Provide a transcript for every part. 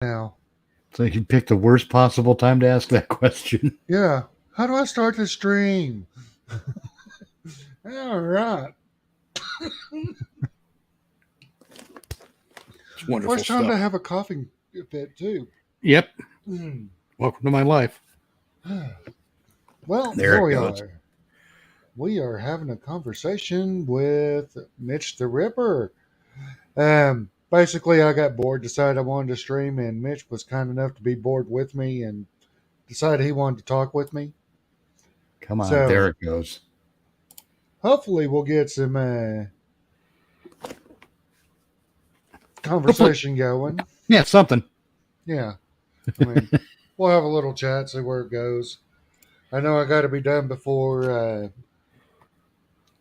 now. So you picked the worst possible time to ask that question. Yeah. How do I start the stream? All right. It's Well, wonderful it's time stuff. to have a coughing fit too. Yep. Mm. Welcome to my life. Well, There here it we goes. are. We are having a conversation with Mitch the Ripper. Basically, I got bored, decided I wanted to stream, and Mitch was kind enough to be bored with me and decided he wanted to talk with me. Come on. So There it goes. hopefully, we'll get some Hopefully. conversation going. Yeah, something. Yeah, I mean, we'll have a little chat, see where it goes. I know I got to be done before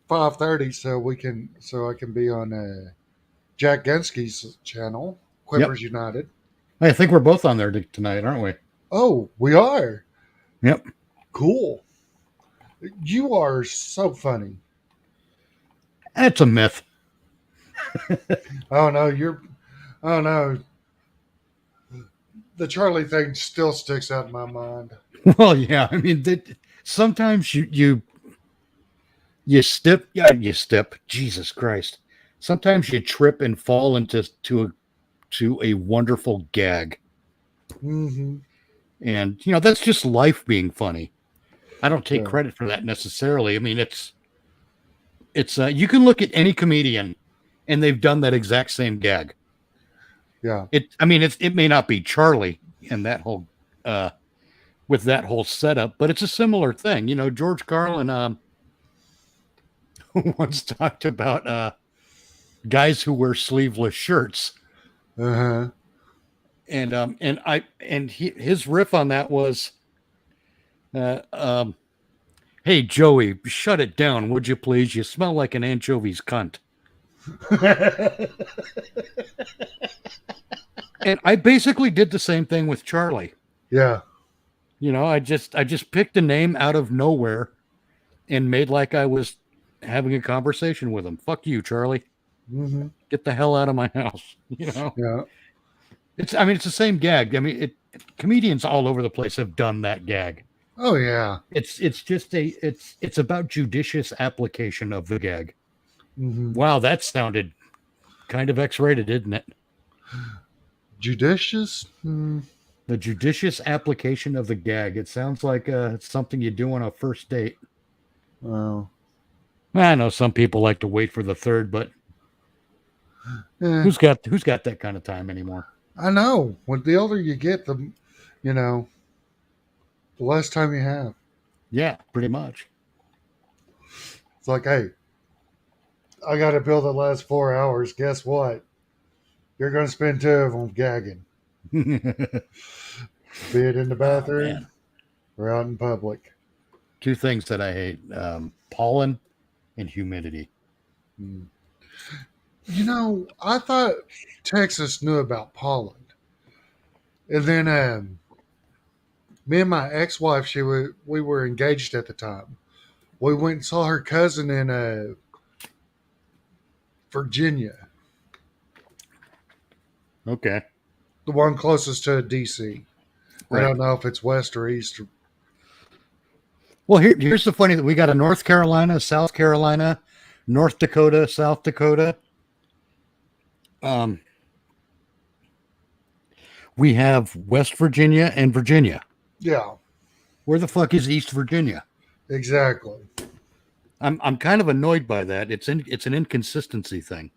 5:30, so I can be on Jack Genski's channel, Yep. Quippers United. I think we're both on there tonight, aren't we? Oh, we are Yep. cool. You are so funny. That's a myth. Oh no, you're. Oh no, the Charlie thing still sticks out in my mind. Well, yeah. I mean, sometimes you step. Yeah, you step. Jesus Christ. Sometimes you trip and fall into to a wonderful gag, Mm-hmm. and that's just life being funny. I don't take Yeah, credit for that necessarily. I mean, it's you can look at any comedian, and they've done that exact same gag. yeah. I mean, it may not be Charlie and that whole uh with that whole setup, but it's a similar thing. George Carlin once talked about guys who wear sleeveless shirts, Uh huh. his riff on that was, uh, um, "Hey Joey, shut it down, would you please? You smell like an anchovy's cunt." And I basically did the same thing with Charlie. Yeah. I just picked a name out of nowhere and made like I was having a conversation with him. Fuck you, Charlie. Mm-hmm. Get the hell out of my house. Yeah. It's the same gag. I mean, comedians all over the place have done that gag. Oh yeah. It's about judicious application of the gag. Mm-hmm. Wow, that sounded kind of X-rated, didn't it? Judicious. Mm. The judicious application of the gag. It sounds like it's something you do on a first date. Well. I know some people like to wait for the third, but Eh, who's got that kind of time anymore? I know. When the older you get, you know, the less time you have. Yeah, pretty much. It's like, hey, I got to bill the last 4 hours. Guess what? You're going to spend two of them gagging, be it in the Oh bathroom man, or out in public. two things that I hate: pollen and humidity. Mm. I thought Texas knew about pollen. And then me and my ex-wife, we were engaged at the time. We went and saw her cousin in Virginia, Okay, the one closest to DC. I right. don't know if it's west or east. Well, here's the funny that we got a North Carolina, South Carolina, North Dakota, South Dakota. Um, we have West Virginia and Virginia. Yeah, Where the fuck is East Virginia? exactly. I'm kind of annoyed by that. It's an inconsistency thing.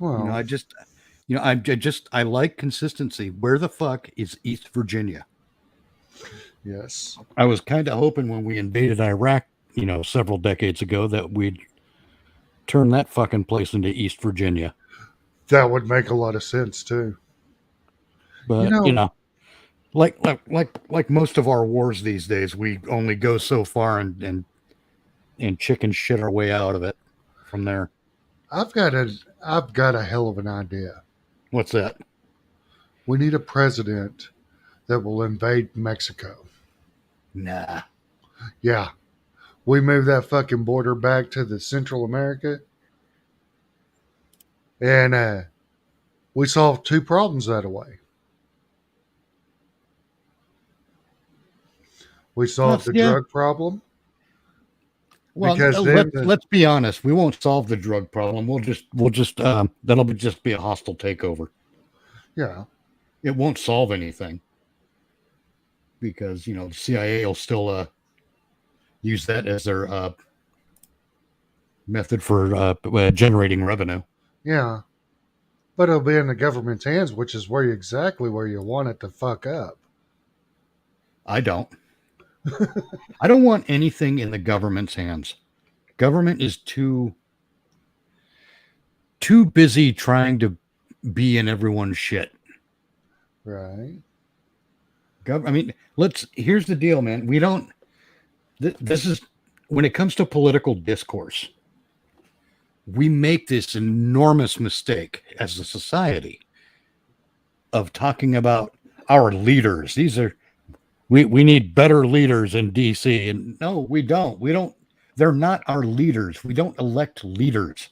You know, Well, I just I like consistency. Where the fuck is East Virginia? yes, I was kind of hoping when we invaded Iraq, several decades ago, that we'd turn that fucking place into East Virginia. that would make a lot of sense too. You But know, like most of our wars these days, we only go so far and chicken shit our way out of it from there. I've got a hell of an idea. What's that? We need a president that will invade Mexico. Nah. Yeah, we move that fucking border back to the Central America, and we solve two problems that way. We solved the Yeah. drug problem Well, because then let's be honest. We won't solve the drug problem. We'll just that'll just be a hostile takeover. yeah, It won't solve anything because the CIA will still use that as their method for generating revenue. yeah. But it'll be in the government's hands, which is exactly where you want it to fuck up. I don't. I don't want anything in the government's hands. Government is too busy trying to be in everyone's shit. Right. I mean, here's the deal, man. We don't. This is when it comes to political discourse. We make this enormous mistake as a society of talking about our leaders. We need better leaders in DC. And no, we don't. They're not our leaders. We don't elect leaders.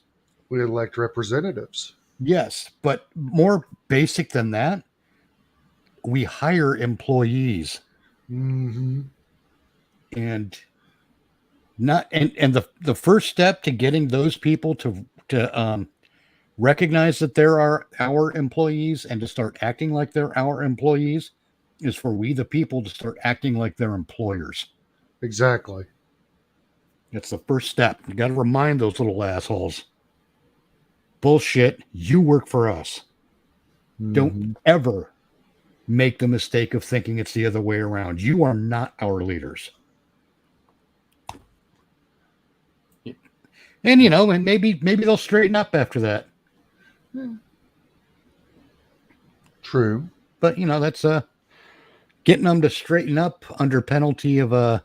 We elect representatives. Yes, but more basic than that, we hire employees. Mm-hmm. And not and the first step to getting those people to recognize that there are our employees and to start acting like they're our employees is for we the people to start acting like their employers. Exactly. That's the first step. You got to remind those little assholes. Bullshit. You work for us. Mm-hmm. Don't ever make the mistake of thinking it's the other way around. You are not our leaders. And and maybe they'll straighten up after that. True. But that's getting them to straighten up under penalty of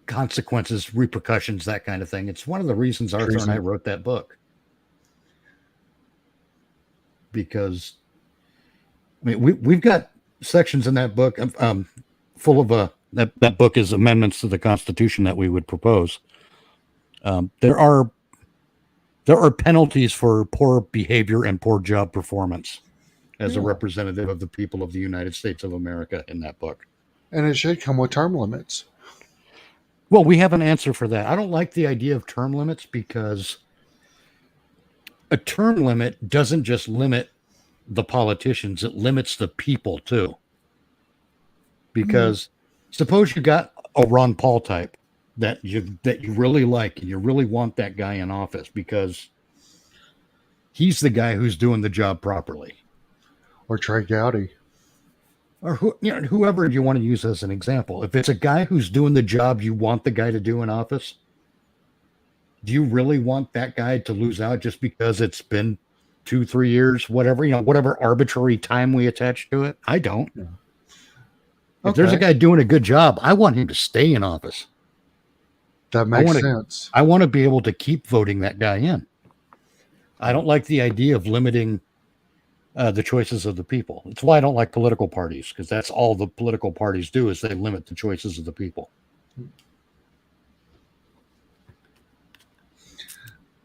consequences, repercussions, that kind of thing. It's one of the reasons Arthur and I wrote that book. Because I mean we've got sections in that book full of that book is amendments to the Constitution that we would propose. There are penalties for poor behavior and poor job performance as a representative of the people of the United States of America in that book. And it should come with term limits. Well, we have an answer for that. I don't like the idea of term limits because a term limit doesn't just limit the politicians, it limits the people too. Because suppose you got a Ron Paul type that you really like and you really want that guy in office because he's the guy who's doing the job properly. Or Trey Gowdy. Or whoever you want to use as an example. If it's a guy who's doing the job you want the guy to do in office, do you really want that guy to lose out just because it's been 2-3 years, whatever arbitrary time we attach to it? I don't. Yeah. If there's a guy doing a good job, I want him to stay in office. That makes sense. I want to be able to keep voting that guy in. I don't like the idea of limiting the choices of the people. That's why I don't like political parties, because that's all the political parties do is they limit the choices of the people.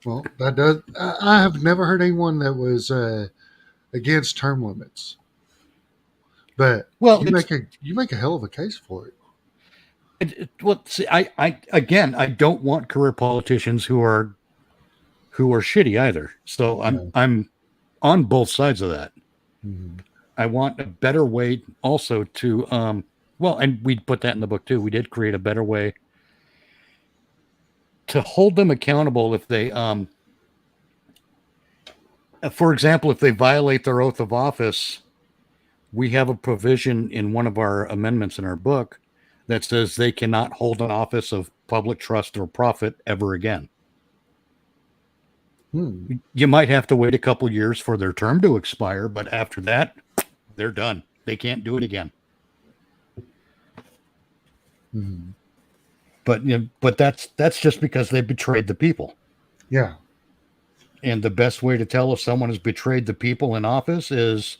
Well, that does. I have never heard anyone that was against term limits. But you make a hell of a case for it. See, I don't want career politicians who are shitty either. So I'm on both sides of that. Mm-hmm. I want a better way also to and we put that in the book too. We did create a better way to hold them accountable if they for example, if they violate their oath of office. We have a provision in one of our amendments in our book that says they cannot hold an office of public trust or profit ever again. You might have to wait a couple years for their term to expire, but after that, they're done. They can't do it again. But that's just because they betrayed the people. Yeah. And the best way to tell if someone has betrayed the people in office is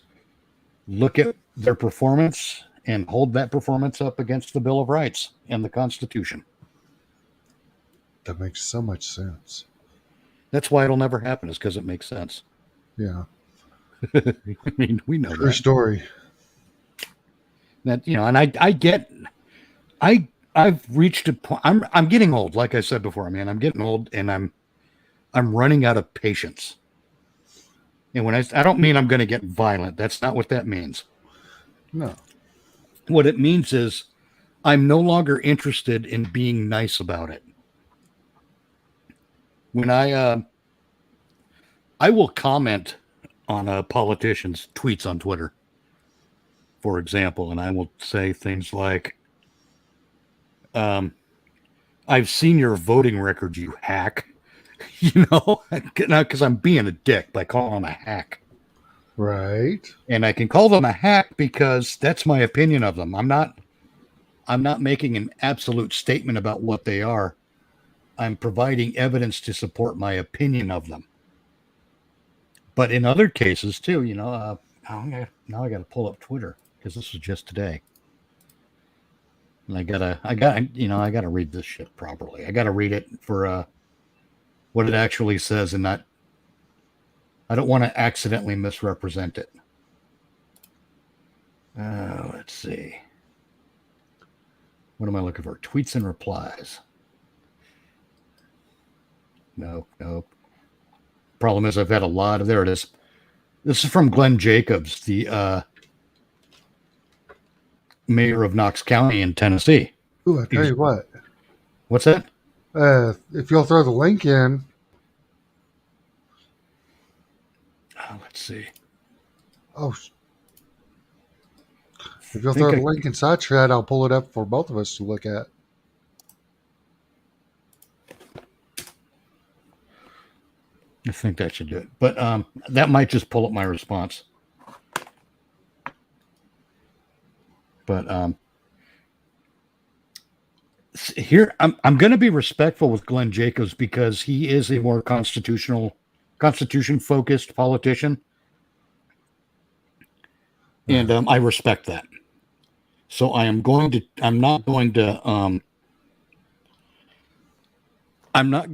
look at their performance and hold that performance up against the Bill of Rights and the Constitution. That makes so much sense. That's why it'll never happen, is because it makes sense. Yeah. I mean, we know True story. That, and I've reached a point. I'm getting old, like I said before, man. I'm getting old, and I'm running out of patience. And when I don't mean I'm going to get violent. That's not what that means. No. What it means is I'm no longer interested in being nice about it. When I will comment on a politician's tweets on Twitter, for example, and I will say things like, I've seen your voting record, you hack. Because I'm being a dick by calling them a hack. Right. And I can call them a hack because that's my opinion of them. I'm not making an absolute statement about what they are. I'm providing evidence to support my opinion of them. But in other cases too, now I got to pull up Twitter because this was just today. And I gotta read this shit properly. I gotta read it for what it actually says, and I don't want to accidentally misrepresent it. Let's see. What am I looking for? Tweets and replies. Nope. Problem is, I've had a lot of. There it is. This is from Glenn Jacobs, the mayor of Knox County in Tennessee. Ooh, I tell you what. What's that? If you'll throw the link in. Let's see. Oh. If you'll throw the link inside chat, I'll pull it up for both of us to look at. I think that should do it. But that might just pull up my response. But here, I'm going to be respectful with Glenn Jacobs because he is a more constitution-focused politician. And I respect that. So I'm not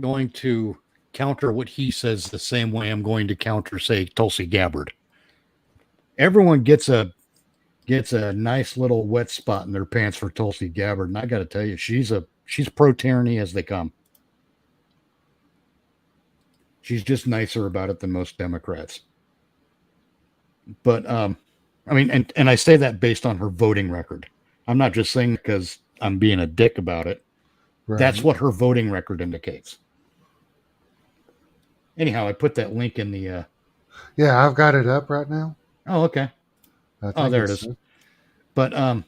going to counter what he says the same way I'm going to counter, say, Tulsi Gabbard. Everyone gets a nice little wet spot in their pants for Tulsi Gabbard, and I got to tell you, she's pro-tyranny as they come. She's just nicer about it than most Democrats. But and I say that based on her voting record. I'm not just saying because I'm being a dick about it. Right. That's what her voting record indicates. Anyhow, I put that link in the. Yeah, I've got it up right now. Oh, okay. Oh, there it is. But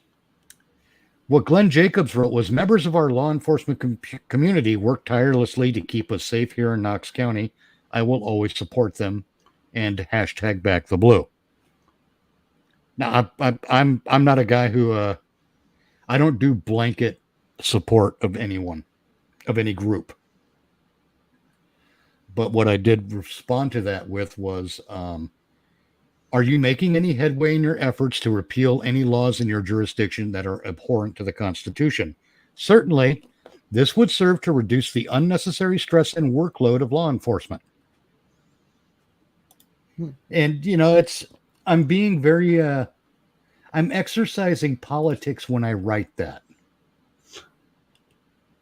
what Glenn Jacobs wrote was, members of our law enforcement community work tirelessly to keep us safe here in Knox County. I will always support them, and #back the blue. Now, I'm not a guy who I don't do blanket support of anyone, of any group. But what I did respond to that with was, are you making any headway in your efforts to repeal any laws in your jurisdiction that are abhorrent to the Constitution? Certainly, this would serve to reduce the unnecessary stress and workload of law enforcement. And, I'm being very, I'm exercising politics when I write that,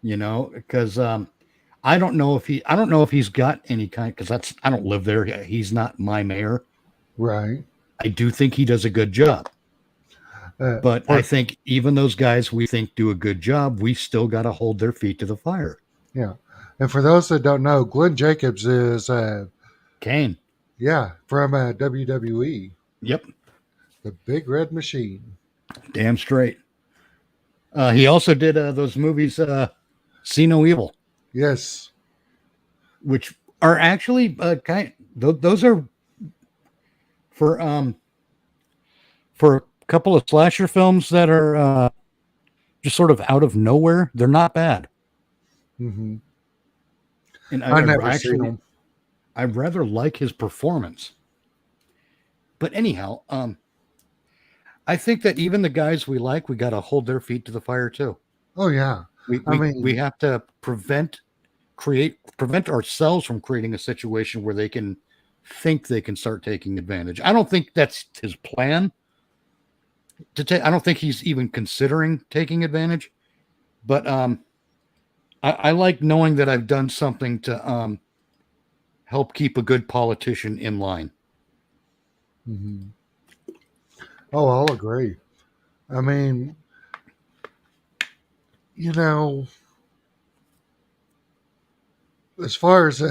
because I don't know if he's got any kind, because I don't live there. He's not my mayor. Right. I do think he does a good job. But I think even those guys we think do a good job, we still got to hold their feet to the fire. Yeah. And for those that don't know, Glenn Jacobs is Kane. Yeah, from WWE. Yep. The Big Red Machine. Damn straight. He also did those movies, See No Evil. Yes. Which are actually those are for a couple of slasher films that are just sort of out of nowhere. They're not bad. Mm-hmm. And I've never seen them. I rather like his performance. But anyhow, I think that even the guys we like, we got to hold their feet to the fire too. Oh yeah. We have to prevent ourselves from creating a situation where they can think they can start taking advantage. I don't think that's his plan. to take. I don't think he's even considering taking advantage. But I like knowing that I've done something to help keep a good politician in line. Hmm. Oh, I'll agree. I mean, you know, as far as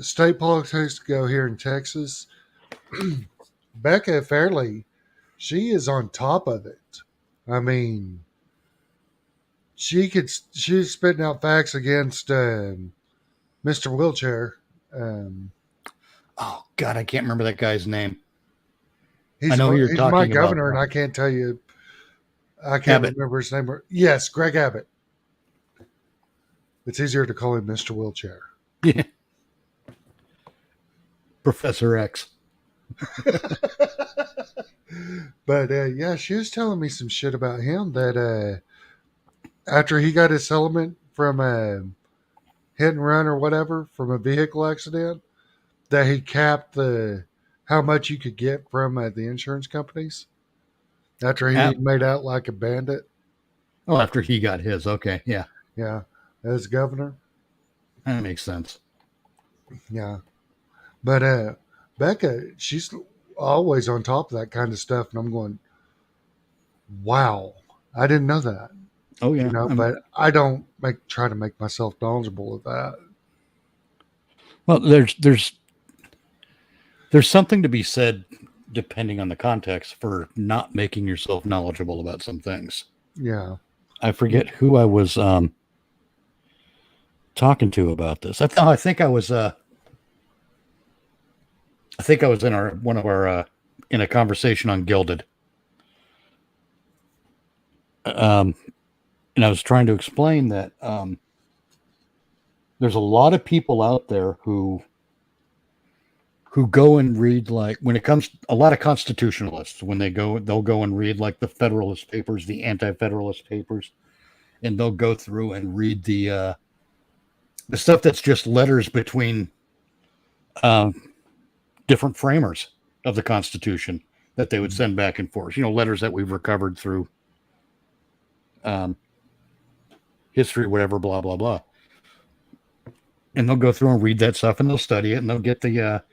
state politics go here in Texas, Becca Fairley, she is on top of it. I mean, she's spitting out facts against Mr. Wheelchair. Um, Oh God, I can't remember that guy's name. I know who you're he's my talking about. governor, and I can't tell you. I can't Abbott. remember his name. Yes, Greg Abbott. It's easier to call him Mr. Wheelchair. Yeah. Professor X. But yeah, she was telling me some shit about him that after he got his settlement from a hit and run or whatever from a vehicle accident, that he capped the how much you could get from the insurance companies after he Ab- made out like a bandit. oh, after he got his. Okay. Yeah. Yeah, as governor. That makes sense. Yeah, but Becca, she's always on top of that kind of stuff, and I'm going, wow, I didn't know that. Oh, You yeah. know, but I don't try to make myself knowledgeable of that. Well, there's something to be said, depending on the context, for not making yourself knowledgeable about some things. Yeah. I forget who I was talking to about this. I think I was in our one of our in a conversation on Gilded. Um, and I was trying to explain that there's a lot of people out there who go and read, like, when it comes a lot of constitutionalists, when they'll go and read like the Federalist Papers, the Anti-Federalist Papers, and they'll go through and read the stuff that's just letters between different framers of the Constitution that they would send back and forth. Letters that we've recovered through history, whatever, blah blah blah. And they'll go through and read that stuff, and they'll study it, and they'll get the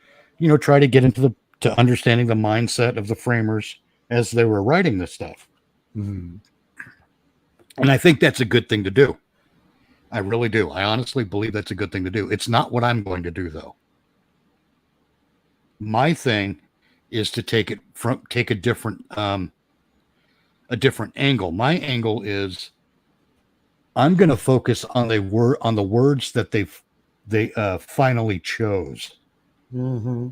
try to get into to understanding the mindset of the framers as they were writing this stuff. Mm-hmm. And I think that's a good thing to do. I really do. I honestly believe that's a good thing to do. It's not what I'm going to do, though. My thing is to take a different angle. My angle is I'm going to focus on the words that they finally chose. Mm-hmm.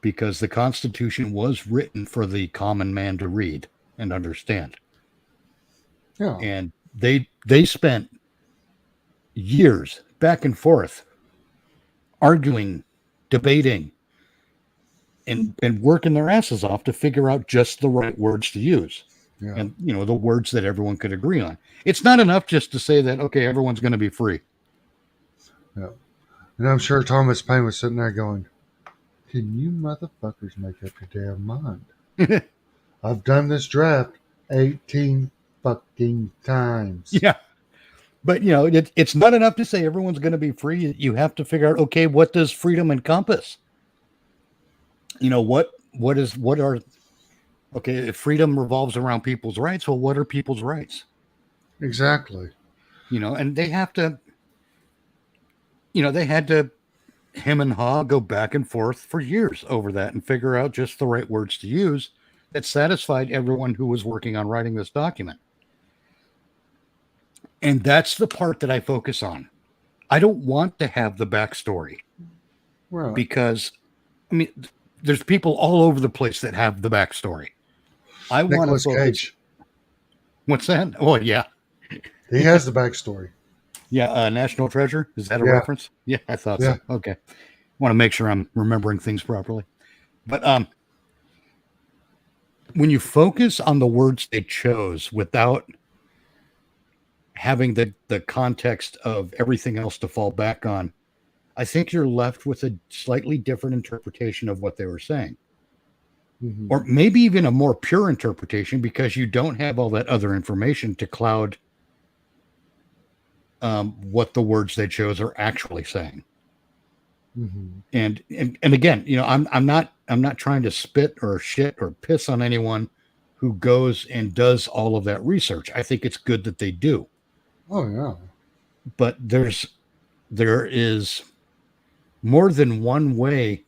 Because the Constitution was written for the common man to read and understand. Yeah. And they spent years back and forth arguing, debating, and working their asses off to figure out just the right words to use. Yeah. And the words that everyone could agree on. It's not enough just to say that, okay, everyone's going to be free. Yeah. And I'm sure Thomas Paine was sitting there going, can you motherfuckers make up your damn mind? I've done this draft 18 fucking times. Yeah. But, it's not enough to say everyone's going to be free. You have to figure out, okay, what does freedom encompass? If freedom revolves around people's rights, well, what are people's rights? Exactly. And they have to, they had to him and haw go back and forth for years over that and figure out just the right words to use that satisfied everyone who was working on writing this document. And that's the part that I focus on. I don't want to have the backstory. Right. Because, there's people all over the place that have the backstory. I want to Nicolas focus. Cage. What's that? Oh, yeah. He has the backstory. Yeah, National Treasure. Is that a Yeah. reference? Yeah, I thought Yeah. so. Okay. Want to make sure I'm remembering things properly. But when you focus on the words they chose without having the context of everything else to fall back on, I think you're left with a slightly different interpretation of what they were saying. Hmm. or maybe even a more pure interpretation because you don't have all that other information to cloud what the words they chose are actually saying. Hmm. And again, I'm not trying to spit or shit or piss on anyone who goes and does all of that research. I think it's good that they do, Oh yeah. but there is more than one way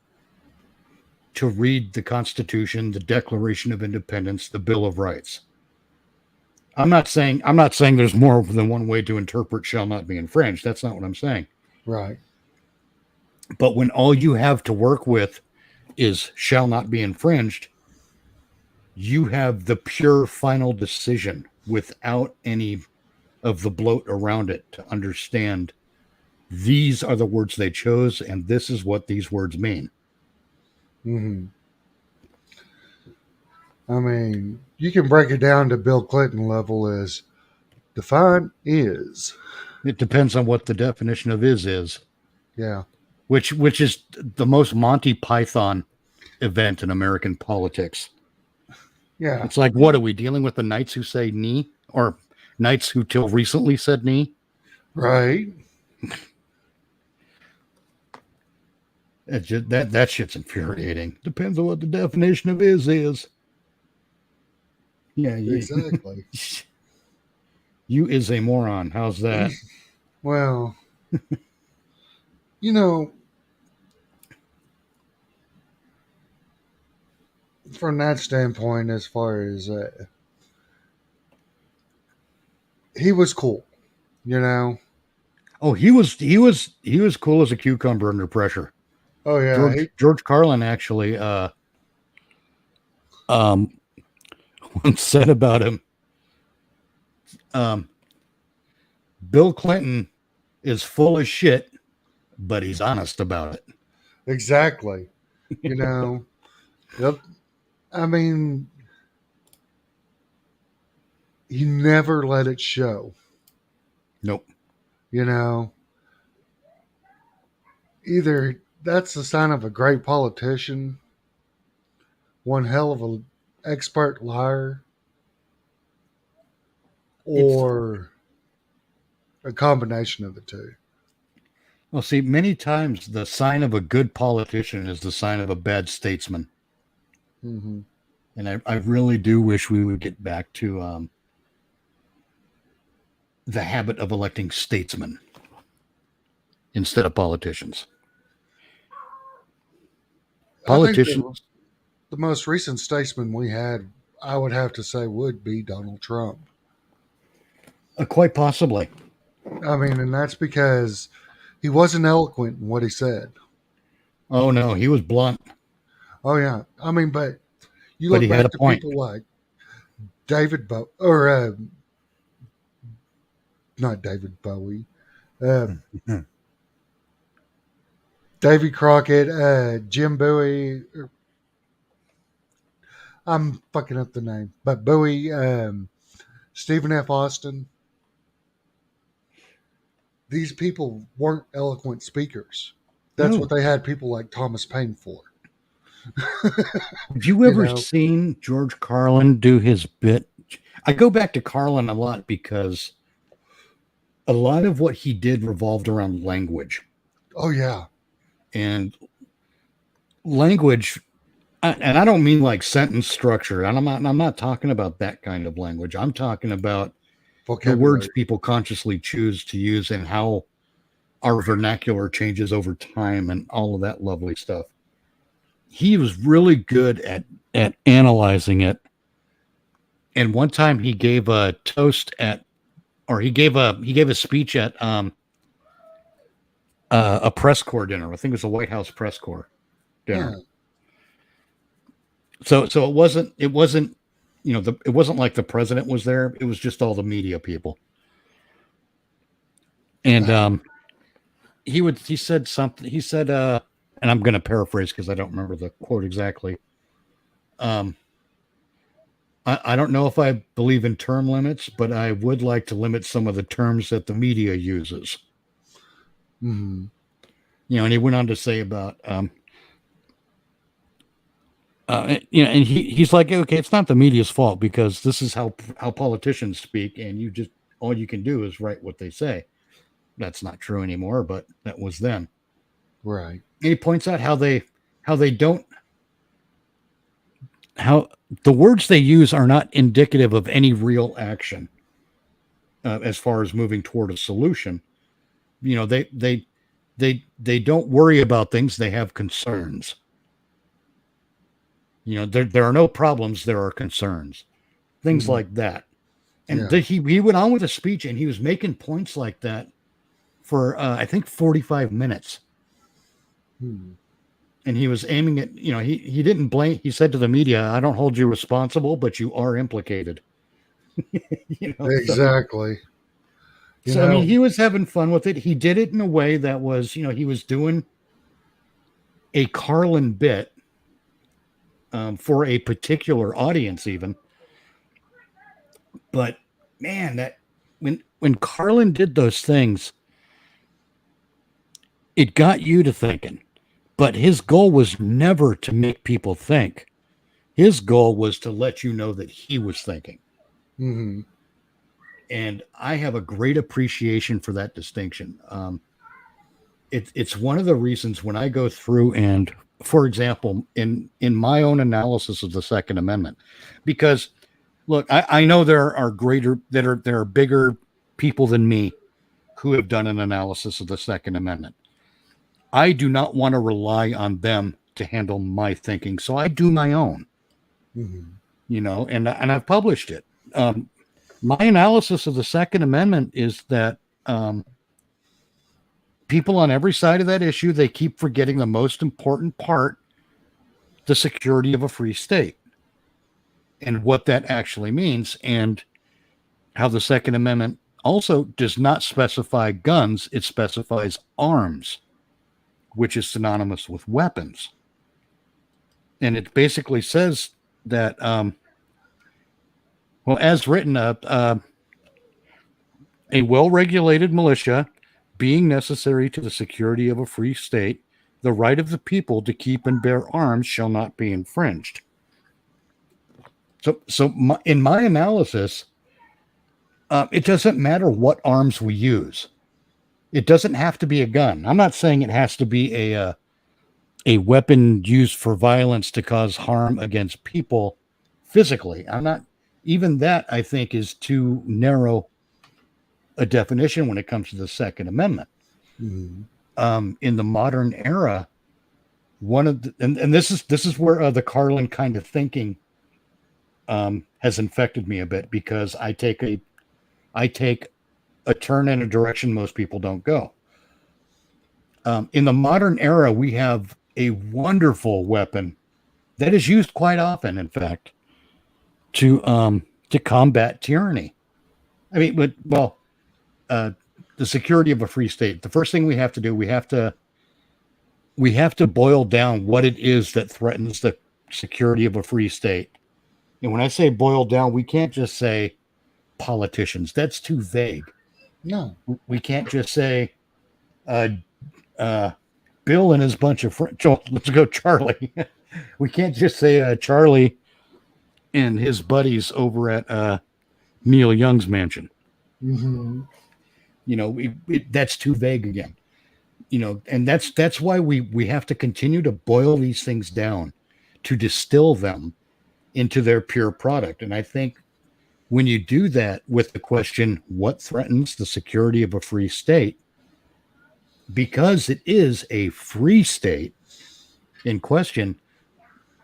to read the Constitution, the Declaration of Independence, the Bill of Rights. I'm not saying there's more than one way to interpret shall not be infringed. That's not what I'm saying. Right. But when all you have to work with is shall not be infringed, you have the pure final decision without any of the bloat around it to understand these are the words they chose and this is what these words mean. Hmm. I mean, you can break it down to Bill Clinton level as define is. It depends on what the definition of is, Yeah. which is the most Monty Python event in American politics. Yeah. It's like, what are we dealing with, the knights who say knee, or knights who till recently said knee? Right. That shit's infuriating. Depends on what the definition of is. Yeah, Exactly. you is a moron. How's that? Well, you know, from that standpoint, as far as he was cool, you know. Oh, he was cool as a cucumber under pressure. Oh yeah, George Carlin actually um once said about him, um, Bill Clinton is full of shit, but he's honest about it. exactly. You know, yep. I mean, he never let it show. Nope. You know, either that's the sign of a great politician, one hell of a expert liar, It's or a combination of the two. Well, see, many times the sign of a good politician is the sign of a bad statesman. Hmm. And I really do wish we would get back to the habit of electing statesmen instead of politicians. I think Politicians, the most recent statesman we had, I would have to say, would be Donald Trump. quite possibly. I mean, and that's because he wasn't eloquent in what he said. Oh no, he was blunt, Oh yeah, I mean, but you but look he had back a to point. people like David Bowie, or not David Bowie, uh, Davy Crockett, Jim Bowie. I'm fucking up the name, but Bowie, Stephen F. Austin. These people weren't eloquent speakers. That's what No. they had people like Thomas Paine for. Have you You ever know? seen George Carlin do his bit? I go back to Carlin a lot because a lot of what he did revolved around language. Oh yeah, And language, and I don't mean like sentence structure. And I'm not talking about that kind of language. I'm talking about the words vocabulary. people consciously choose to use and how our vernacular changes over time and all of that lovely stuff. He was really good at analyzing it. And one time he gave a toast at, or he gave a speech at a press corps dinner. I think it was a White House press corps dinner. Yeah, So it wasn't it wasn't like the president was there. It was just all the media people. And he said something. He said, and I'm going to paraphrase because I don't remember the quote exactly. Um, I don't know if I believe in term limits, but I would like to limit some of the terms that the media uses. mm-hmm. And he went on to say about And he's like, okay, it's not the media's fault because this is how politicians speak, and you just all you can do is write what they say. That's not true anymore, but that was then. Right. And he points out how they don't how the words they use are not indicative of any real action as far as moving toward a solution. You know, they don't worry about things; they have concerns. You know, there are no problems; there are concerns. Things Mhm. like that. And Yeah. he went on with a speech, and he was making points like that for I think 45 minutes. Hmm. And he was aiming at, he didn't blame, he said to the media, I don't hold you responsible, but you are implicated. you know so Exactly. You so I mean, know. he was having fun with it. He did it in a way that was, he was doing a Carlin bit for a particular audience even. But man, that when Carlin did those things, it got you to thinking. But his goal was never to make people think. His goal was to let you know that he was thinking. Hmm. And I have a great appreciation for that distinction. It's one of the reasons when I go through and, for example, in my own analysis of the Second Amendment, because look, I know there are bigger people than me who have done an analysis of the Second Amendment. I do not want to rely on them to handle my thinking, so I do my own. Hmm. And I've published it. My analysis of the Second Amendment is that people on every side of that issue, they keep forgetting the most important part, the security of a free state, and what that actually means, and how the Second Amendment also does not specify guns; it specifies arms, which is synonymous with weapons, and it basically says that, well, as written, a well-regulated militia being necessary to the security of a free state, the right of the people to keep and bear arms shall not be infringed. In my analysis, it doesn't matter what arms we use. It doesn't have to be a gun. I'm not saying it has to be a weapon used for violence to cause harm against people physically. I'm not. Even that, I think, is too narrow a definition when it comes to the Second Amendment. Hmm. In the modern era, and this is where the Carlin kind of thinking has infected me a bit, because I take a turn in a direction most people don't go. In the modern era, we have a wonderful weapon that is used quite often, in fact, to combat tyranny. I mean, uh, the security of a free state. The first thing we have to do, we have to boil down what it is that threatens the security of a free state. And when I say boil down, we can't just say politicians. That's too vague. No. We can't just say uh, uh, Bill and his bunch of friends. Let's go, Charlie. We can't just say Charlie and his buddies over at Neil Young's mansion. Hmm. That's too vague again. And that's why we have to continue to boil these things down, to distill them into their pure product. And I think when you do that with the question, what threatens the security of a free state, because it is a free state in question,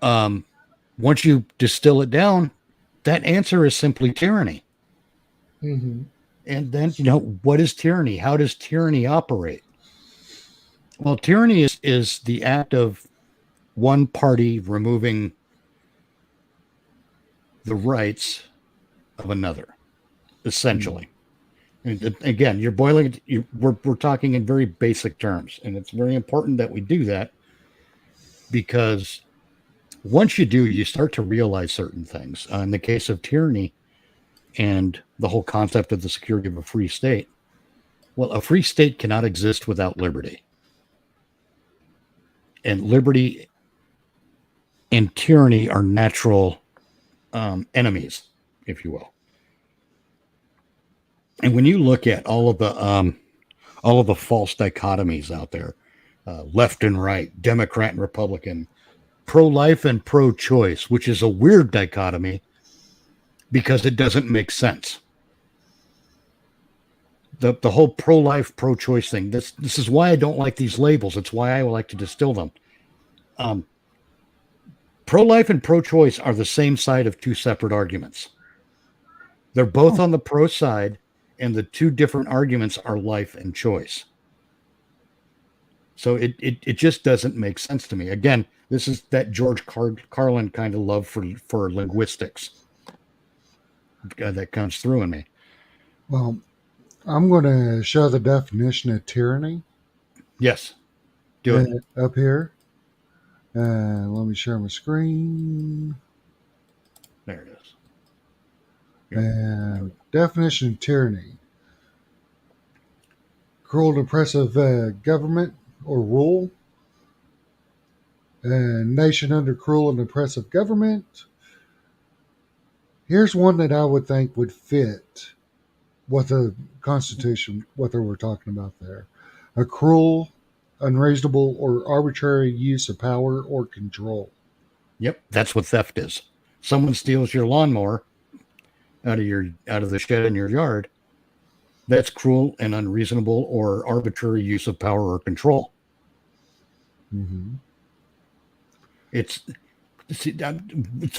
um, once you distill it down, that answer is simply tyranny. Hmm. And then, what is tyranny? How does tyranny operate? Well, tyranny is the act of one party removing the rights of another, essentially. And again, you're boiling it. We're talking in very basic terms, and it's very important that we do that, because once you do, you start to realize certain things. In the case of tyranny and the whole concept of the security of a free state, well, a free state cannot exist without liberty, and liberty and tyranny are natural enemies, if you will. And when you look at all of the false dichotomies out there, left and right, Democrat and Republican, pro-life and pro-choice, which is a weird dichotomy because it doesn't make sense. The whole pro-life, pro-choice thing. This is why I don't like these labels. It's why I like to distill them. Pro-life and pro-choice are the same side of two separate arguments. They're both on the pro side, and the two different arguments are life and choice. So it just doesn't make sense to me. Again, this is that George Carlin kind of love for linguistics that comes through in me. Well, I'm going to show the definition of tyranny. Yes, do it. Up here. Let me share my screen. There it is. And definition of tyranny: cruel and oppressive government or rule. A nation under cruel and oppressive government. Here's one that I would think would fit what the Constitution, what they were talking about there: a cruel, unreasonable, or arbitrary use of power or control. Yep, that's what theft is. Someone steals your lawnmower out of the shed in your yard. That's cruel and unreasonable or arbitrary use of power or control. Mm-hmm. It's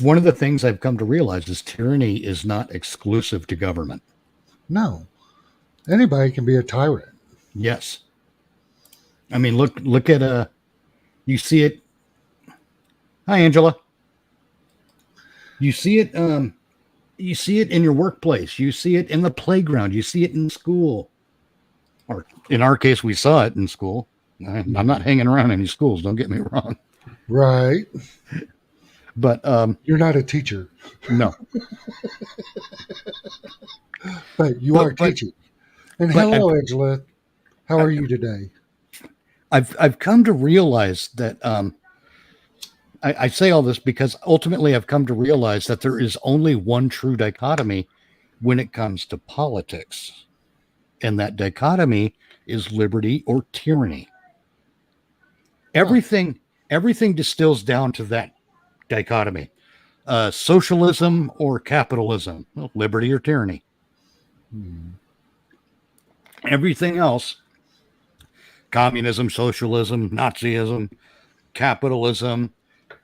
one of the things I've come to realize is tyranny is not exclusive to government. No, anybody can be a tyrant. Yes. I mean, look at you see it. Hi, Angela. You see it in your workplace. You see it in the playground. You see it in school. Or in our case, we saw it in school. I'm not hanging around any schools. Don't get me wrong. Right. But you're not a teacher. No. But you are teaching. And hello, Angela. How are you today? I've come to realize that I say all this because ultimately I've come to realize that there is only one true dichotomy when it comes to politics. And that dichotomy is liberty or tyranny. Everything distills down to that dichotomy. Socialism or capitalism, liberty or tyranny. Everything else, communism, socialism, Nazism, capitalism,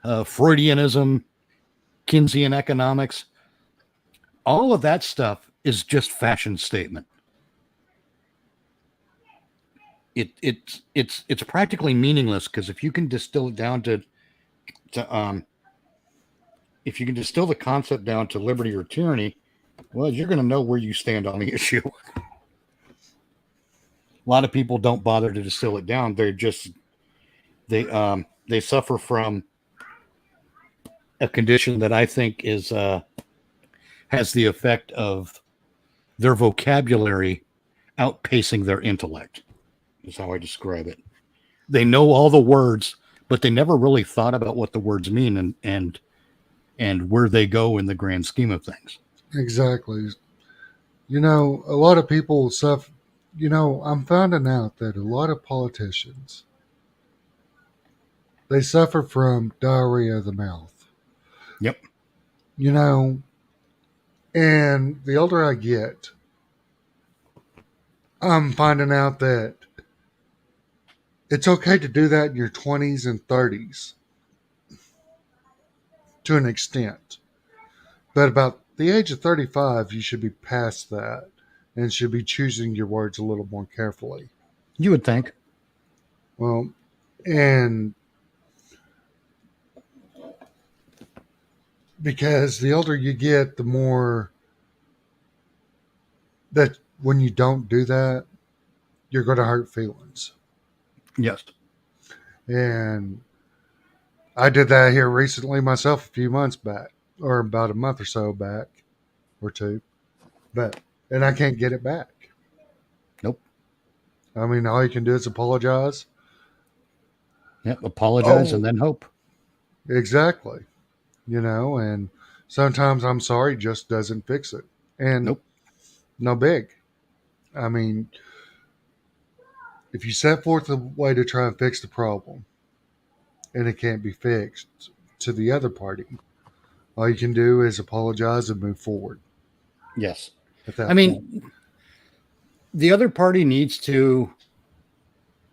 Freudianism, Keynesian economics, all of that stuff is just fashion statement. It's practically meaningless because if you can distill it down to if you can distill the concept down to liberty or tyranny, well, you're going to know where you stand on the issue. A lot of people don't bother to distill it down. They suffer from a condition that I think is has the effect of their vocabulary outpacing their intellect. Is how I describe it. They know all the words, but they never really thought about what the words mean and where they go in the grand scheme of things. Exactly. A lot of people suffer. I'm finding out that a lot of politicians, they suffer from diarrhea of the mouth. Yep. And the older I get, I'm finding out that it's okay to do that in your 20s and 30s to an extent. But about the age of 35, you should be past that and should be choosing your words a little more carefully. You would think. Well, and because the older you get, the more that when you don't do that, you're going to hurt feelings. Yes. And I did that here recently myself a few months back, or about a month or so back, or two. And I can't get it back. Nope. I mean, all you can do is apologize. Yep. Apologize and then hope. Exactly. And sometimes I'm sorry just doesn't fix it. And Nope. no big. I mean, if you set forth a way to try and fix the problem and it can't be fixed to the other party, all you can do is apologize and move forward Yes. at I that point. mean, the other party needs to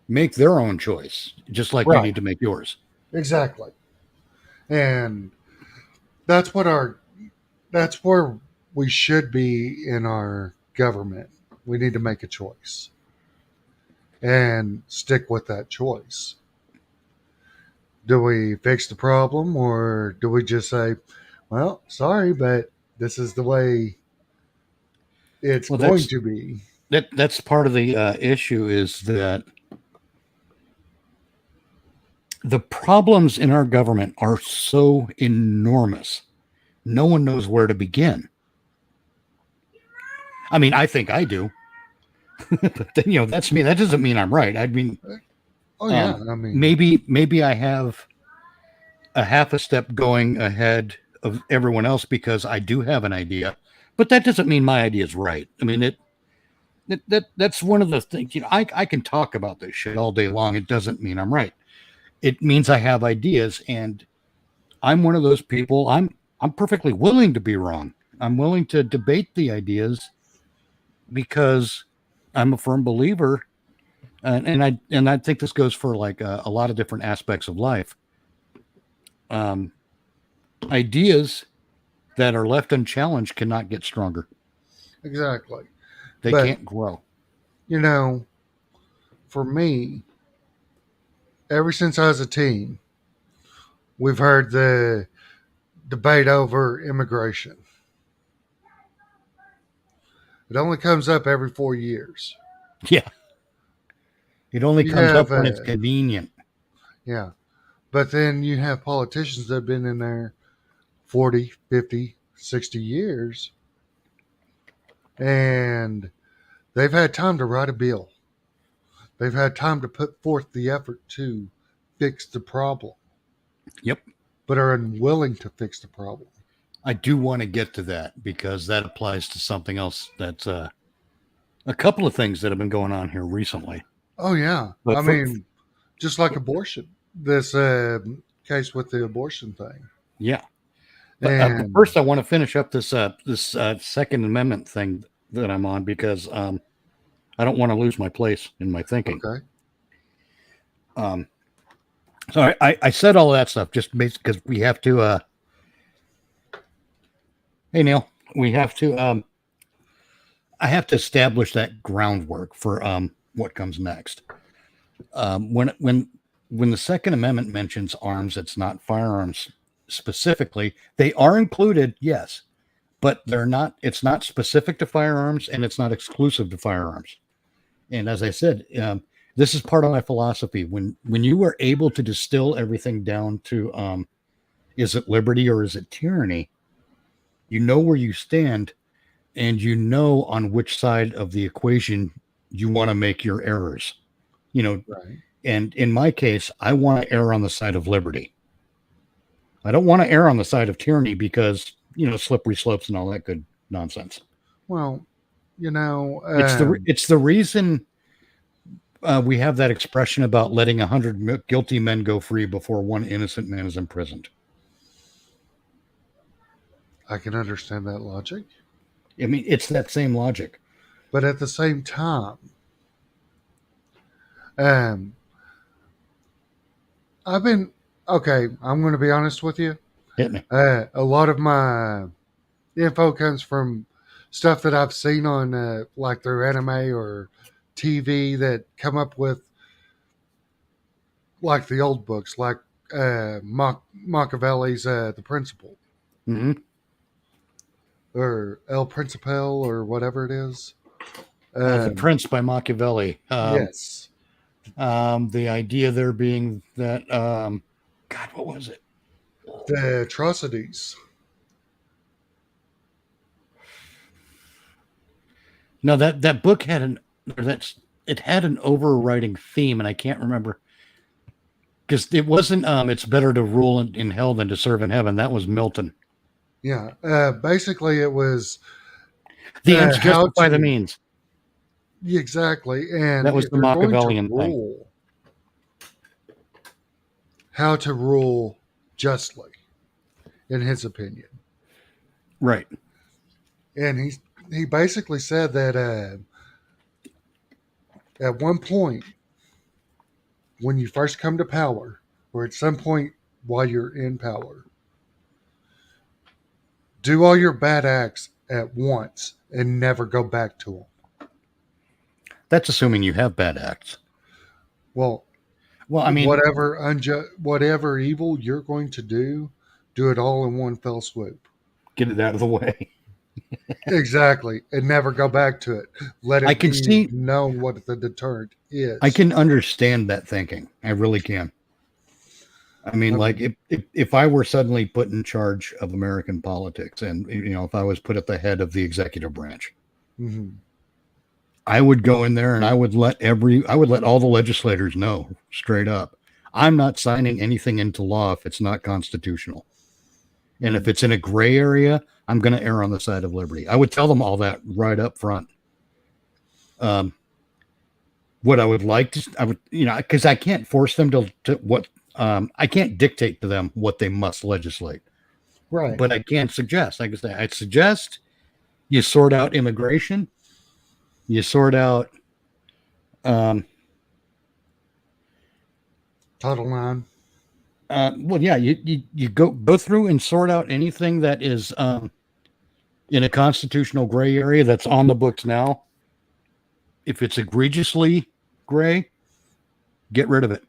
make their own choice, just like you Right. need to make yours. Exactly. And that's what our that's where we should be in our government. We need to make a choice and stick with that choice. Do we fix the problem or do we just say, well, sorry, but this is the way it's Well, going to be? that's part of the issue is that the problems in our government are so enormous. No one knows where to begin. I mean, I think I do, but then, that's me. That doesn't mean I'm right. I mean, Oh, yeah. I mean, maybe I have a half a step going ahead of everyone else because I do have an idea, but that doesn't mean my idea is right. I mean, that's one of the things. I can talk about this shit all day long. It doesn't mean I'm right. It means I have ideas, and I'm one of those people. I'm perfectly willing to be wrong. I'm willing to debate the ideas because I'm a firm believer, and I think this goes for like a lot of different aspects of life. Um, Ideas that are left unchallenged cannot get stronger. exactly. They But, can't grow. you know, for me, ever since I was a teen, we've heard the debate over immigration. It only comes up every 4 years. Yeah, it only You comes up have, when it's convenient. yeah, but then you have politicians that have been in there 40, 50, 60 years, and they've had time to write a bill. They've had time to put forth the effort to fix the problem, Yep. but are unwilling to fix the problem. I do want to get to that because that applies to something else that's a couple of things that have been going on here recently. Oh, yeah. I But mean, just like abortion, this case with the abortion thing. yeah, but And, first I want to finish up this Second Amendment thing that I'm on because I don't want to lose my place in my thinking. okay, Um, so I said all that stuff just because we have to. Hey Neil, we have to. I have to establish that groundwork for what comes next. When the Second Amendment mentions arms, it's not firearms specifically. They are included, yes, but they're not. It's not specific to firearms, and it's not exclusive to firearms. And as I said, this is part of my philosophy. When you are able to distill everything down to is it liberty or is it tyranny, you know where you stand, and you know on which side of the equation you want to make your errors. You know, right. and in my case, I want to err on the side of liberty. I don't want to err on the side of tyranny because slippery slopes and all that good nonsense. Well, you know, It's the reason we have that expression about letting 100 guilty men go free before one innocent man is imprisoned. I can understand that logic. I mean, it's that same logic. But at the same time, um, I've been okay. I'm going to be honest with you. Hit me. A lot of my info comes from stuff that I've seen on like their anime or TV that come up with like the old books, like Machiavelli's The Principle Mm-hmm. or El Principal or whatever it is. The Prince by Machiavelli. Yes, The idea there being that, God, what was it? the atrocities. No, that book had an or that's it had an overriding theme, and I can't remember. Because it wasn't, it's better to rule in hell than to serve in heaven. That was Milton. Yeah. Basically, it was The ends how justify the to means. exactly, and That was if the you're going to Machiavellian thing. rule, how to rule justly, in his opinion. Right. And he basically said that at one point when you first come to power, or at some point while you're in power, do all your bad acts at once and never go back to them. That's assuming you have bad acts. Well, Well, I mean, whatever evil you're going to do it all in one fell swoop. get it out of the way. Exactly, and never go back to it. Let I it can be see, known what the deterrent I is. can understand that thinking. I really can. I mean, I like mean, if I were suddenly put in charge of American politics, and if I was put at the head of the executive branch, mhm. I would go in there and I would let all the legislators know straight up, I'm not signing anything into law if it's not constitutional. And if it's in a gray area, I'm going to err on the side of liberty. I would tell them all that right up front. What I would like to, I would, because I can't force them to what, I can't dictate to them what they must legislate, Right. but I can suggest. Like I say, I'd suggest you sort out immigration, you sort out, um, Title IX. well, yeah, you go through and sort out anything that is in a constitutional gray area that's on the books now. If it's egregiously gray, get rid of it.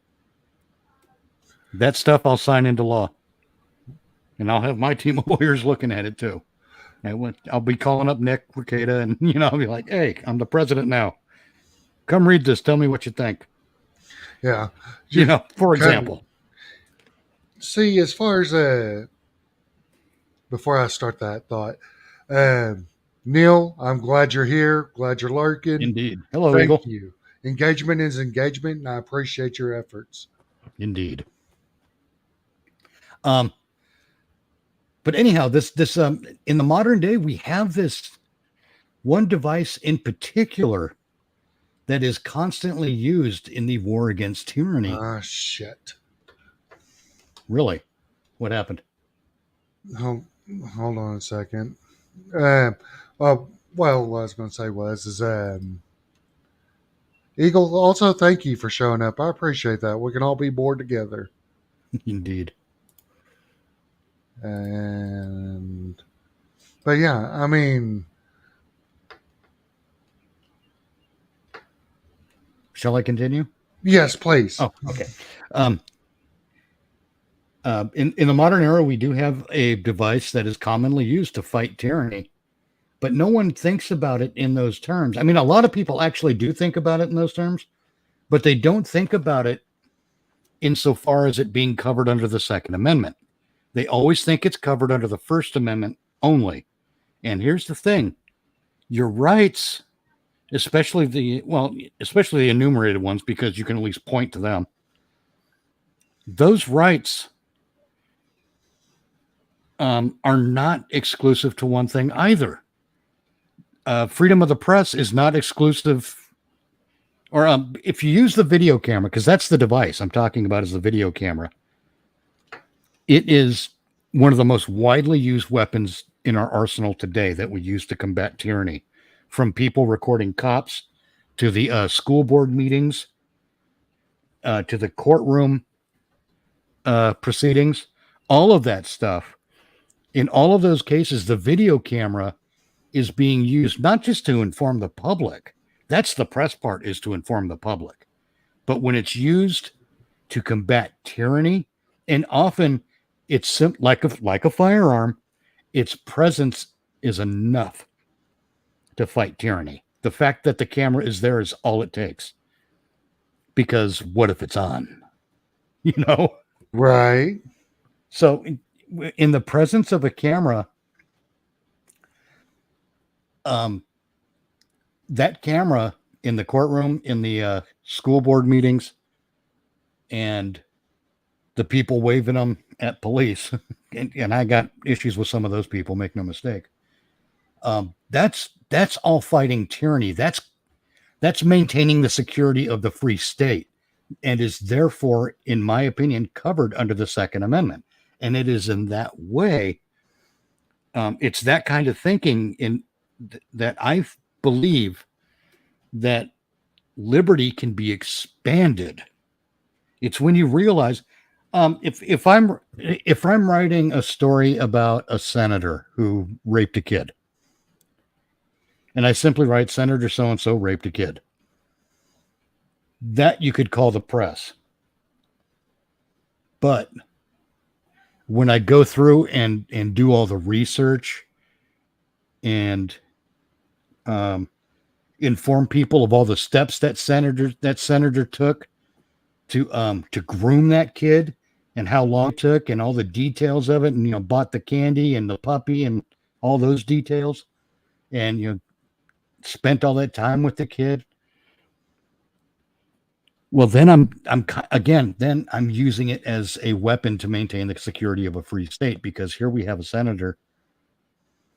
That stuff I'll sign into law, and I'll have my team of lawyers looking at it too. And I'll be calling up Nick Ricada, and I'll be like, "Hey, I'm the president now. Come read this. Tell me what you think." Yeah. For Kind of, example. see, as far as before I start that thought, Neil, I'm glad you're here. Glad you're lurking. Indeed. Hello, Thank Eagle. you. Engagement is engagement, and I appreciate your efforts. Indeed. Um, but anyhow, this in the modern day, we have this one device in particular that is constantly used in the war against tyranny. Ah, shit. Really? What happened? Hold, hold on a second. Uh, well, what I was going to say is Eagle. Also, thank you for showing up. I appreciate that. We can all be bored together. Indeed. And but yeah, I mean, Shall I continue? yes, please. Oh, okay. Um, in the modern era, we do have a device that is commonly used to fight tyranny, but no one thinks about it in those terms. I mean, a lot of people actually do think about it in those terms, but they don't think about it insofar as it being covered under the Second Amendment. They always think it's covered under the First Amendment only. And here's the thing: your rights, especially the enumerated ones, because you can at least point to them. Those rights are not exclusive to one thing either. Freedom of the press is not exclusive, or if you use the video camera, because that's the device I'm talking about, is the video camera. It is one of the most widely used weapons in our arsenal today that we use to combat tyranny, from people recording cops to the school board meetings to the courtroom proceedings, all of that stuff. In all of those cases, the video camera is being used not just to inform the public. That's the press part, is to inform the public. But when it's used to combat tyranny, and often it's like a firearm, its presence is enough to fight tyranny. The fact that the camera is there is all it takes. Because what if it's on? You know? Right. So in the presence of a camera, that camera in the courtroom, in the school board meetings, and the people waving them at police, and I got issues with some of those people, make no mistake. That's all fighting tyranny. That's maintaining the security of the free state, and is therefore, in my opinion, covered under the Second Amendment. And it is in that way, it's that kind of thinking that I believe that liberty can be expanded. It's when you realize, if I'm writing a story about a senator who raped a kid, and I simply write Senator so and so raped a kid, that you could call the press. But when I go through and do all the research and inform people of all the steps that senator took to groom that kid, and how long it took, and all the details of it, and bought the candy and the puppy and all those details, and spent all that time with the kid, well, then I'm using it as a weapon to maintain the security of a free state, because here we have a senator,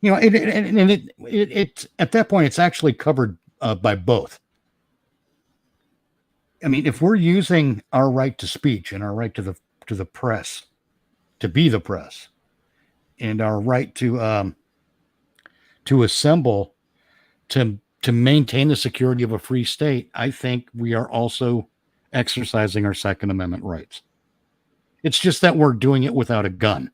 it at that point it's actually covered by both. I mean, if we're using our right to speech and our right to the press, to be the press, and our right to assemble to maintain the security of a free state, I think we are also exercising our Second Amendment rights. It's just that we're doing it without a gun.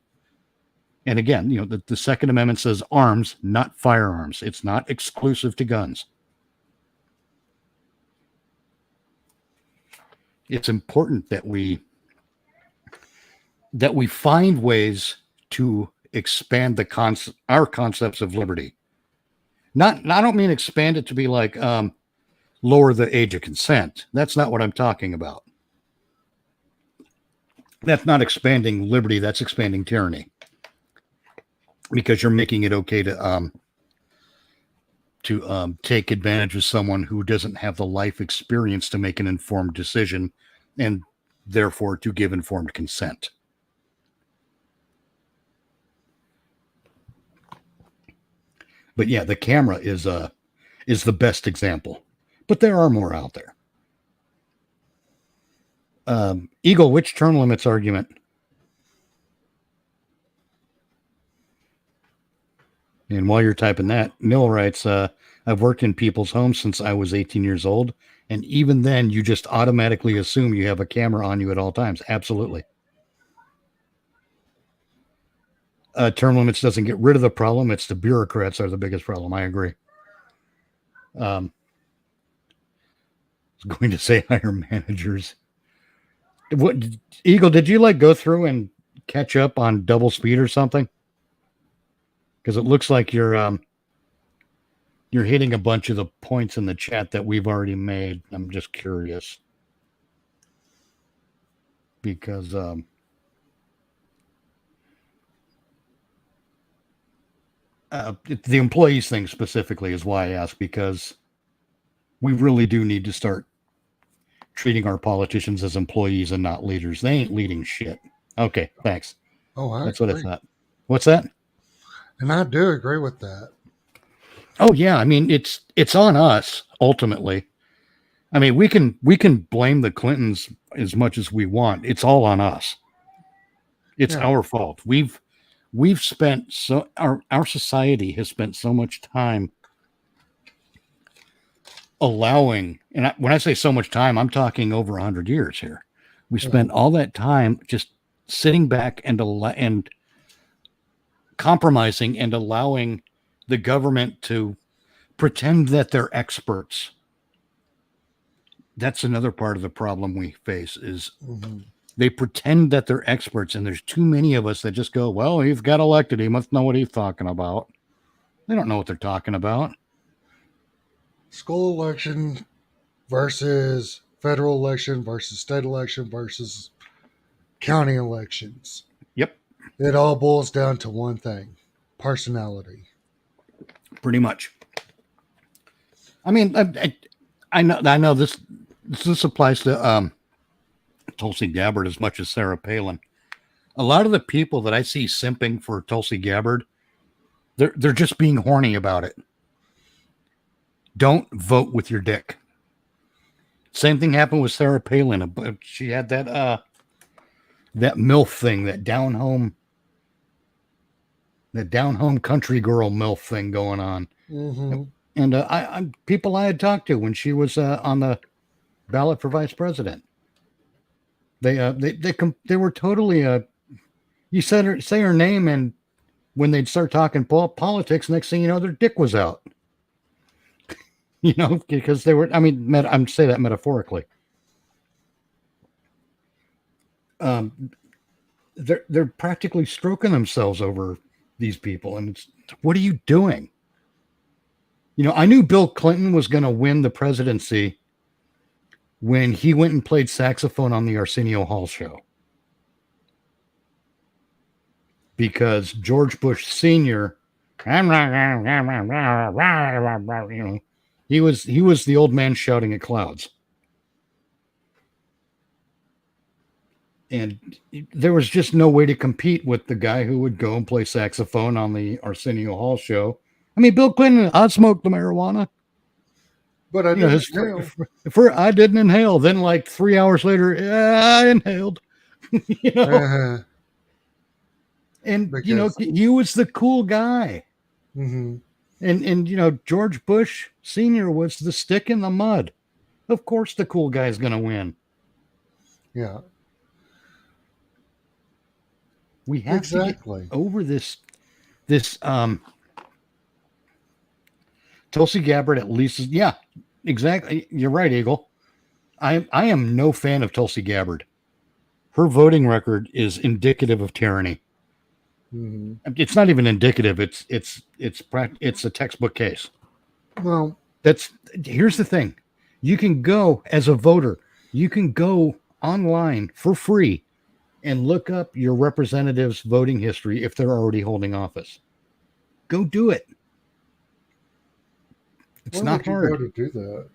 And again, the Second Amendment says arms, not firearms. It's not exclusive to guns. It's important that we find ways to expand our concepts of liberty. I don't mean expand it to be like lower the age of consent. That's not what I'm talking about. That's not expanding liberty. That's expanding tyranny, because you're making it okay to take advantage of someone who doesn't have the life experience to make an informed decision, and therefore to give informed consent. But yeah, the camera is the best example, but there are more out there. Eagle, which term limits argument? And while you're typing that, Mill writes, I've worked in people's homes since I was 18 years old, and even then you just automatically assume you have a camera on you at all times. Absolutely. Term limits doesn't get rid of the problem. It's the bureaucrats are the biggest problem. I agree. I was going to say hire managers. What, Eagle, did you go through and catch up on double speed or something? Because it looks like you're hitting a bunch of the points in the chat that we've already made. I'm just curious. Because the employees thing specifically is why I ask, because we really do need to start treating our politicians as employees and not leaders. They ain't leading shit. Okay, thanks. Oh, that's what I thought. What's that? And I do agree with that. Oh yeah, I mean it's on us ultimately. I mean we can blame the Clintons as much as we want. It's all on us. It's our fault. We've spent our society has spent so much time allowing, and when I say so much time, I'm talking over 100 years here. We spent all that time just sitting back and compromising and allowing the government to pretend that they're experts. That's another part of the problem we face is they pretend that they're experts, and there's too many of us that just go, well, he's got elected. He must know what he's talking about. They don't know what they're talking about. School election versus federal election versus state election versus county elections. Yep. It all boils down to one thing: personality. Pretty much. I mean, I know this applies to Tulsi Gabbard as much as Sarah Palin. A lot of the people that I see simping for Tulsi Gabbard, they're just being horny about it. Don't vote with your dick. Same thing happened with Sarah Palin. She had that MILF thing, that down home country girl MILF thing going on. Mm-hmm. And I'm people I had talked to when she was on the ballot for vice president. They were totally you say her name, and when they'd start talking politics, next thing you know, their dick was out. You know, because they were. I mean, I'm say that metaphorically. They're practically stroking themselves over these people, and it's, what are you doing? You know, I knew Bill Clinton was going to win the presidency when he went and played saxophone on the Arsenio Hall show, because George Bush Sr., you know, he was the old man shouting at clouds. And there was just no way to compete with the guy who would go and play saxophone on the Arsenio Hall show. I mean, Bill Clinton, I smoked the marijuana. But I didn't inhale. I didn't inhale. Then, like 3 hours later, I inhaled. You know? Uh-huh. And, you know, he was the cool guy. Mm-hmm. And you know, George Bush Sr. was the stick in the mud. Of course the cool guy's going to win. Yeah. We have to get over this Tulsi Gabbard at least is, yeah, exactly. You're right, Eagle. I am no fan of Tulsi Gabbard. Her voting record is indicative of tyranny. Mm-hmm. It's not even indicative. It's a textbook case. Well, here's the thing. You can go as a voter. You can go online for free and look up your representative's voting history if they're already holding office. Go do it. It's not hard to do that.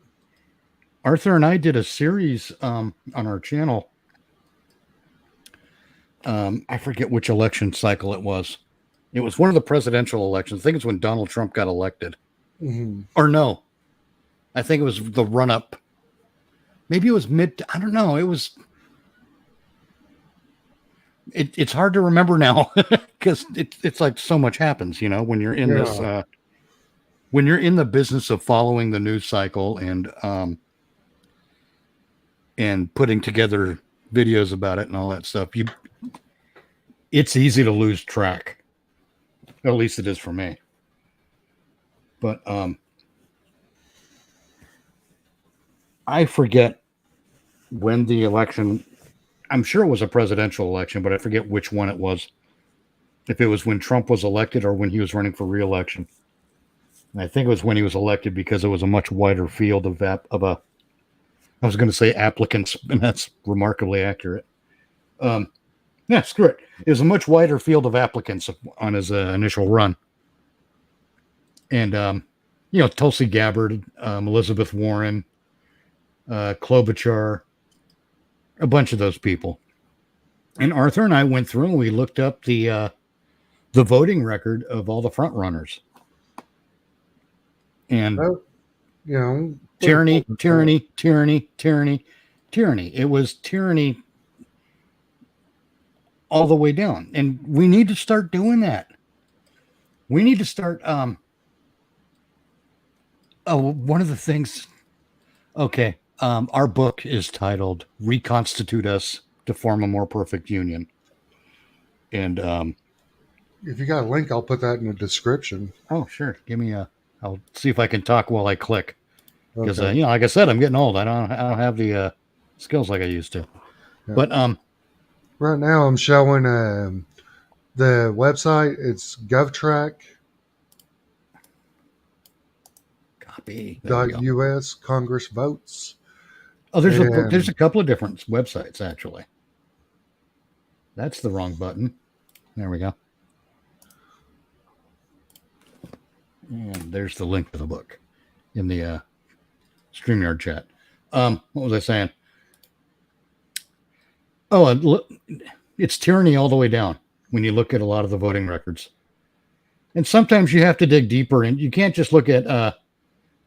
Arthur and I did a series on our channel. I forget which election cycle it was. It was one of the presidential elections. I think it's when Donald Trump got elected. Mm-hmm. Or no, I think it was the run up. Maybe it was I don't know. It was. It's hard to remember now because it's like so much happens, you know, when you're in this, when you're in the business of following the news cycle and putting together videos about it and all that stuff. It's easy to lose track. At least it is for me. But I forget when the election. I'm sure it was a presidential election, but I forget which one it was. If it was when Trump was elected or when he was running for re-election. And I think it was when he was elected because it was a much wider field I was going to say applicants, and that's remarkably accurate. Yeah, screw it. It was a much wider field of applicants on his initial run. And, you know, Tulsi Gabbard, Elizabeth Warren, Klobuchar, a bunch of those people. And Arthur and I went through and we looked up the voting record of all the front runners. And you know, tyranny. It was tyranny all the way down. And we need to start doing that. We need to start one of the things. Okay. Our book is titled Reconstitute Us to Form a More Perfect Union. And if you got a link, I'll put that in the description. Oh, sure. I'll see if I can talk while I click. Because you know, like I said, I'm getting old. I don't have the skills like I used to. Yeah. But right now I'm showing the website. It's GovTrack. Copy. .us Congress votes. Oh, there's a couple of different websites actually. That's the wrong button. There we go. And there's the link to the book in the StreamYard chat. What was I saying? Oh, and look, it's tyranny all the way down when you look at a lot of the voting records. And sometimes you have to dig deeper, and you can't just look at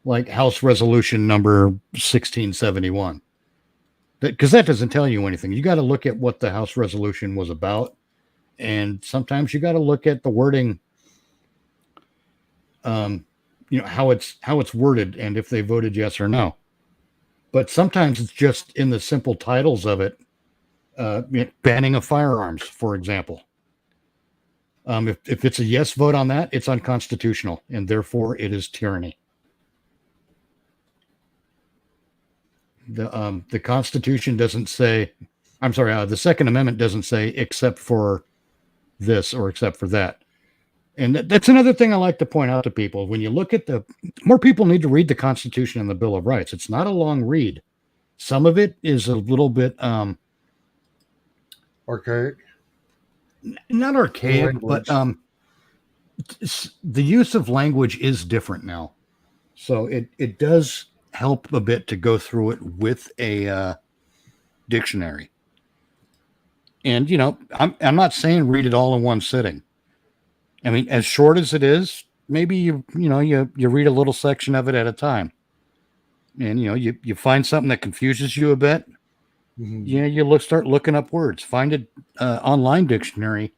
like House Resolution number 1671, because that doesn't tell you anything. You got to look at what the House resolution was about, and sometimes you got to look at the wording, how it's worded, and if they voted yes or no. But sometimes it's just in the simple titles of it. Banning of firearms, for example. If it's a yes vote on that, it's unconstitutional, and therefore it is tyranny. The Constitution doesn't say, I'm sorry, the Second Amendment doesn't say except for this or except for that. And that's another thing I like to point out to people. When you look at more people need to read the Constitution and the Bill of Rights. It's not a long read. Some of it is a little bit Archaic. Not archaic, but the use of language is different now. So it does help a bit to go through it with a dictionary. And I'm not saying read it all in one sitting. I mean, as short as it is, maybe you read a little section of it at a time. And you find something that confuses you a bit. Mm-hmm. You start looking up words. Find an online dictionary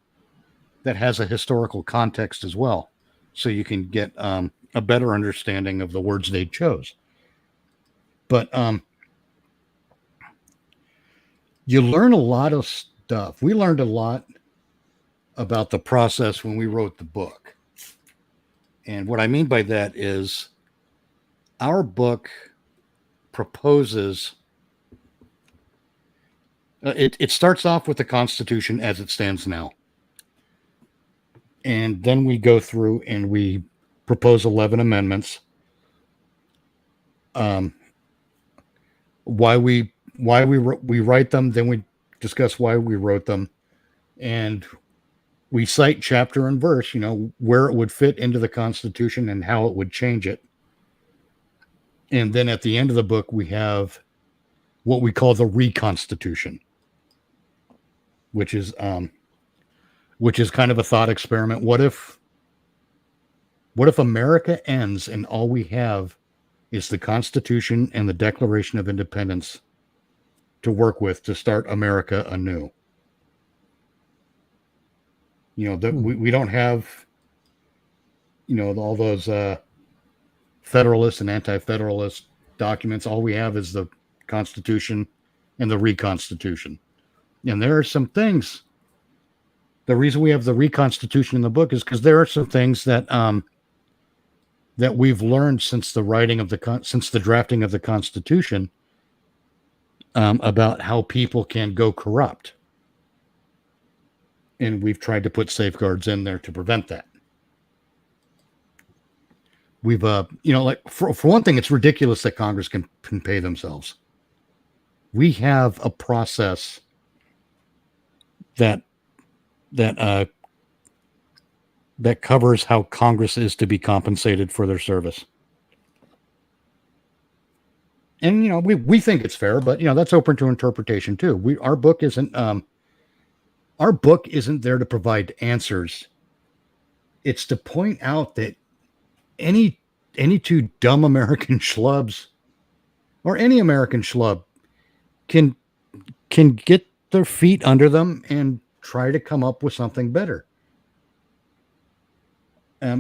that has a historical context as well, so you can get a better understanding of the words they chose. But you learn a lot of stuff. We learned a lot about the process when we wrote the book. And what I mean by that is our book proposes, it starts off with the Constitution as it stands now. And then we go through and we propose 11 amendments. Why we write them, then we discuss why we wrote them, and we cite chapter and verse, where it would fit into the Constitution and how it would change it. And then at the end of the book, we have what we call the Reconstitution, which is kind of a thought experiment. What if America ends and all we have is the Constitution and the Declaration of Independence to work with to start America anew? We don't have, all those Federalist and Anti-Federalist documents. All we have is the Constitution and the Reconstitution. And there are some things. The reason we have the Reconstitution in the book is because there are some things that that we've learned since the drafting of the Constitution about how people can go corrupt. And we've tried to put safeguards in there to prevent that. We've, for one thing, it's ridiculous that Congress can pay themselves. We have a process that covers how Congress is to be compensated for their service. And, we think it's fair, but, that's open to interpretation too. Our book isn't there to provide answers. It's to point out that any two dumb American schlubs or any American schlub can get their feet under them and try to come up with something better.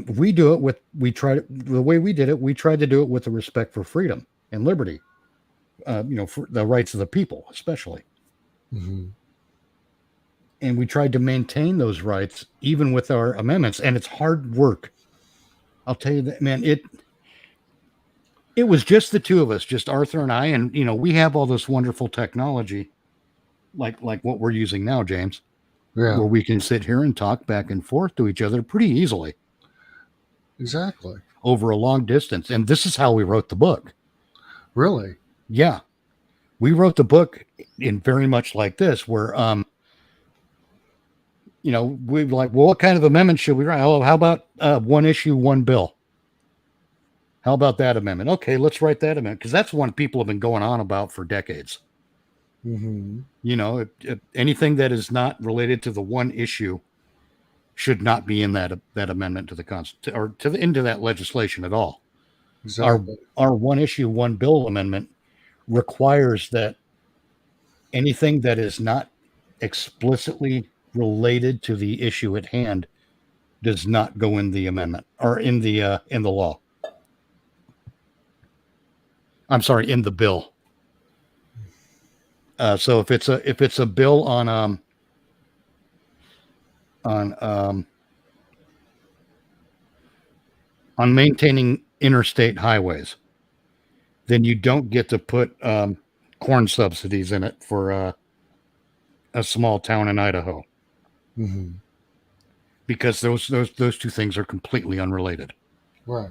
We do it the way we did it. We tried to do it with the respect for freedom and liberty, for the rights of the people, especially. Mm-hmm. And we tried to maintain those rights even with our amendments. And it's hard work. I'll tell you that, man, it was just the two of us, just Arthur and I. And, we have all this wonderful technology like what we're using now, James, where we can sit here and talk back and forth to each other pretty easily. Exactly. Over a long distance. And this is how we wrote the book. Really? Yeah. We wrote the book in very much like this, where, we're like, well, what kind of amendment should we write? Oh, how about one issue, one bill? How about that amendment? Okay, let's write that amendment, because that's one people have been going on about for decades. Mm-hmm. Anything that is not related to the one issue should not be in that amendment to the Constitution or into that legislation at all. Our Exactly. our one issue, one bill amendment requires that anything that is not explicitly related to the issue at hand does not go in the amendment or in the law. I'm sorry, in the bill. So if it's a bill on on maintaining interstate highways, then you don't get to put corn subsidies in it for a small town in Idaho Mm-hmm. because those two things are completely unrelated. Right.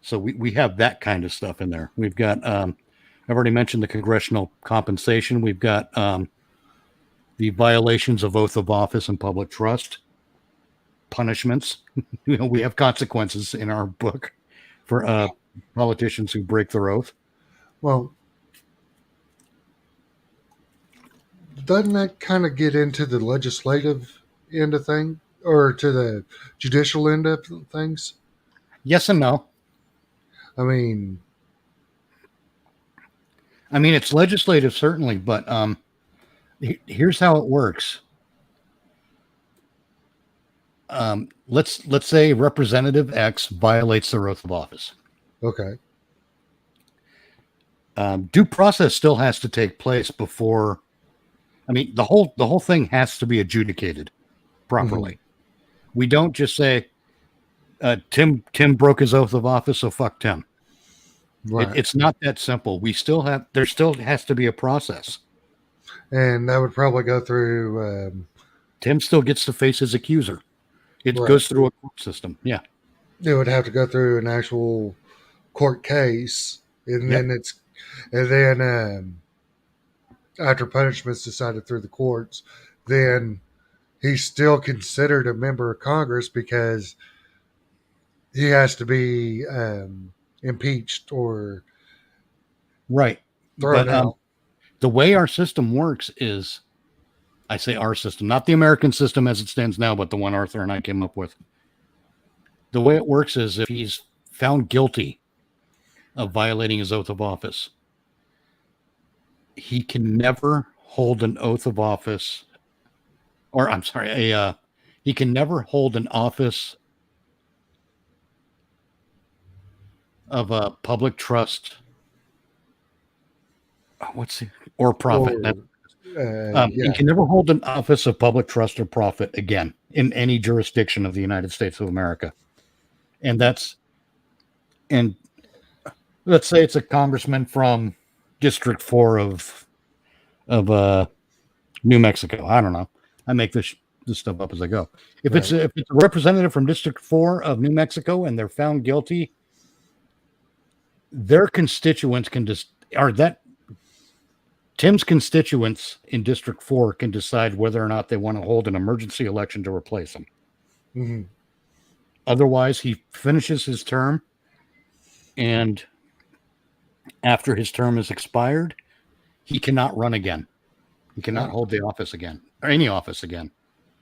So we have that kind of stuff in there. We've got I've already mentioned the congressional compensation. We've got the violations of oath of office and public trust punishments. We have consequences in our book for politicians who break their oath. Well, doesn't that kind of get into the legislative end of thing or to the judicial end of things? Yes and no. I mean, I mean, it's legislative certainly, but here's how it works. Let's say Representative X violates their oath of office. okay. Due process still has to take place before. I mean, the whole thing has to be adjudicated properly. Mm-hmm. We don't just say Tim broke his oath of office, so fuck Tim. Right. It's not that simple. There still has to be a process. And that would probably go through. Tim still gets to face his accuser. It Right. goes through a court system. Yeah. It would have to go through an actual court case, and Yep. then after punishment's decided through the courts, then he's still considered a member of Congress because he has to be impeached or Right. thrown But out. the way our system works is, I say our system, not the American system as it stands now, but the one Arthur and I came up with. The way it works is if he's found guilty of violating his oath of office, he can never hold an oath of office, or I'm sorry, he can never hold an office of a public trust. Or profit? Or He yeah. can never hold an office of public trust or profit again in any jurisdiction of the United States of America. And let's say it's a congressman from District 4 of New Mexico. I don't know. I make this stuff up as I go. If Right. it's a representative from District 4 of New Mexico and they're found guilty, their constituents can just Tim's constituents in District 4 can decide whether or not they want to hold an emergency election to replace him. Mm-hmm. Otherwise, he finishes his term, and after his term is expired, he cannot run again. He cannot hold the office again, or any office again.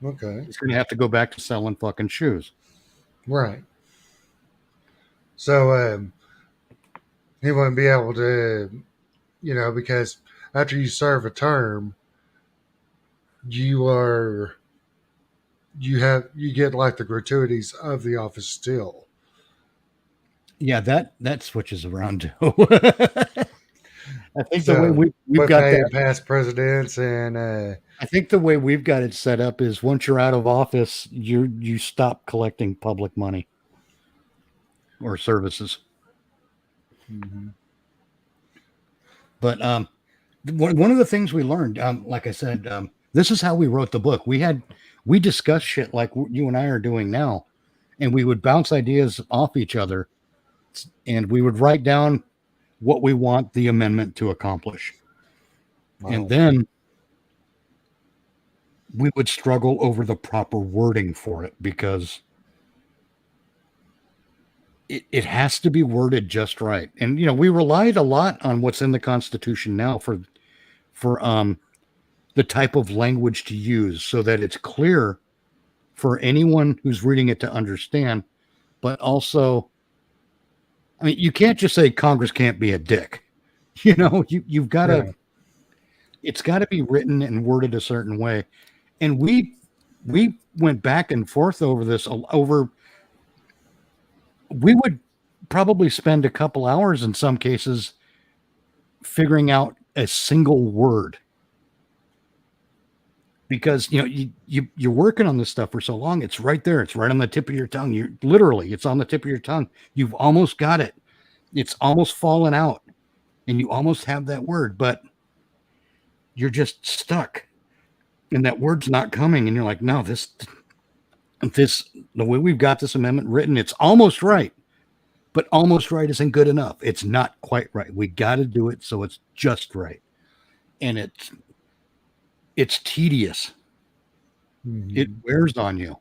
Okay. He's going to have to go back to selling fucking shoes. Right. So he wouldn't be able to, because after you serve a term, you get like the gratuities of the office still. Yeah, that switches around too. I think the So way we've with got paying that. past presidents and I think the way we've got it set up is once you're out of office, you stop collecting public money or services. mm-hmm. But one of the things we learned, like I said, this is how we wrote the book. We discussed shit like you and I are doing now, and we would bounce ideas off each other, and we would write down what we want the amendment to accomplish. Wow. And then we would struggle over the proper wording for it because it has to be worded just right. And, we relied a lot on what's in the Constitution now for for the type of language to use so that it's clear for anyone who's reading it to understand, but also, I mean, you can't just say Congress can't be a dick. You've got to, Yeah. it's got to be written and worded a certain way. And we went back and forth over this we would probably spend a couple hours in some cases figuring out a single word, because you're working on this stuff for so long. It's right there, it's right on the tip of your tongue. It's on the tip of your tongue. You've almost got it, it's almost fallen out, and you almost have that word, but you're just stuck and that word's not coming, and you're like, no, this the way we've got this amendment written, it's almost right, but almost right isn't good enough. It's not quite right. We got to do it so it's just right. And it's tedious. Mhm. It wears on you.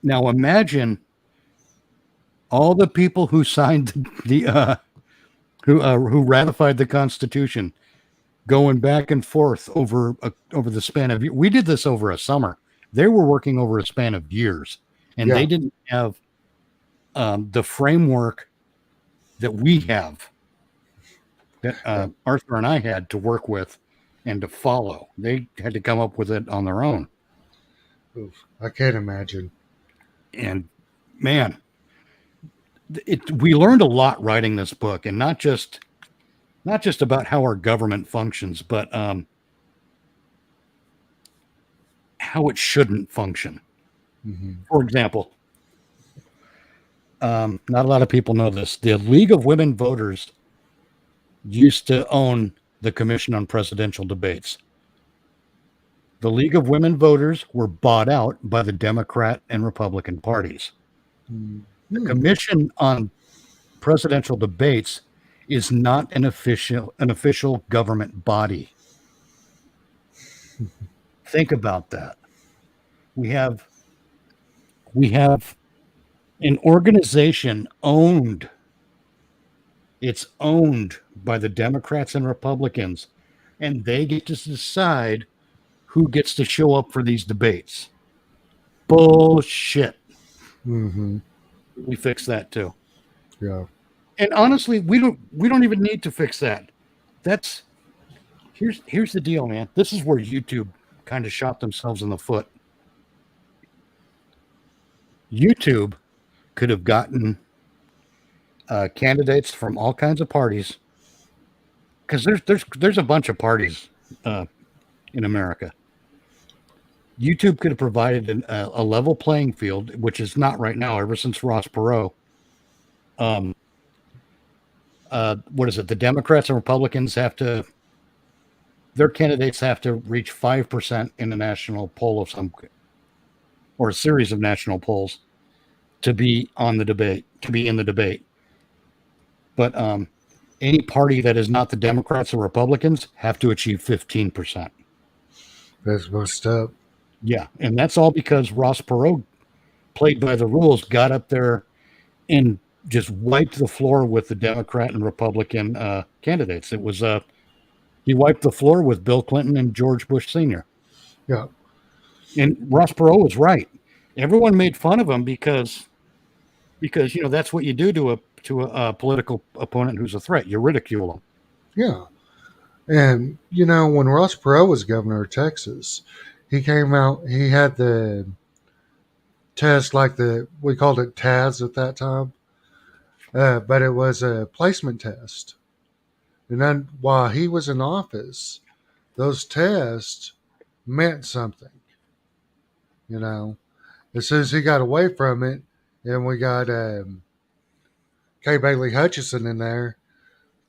Now imagine all the people who signed the who ratified the Constitution going back and forth over the span of years. We did this over a summer. They were working over a span of years, and Yeah. they didn't have the framework that we have, that Arthur and I had to work with and to follow. They had to come up with it on their own. Oof, I can't imagine. And man, we learned a lot writing this book, and not just about how our government functions, but how it shouldn't function. Hmm. For example, not a lot of people know this. The League of Women Voters used to own the Commission on Presidential Debates. The League of Women Voters were bought out by the Democrat and Republican parties. The Hmm. Commission on Presidential Debates is not an official government body. Think about that. We have an organization owned. It's owned by the Democrats and Republicans, and they get to decide who gets to show up for these debates. Bullshit. Hmm. We fix that too. Yeah. And honestly, we don't even need to fix that. That's here's the deal, man. This is where YouTube kind of shot themselves in the foot. YouTube could have gotten candidates from all kinds of parties, because there's a bunch of parties in America. YouTube could have provided a level playing field, which is not right now. Ever since Ross Perot, what is it? The Democrats and Republicans their candidates have to reach 5% in a national poll of some, or a series of national polls, to be in the debate. But any party that is not the Democrats or Republicans have to achieve 15%. That's messed up. Yeah, and that's all because Ross Perot played by the rules, got up there and just wiped the floor with the Democrat and Republican candidates. It was he wiped the floor with Bill Clinton and George Bush Sr. Yeah. And Ross Perot was right. Everyone made fun of him because that's what you do to a political opponent who's a threat. You ridicule them. Yeah. And when Ross Perot was governor of Texas, he came out. He had the test, like we called it TAS at that time, but it was a placement test. And then while he was in office, those tests meant something. You know, as soon as he got away from it, and we got Kay Bailey Hutchison in there,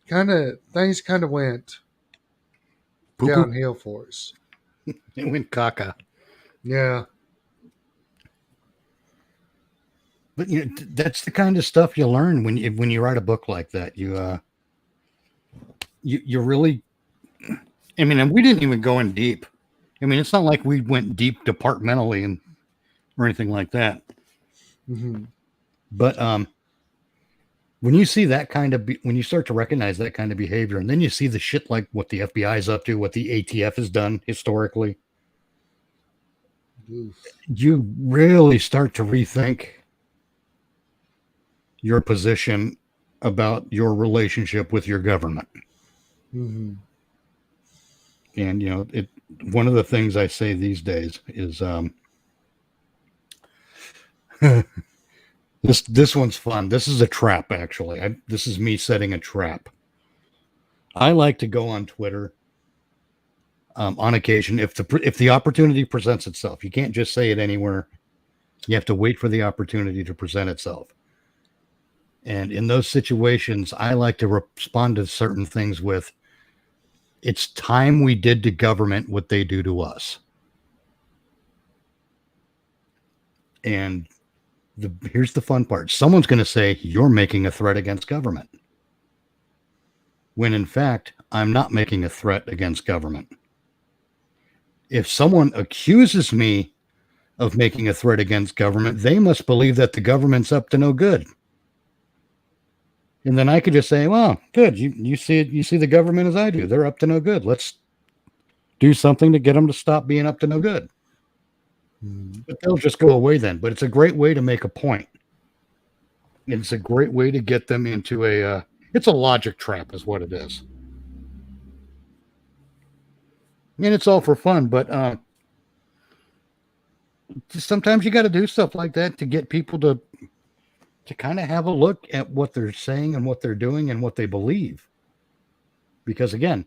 things kind of went Poo-poo. downhill for us. It went caca. Yeah. But that's the kind of stuff you learn when you write a book like that. You really, I mean, and we didn't even go in deep. I mean, it's not like we went deep departmentally or anything like that. Hmm. But when you see that kind of when you start to recognize that kind of behavior, and then you see the shit like what the FBI is up to, what the ATF has done historically, Oof. you really start to rethink your position about your relationship with your government. Mm-hmm. And one of the things I say these days is this one's fun. This is a trap, actually. This is me setting a trap. I like to go on Twitter on occasion if the opportunity presents itself. You can't just say it anywhere. You have to wait for the opportunity to present itself. And in those situations, I like to respond to certain things with, "It's time we did to government what they do to us." And here's the fun part. Someone's going to say, "You're making a threat against government." When in fact, I'm not making a threat against government. If someone accuses me of making a threat against government, they must believe that the government's up to no good. And then I could just say, "Well, good. You see it. You see the government as I do. They're up to no good. Let's do something to get them to stop being up to no good." Mm-hmm. But they'll just go away then. But it's a great way to make a point. It's a great way to get them into it's a logic trap is what it is. And it's all for fun, but sometimes you got to do stuff like that to get people to kind of have a look at what they're saying and what they're doing and what they believe. Because again,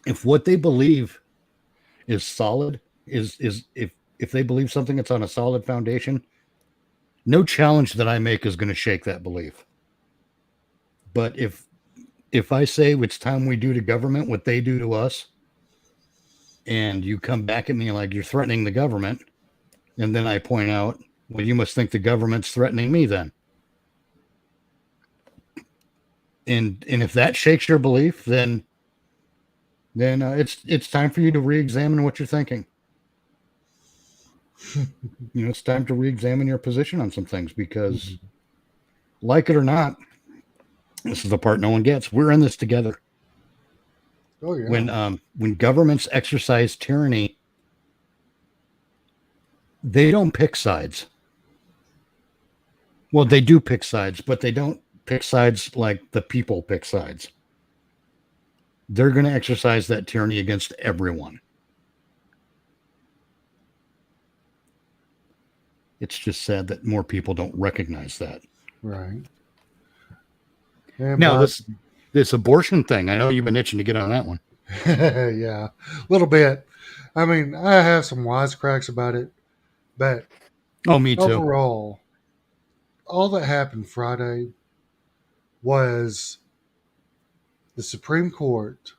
if what they believe is solid, is if they believe something that's on a solid foundation, no challenge that I make is going to shake that belief. But if I say it's time we do to government what they do to us, and you come back at me like you're threatening the government, and then I point out, well, you must think the government's threatening me then. And if that shakes your belief, then it's time for you to re-examine what you're thinking. It's time to re-examine your position on some things because, like it or not, this is the part no one gets. We're in this together. Oh yeah. When governments exercise tyranny, they don't pick sides. Well, they do pick sides, but they don't pick sides like the people pick sides. They're going to exercise that tyranny against everyone. It's just sad that more people don't recognize that. Right. And Now, this abortion thing, I know you've been itching to get on that one. yeah, a little bit. I mean, I have some wisecracks about it, but Me too. overall, all that happened Friday was the Supreme Court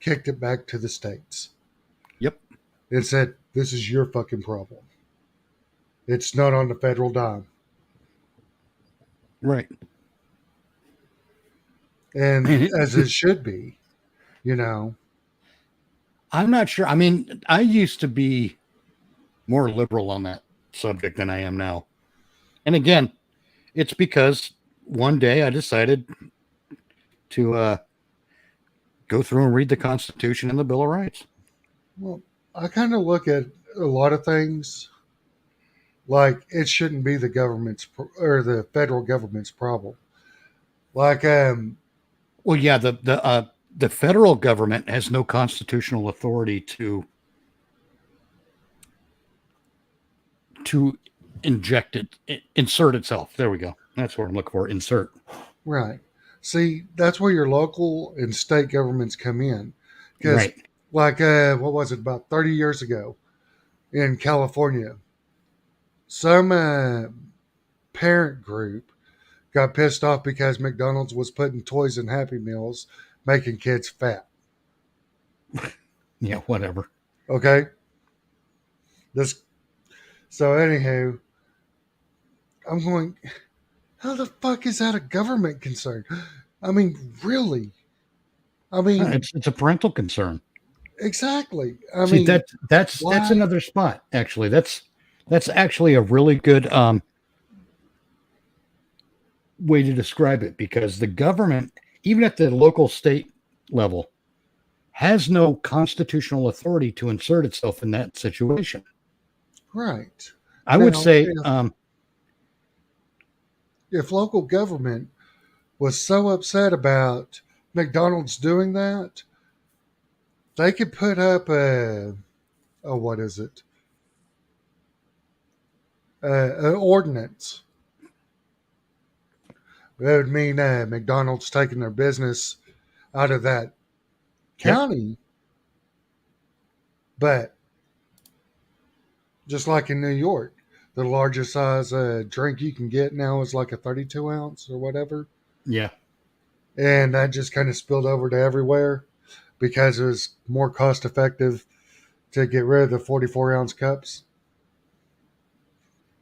kicked it back to the states. Yep. It said, "This is your fucking problem. It's not on the federal dime." Right. And as it should be, I'm not sure. I mean, I used to be more liberal on that subject than I am now. And again, it's because one day I decided to go through and read the Constitution and the Bill of Rights. Well, I kind of look at a lot of things like it shouldn't be the government's or the federal government's problem. Like, Well, yeah, the federal government has no constitutional authority to insert itself. There we go. That's what I'm looking for. Insert. right. See, that's where your local and state governments come in. Because, Right. like, what was it, about 30 years ago in California, some parent group got pissed off because McDonald's was putting toys in Happy Meals, making kids fat. Yeah, whatever. Okay? So, anywho, I'm going, how the fuck is that a government concern? I mean, really? I mean, It's a parental concern. exactly. See, that's another spot. Actually, that's actually a really good way to describe it, because the government, even at the local state level, has no constitutional authority to insert itself in that situation. Right. I would Now, say, if local government was so upset about McDonald's doing that, they could put up what is it? An ordinance. That would mean McDonald's taking their business out of that yep, county. But just like in New York, the largest size drink you can get now is like a 32 ounce or whatever. yeah, And that just kind of spilled over to everywhere because it was more cost effective to get rid of the 44-ounce cups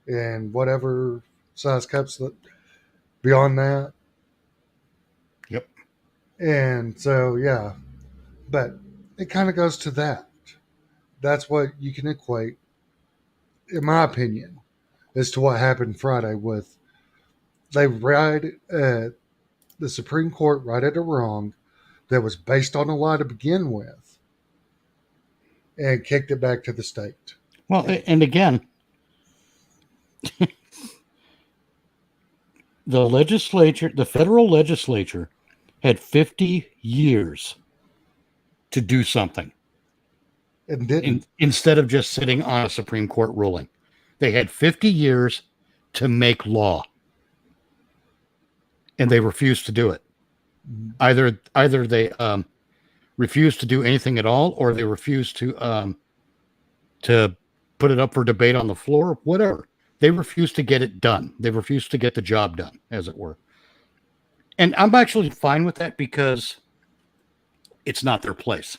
and whatever size cups that beyond that. yep, And so, yeah, but it kind of goes to that. That's what you can equate, in my opinion, as to what happened Friday with they the Supreme Court righted a wrong that was based on a lie to begin with and kicked it back to the state. well, and again, the federal legislature had 50 years to do something And didn't. instead of just sitting on a Supreme Court ruling. They had 50 years to make law, and they refused to do it. Either they refused to do anything at all, or they refused to put it up for debate on the floor, whatever. They refused to get it done. They refused to get the job done, as it were. And I'm actually fine with that because it's not their place.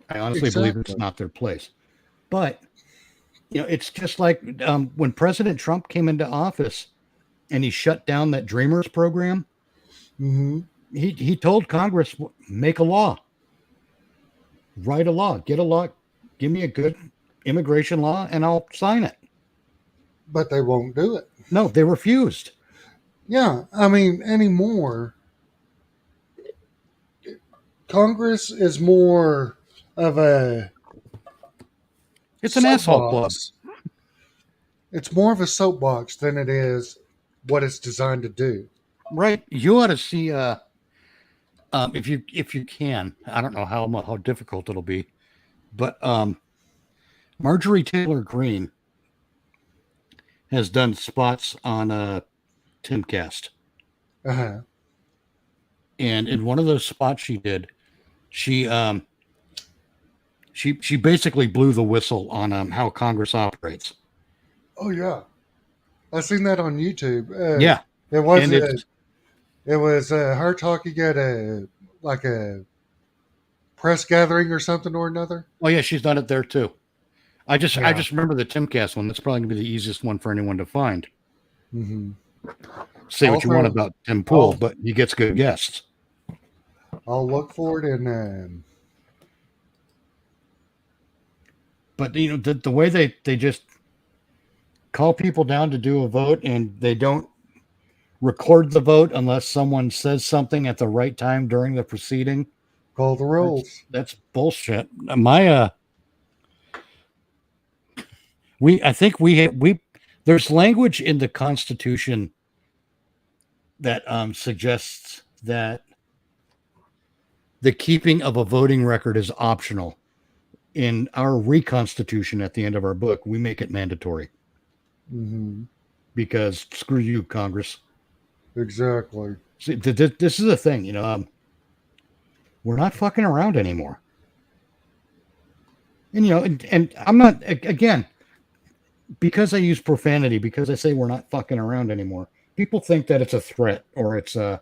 I honestly believe it's not their place. But, it's just like when President Trump came into office and he shut down that Dreamers program, Mm-hmm. he told Congress, make a law. Write a law. Get a law. Give me a good immigration law and I'll sign it. But they won't do it. No, they refused. Yeah, I mean, anymore, Congress is more of a It's an asshole club. It's more of a soapbox than it is what it's designed to do. Right. You ought to see if you can. I don't know how difficult it'll be, but Marjorie Taylor Greene has done spots on Timcast. Uh-huh. And in one of those spots she did, she basically blew the whistle on how Congress operates. Oh yeah, I seen that on YouTube. Yeah, it was her talking at a press gathering or something or another. Oh yeah, she's done it there too. I just remember the Timcast one. That's probably gonna be the easiest one for anyone to find. Mm-hmm. Say what you want about Tim Pool, but he gets good guests. I'll look for it and. But the way they just call people down to do a vote and they don't record the vote unless someone says something at the right time during the proceeding. Call the rolls. That's bullshit. I think there's language in the Constitution that suggests that the keeping of a voting record is optional. In our reconstitution at the end of our book, we make it mandatory. Mm-hmm. Because screw you, Congress. Exactly. See, this is the thing, we're not fucking around anymore. And and I'm not, again, because I use profanity, because I say we're not fucking around anymore, people think that it's a threat or it's they're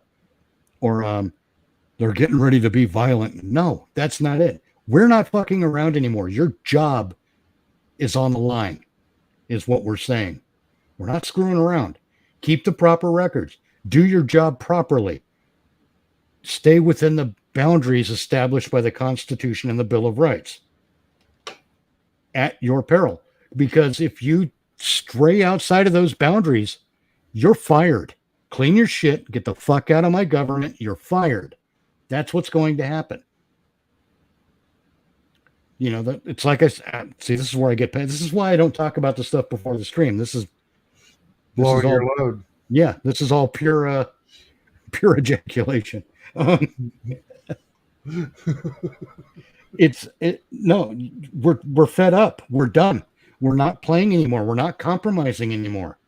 getting ready to be violent. No, that's not it. We're not fucking around anymore. Your job is on the line, is what we're saying. We're not screwing around. Keep the proper records. Do your job properly. Stay within the boundaries established by the Constitution and the Bill of Rights at your peril. Because if you stray outside of those boundaries, You're fired. Clean your shit. Get the fuck out of my government. You're fired. That's what's going to happen. You know, it's like I see. This is where I get paid. This is why I don't talk about the stuff before the stream. This is Blowing your all. load. Yeah, this is all pure ejaculation. No, we're fed up. We're done. We're not playing anymore. We're not compromising anymore.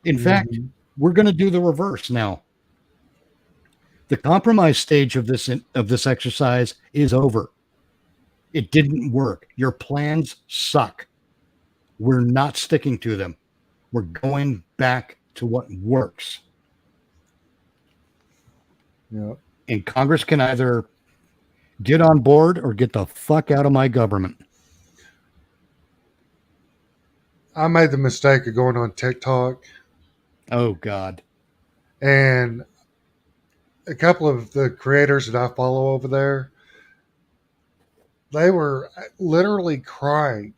In fact, we're going to do the reverse now. The compromise stage of this exercise is over. It didn't work. Your plans suck. We're not sticking to them. We're going back to what works. Yeah. And Congress can either get on board or get the fuck out of my government. I made the mistake of going on TikTok. Oh, God. And a couple of the creators that I follow over there, they were literally crying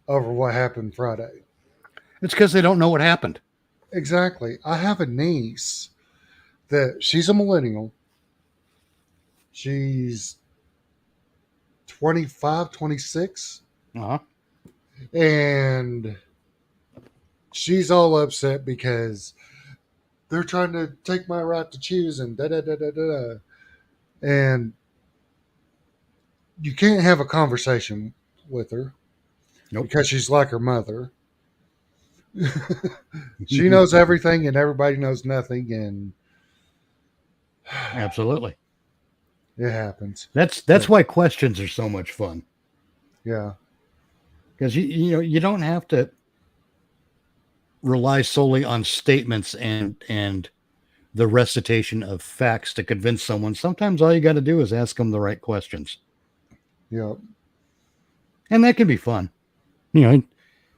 over what happened Friday. It's because they don't know what happened. Exactly. I have a niece that she's a millennial. She's 25, 26. Uh-huh. And she's all upset because they're trying to take my right to choose and da da da da da. And you can't have a conversation with her because she's like her mother. She knows everything and everybody knows nothing, and absolutely, it happens. That's why questions are so much fun. Yeah, because you don't have to rely solely on statements and the recitation of facts to convince someone. Sometimes all you got to do is ask them the right questions. Yeah, and that can be fun,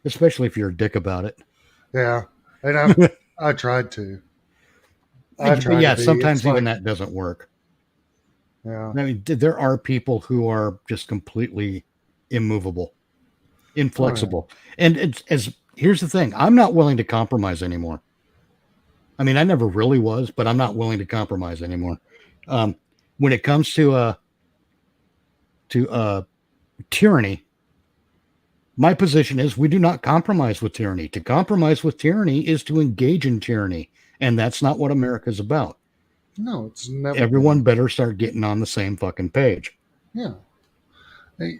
especially if you're a dick about it. Yeah, and I tried to. Sometimes even that doesn't work. Yeah, I mean, there are people who are just completely immovable, inflexible, and here's the thing: I'm not willing to compromise anymore. I mean, I never really was, but I'm not willing to compromise anymore. When it comes to tyranny, my position is we do not compromise with tyranny. To compromise with tyranny is to engage in tyranny, and that's not what America's about. No, it's never. Everyone better start getting on the same fucking page. Yeah. Hey,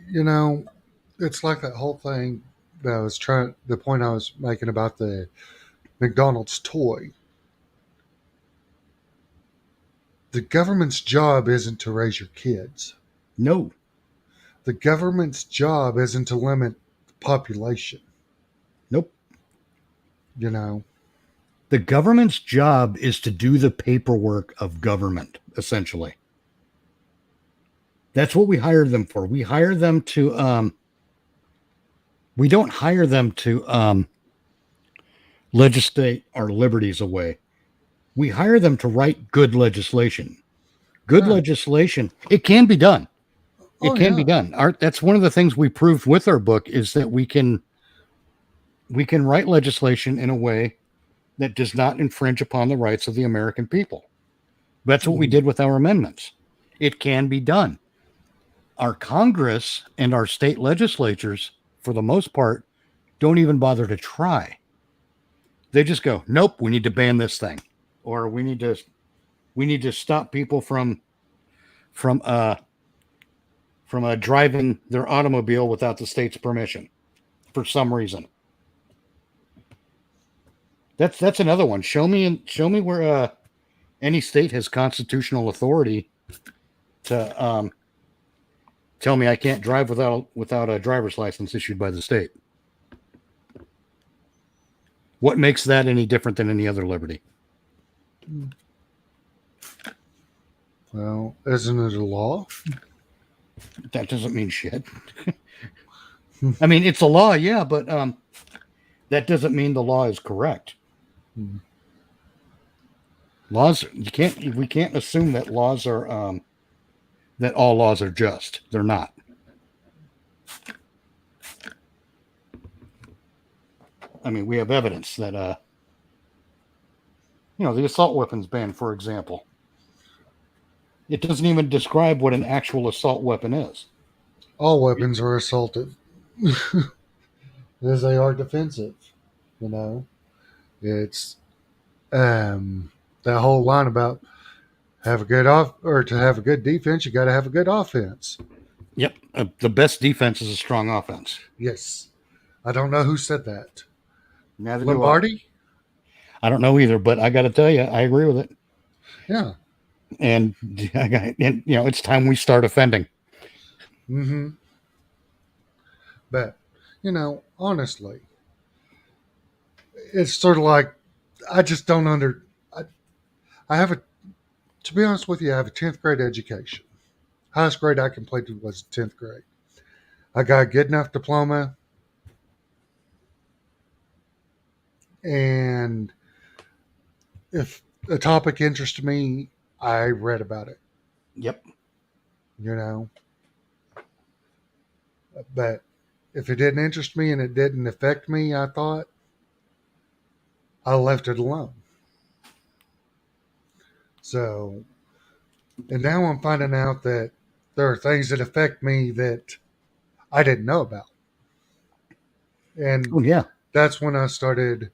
it's like that whole thing that the point I was making about the McDonald's toy. The government's job isn't to raise your kids. No. The government's job isn't to limit the population. Nope. The government's job is to do the paperwork of government, essentially. That's what we hire them for. We hire them to we don't hire them to legislate our liberties away. We hire them to write good legislation. Good legislation, it can be done. It can be done. That's one of the things we proved with our book is that we can write legislation in a way that does not infringe upon the rights of the American people. That's what we did with our amendments. It can be done. Our Congress and our state legislatures, for the most part, don't even bother to try. They just go, nope, we need to ban this thing. Or we need to stop people from driving their automobile without the state's permission for some reason. That's another one. Show me where any state has constitutional authority to tell me I can't drive without a driver's license issued by the state. What makes that any different than any other liberty? Well, isn't it a law? That doesn't mean shit. I mean, it's a law, yeah, but that doesn't mean the law is correct. Laws, we can't assume that laws are that all laws are just. They're not. I mean, we have evidence that, the assault weapons ban, for example, it doesn't even describe what an actual assault weapon is. All weapons are assaultive, as they are defensive. You know, it's that whole line about have a good off or to have a good defense, you got to have a good offense. Yep. The best defense is a strong offense. Yes, I don't know who said that. Neither do I. Lombardi. I don't know either, but I got to tell you, I agree with it. Yeah. And, it's time we start offending. Mm-hmm. But honestly, it's sort of like I just don't under. I have a. To be honest with you, I have a 10th grade education. Highest grade I completed was 10th grade. I got a good enough diploma, and if a topic interested me, I read about it. Yep. You know, but if it didn't interest me and it didn't affect me, I thought I left it alone. So, and now I'm finding out that there are things that affect me that I didn't know about. And Oh, yeah. that's when I started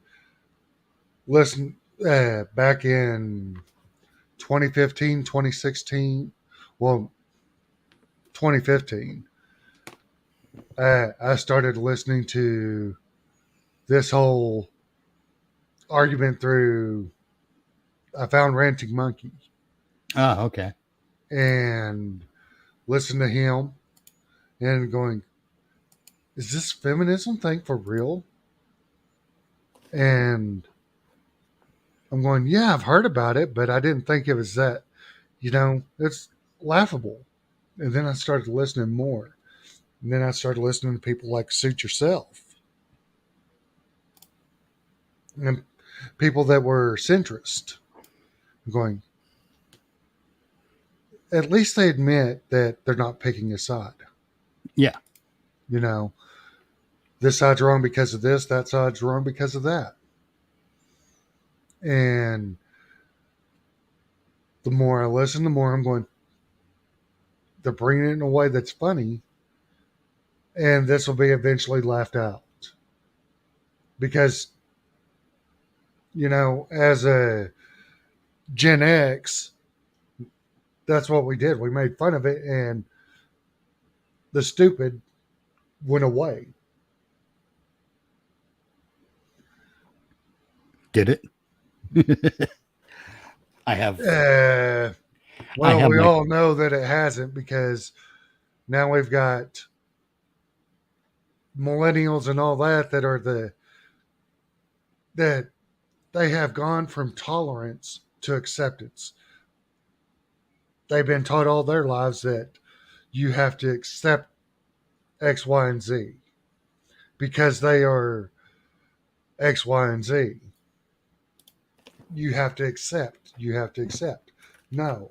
listening back in 2015, 2016. Well, 2015. I started listening to this whole argument through. I found Ranting Monkey Ah, okay. and listened to him and going, is this feminism thing for real? And I'm going, yeah, I've heard about it, but I didn't think it was that, it's laughable. And then I started listening more. And then I started listening to people like Suit Yourself and people that were centrist. I'm going, at least they admit that they're not picking a side. Yeah. This side's wrong because of this, that side's wrong because of that. And the more I listen, the more I'm going, they're bringing it in a way that's funny, and this will be eventually laughed out. Because, as a Gen X, that's what we did. We made fun of it, and the stupid went away. Did it? I have. Well, have we my. all know that it hasn't because now we've got millennials and all that are that they have gone from tolerance to acceptance. They've been taught all their lives that you have to accept X, Y, and Z because they are X, Y, and Z. You have to accept. You have to accept. No.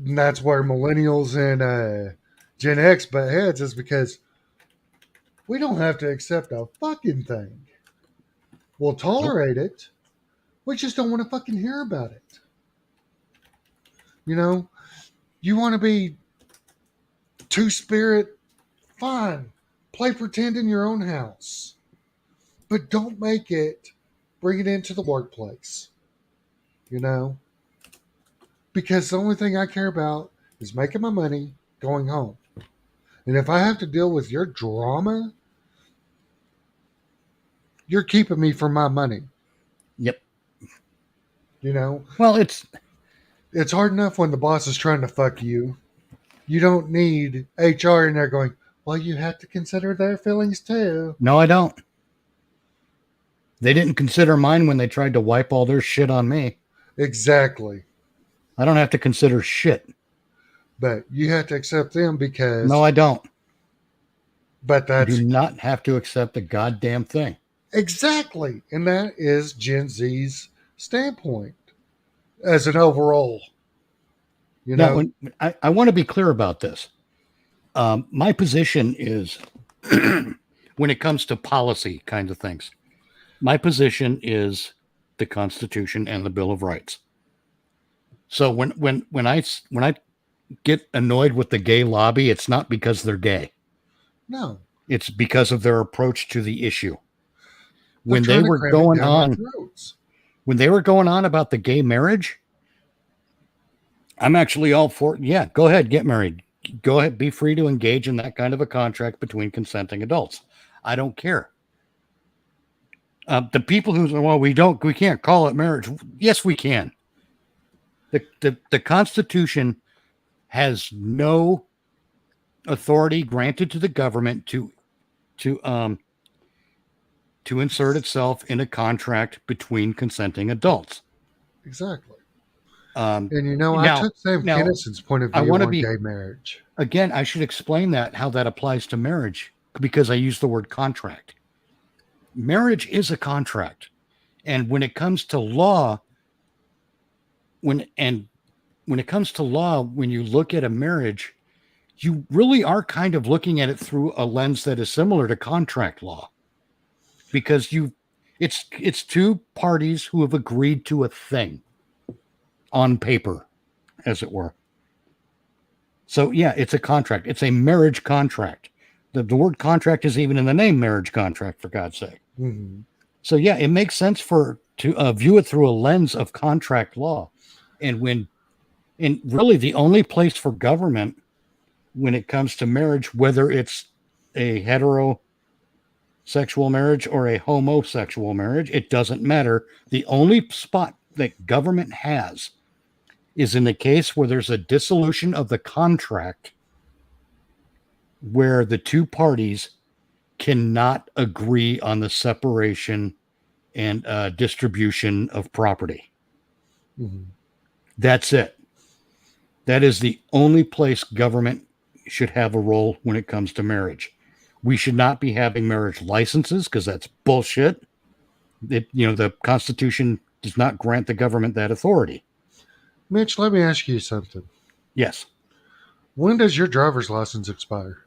And that's where millennials and Gen X butt heads is because we don't have to accept a fucking thing. We'll tolerate it. We just don't want to fucking hear about it. You want to be two-spirit, fine. Play pretend in your own house. But don't bring it into the workplace. Because the only thing I care about is making my money, going home. And if I have to deal with your drama, you're keeping me from my money. Yep. Well, it's hard enough when the boss is trying to fuck you. You don't need HR in there going, well, you have to consider their feelings too. No, I don't. They didn't consider mine when they tried to wipe all their shit on me. Exactly. I don't have to consider shit. But you have to accept them because... No, I don't. But that's... You do not have to accept a goddamn thing. Exactly. And that is Gen Z's standpoint as an overall. Now, I want to be clear about this. My position is when it comes to policy kinds of things. My position is the Constitution and the Bill of Rights. So when I get annoyed with the gay lobby, it's not because they're gay. No, It's because of their approach to the issue. they're When they trying to were cram it going down our on, throats. when they were going on about the gay marriage, I'm actually all for, yeah, go ahead, get married. Go ahead, be free to engage in that kind of a contract between consenting adults. I don't care. The people who say, well, we can't call it marriage. Yes, we can. The Constitution has no authority granted to the government to insert itself in a contract between consenting adults. Exactly. Um, And I now, took Sam now Kinnison's point of I view want to on be gay marriage. again. I should explain how that applies to marriage because I use the word contract. Marriage is a contract, and when it comes to law, when it comes to law, when you look at a marriage, you really are kind of looking at it through a lens that is similar to contract law, because it's two parties who have agreed to a thing on paper, as it were. So yeah, it's a contract. It's a marriage contract. The word contract is even in the name, marriage contract, for God's sake. Mm-hmm. So yeah, it makes sense to view it through a lens of contract law. And really the only place for government when it comes to marriage, whether it's a heterosexual marriage or a homosexual marriage, it doesn't matter. The only spot that government has is in the case where there's a dissolution of the contract, where the two parties cannot agree on the separation and distribution of property. Mm-hmm. That's it. That is the only place government should have a role when it comes to marriage. We should not be having marriage licenses because that's bullshit. The Constitution does not grant the government that authority. Mitch, let me ask you something. Yes. When does your driver's license expire?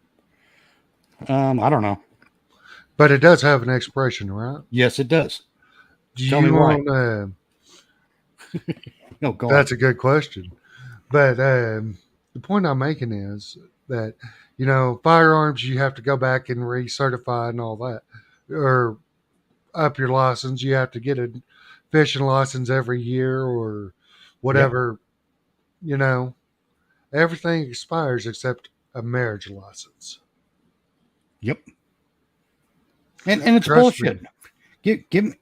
I don't know. But it does have an expiration, right? Yes, it does. Do Tell you me why. want? No, go on. That's a good question. But the point I'm making is that firearms, you have to go back and recertify and all that, or up your license. You have to get a fishing license every year or whatever. Everything expires except a marriage license. Yep. And it's Trust bullshit. me. Give me.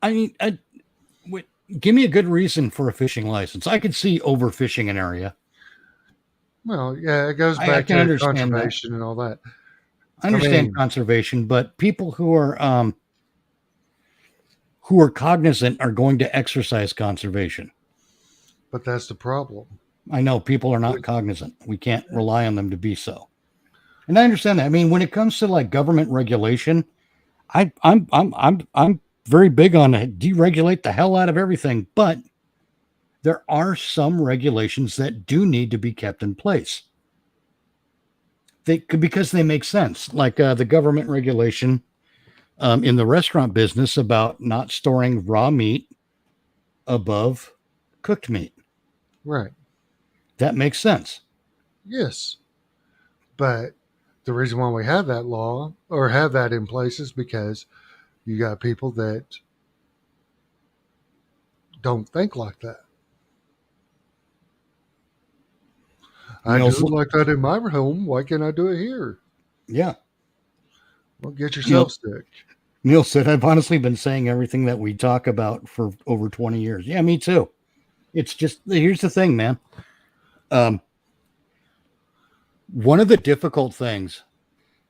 I mean, give me a good reason for a fishing license. I could see overfishing an area. Well, yeah, it goes I back can to understand that. conservation and all that. I understand mean, conservation, but people who are cognizant are going to exercise conservation. but that's the problem. I know people are not cognizant. We can't rely on them to be so. And I understand that. I mean, when it comes to like government regulation, I'm very big on deregulate the hell out of everything, but there are some regulations that do need to be kept in place. Because they make sense, like the government regulation in the restaurant business about not storing raw meat above cooked meat. Right. That makes sense. Yes. But the reason why we have that law or have that in place is because you got people that don't think like that. I do it like that in my home. Why can't I do it here? Yeah. Well, get yourself sick. Neil said, I've honestly been saying everything that we talk about for over 20 years. Yeah, me too. It's just, here's the thing, man. One of the difficult things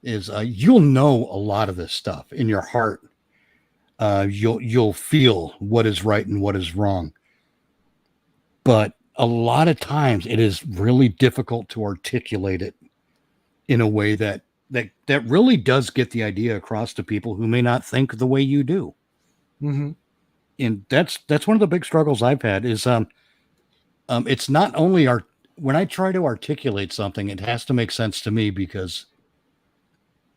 is you'll know a lot of this stuff in your heart. You'll feel what is right and what is wrong. But a lot of times it is really difficult to articulate it in a way that really does get the idea across to people who may not think the way you do. Mm-hmm. And that's one of the big struggles I've had is it's not only when I try to articulate something, it has to make sense to me because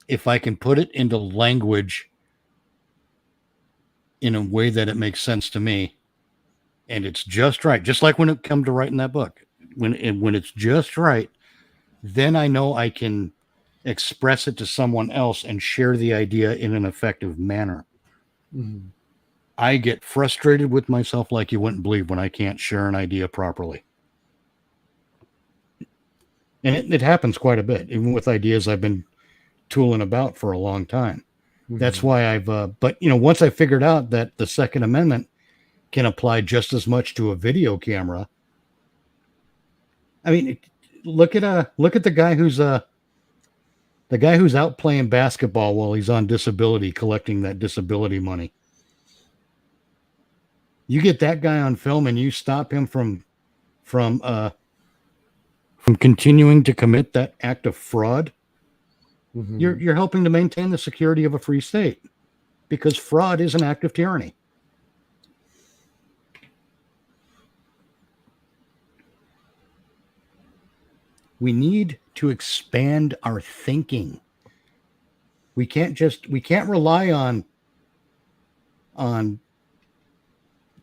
if I can put it into language in a way that it makes sense to me, and it's just right, just like when it come to writing that book, when it's just right, then I know I can express it to someone else and share the idea in an effective manner. Mm-hmm. I get frustrated with myself like you wouldn't believe when I can't share an idea properly. And it happens quite a bit, even with ideas I've been tooling about for a long time. That's Mm-hmm. why but once I figured out that the Second Amendment can apply just as much to a video camera. I mean, look at the guy who's out playing basketball while he's on disability, collecting that disability money. You get that guy on film and you stop him from continuing to commit that act of fraud. Mm-hmm. You're helping to maintain the security of a free state, because fraud is an act of tyranny. We need to expand our thinking. We can't rely on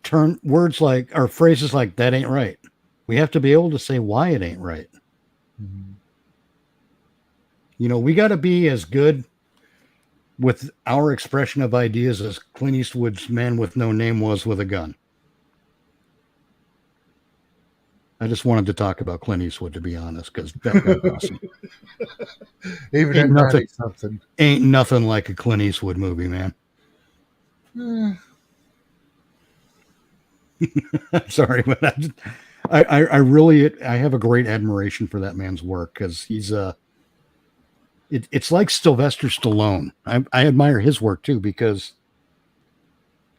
turn words like or phrases like that ain't right. We have to be able to say why it ain't right. Mm-hmm. We got to be as good with our expression of ideas as Clint Eastwood's Man with No Name was with a gun. I just wanted to talk about Clint Eastwood, to be honest, because that guy's awesome. Even Ain't at nothing, 90 something. ain't nothing like a Clint Eastwood movie, man. I'm sorry, but I really have a great admiration for that man's work, because he's it's like Sylvester Stallone. I admire his work too, because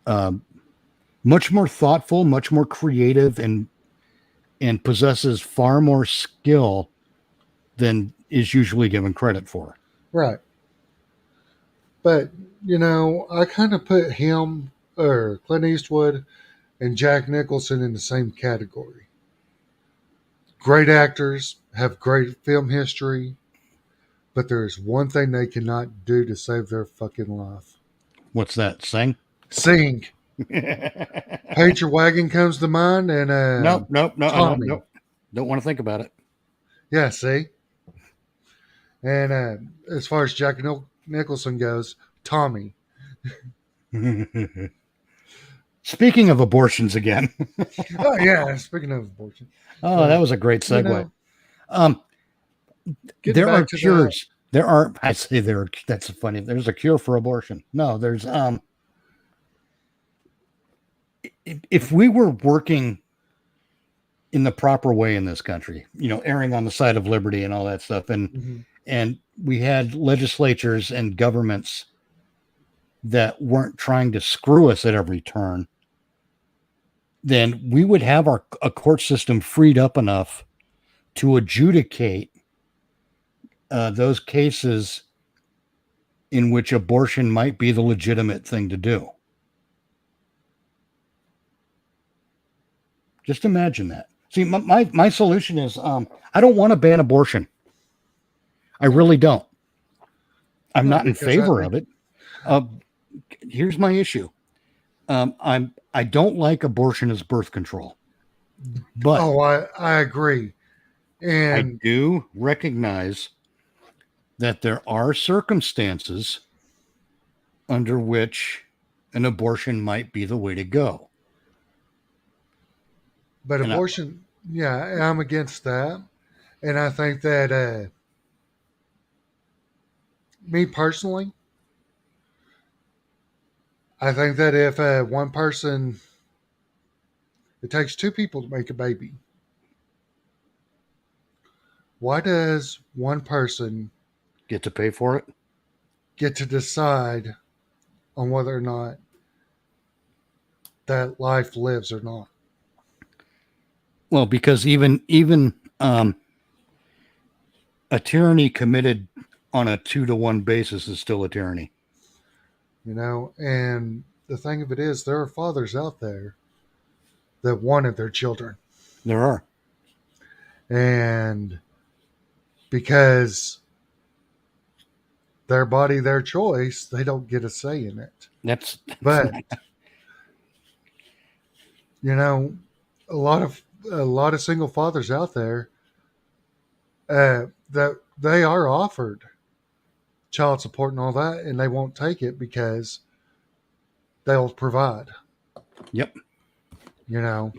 much more thoughtful, much more creative, and possesses far more skill than is usually given credit for. Right. But, I kind of put him or Clint Eastwood and Jack Nicholson in the same category. Great actors, have great film history, but there's one thing they cannot do to save their fucking life: What's that? Sing? sing. Pager Wagon comes to mind, and Nope, nope, no, I don't, Tommy. nope. Don't want to think about Yeah, see? And as far as Jack Nicholson goes, Tommy. it. Speaking of abortions again. Oh, yeah, speaking of abortion. Oh, that But, was a great you segue. know, Um, getting there are back to that, cures. There are. I say there. That's funny. There's a cure for abortion. No, there's. If we were working in the proper way in this country, erring on the side of liberty and all that stuff, mhm, and we had legislatures and governments that weren't trying to screw us at every turn, then we would have a court system freed up enough to adjudicate those cases in which abortion might be the legitimate thing to do. Just imagine that. See, my solution is I don't want to ban abortion. I really don't. I'm no, not in because I favor think, of it. Uh, Here's my issue. I don't like abortion as birth control, but oh, I agree. I And do recognize that there are circumstances under which an abortion might be the way to go. But And abortion, yeah, I'm against that. And I think that me personally, I think that if one person, it takes two people to make a baby. Why does one person get to pay for it. get to decide on whether or not that life lives or not? Well, because even a tyranny committed on a 2-to-1 basis is still a tyranny. And the thing of it is, there are fathers out there that wanted their children. There are. And because their body, their choice. They don't get a say in it. That's But you know, a lot of single fathers out there that they are offered child support and all that, and they won't take it because they'll provide. yep. You know,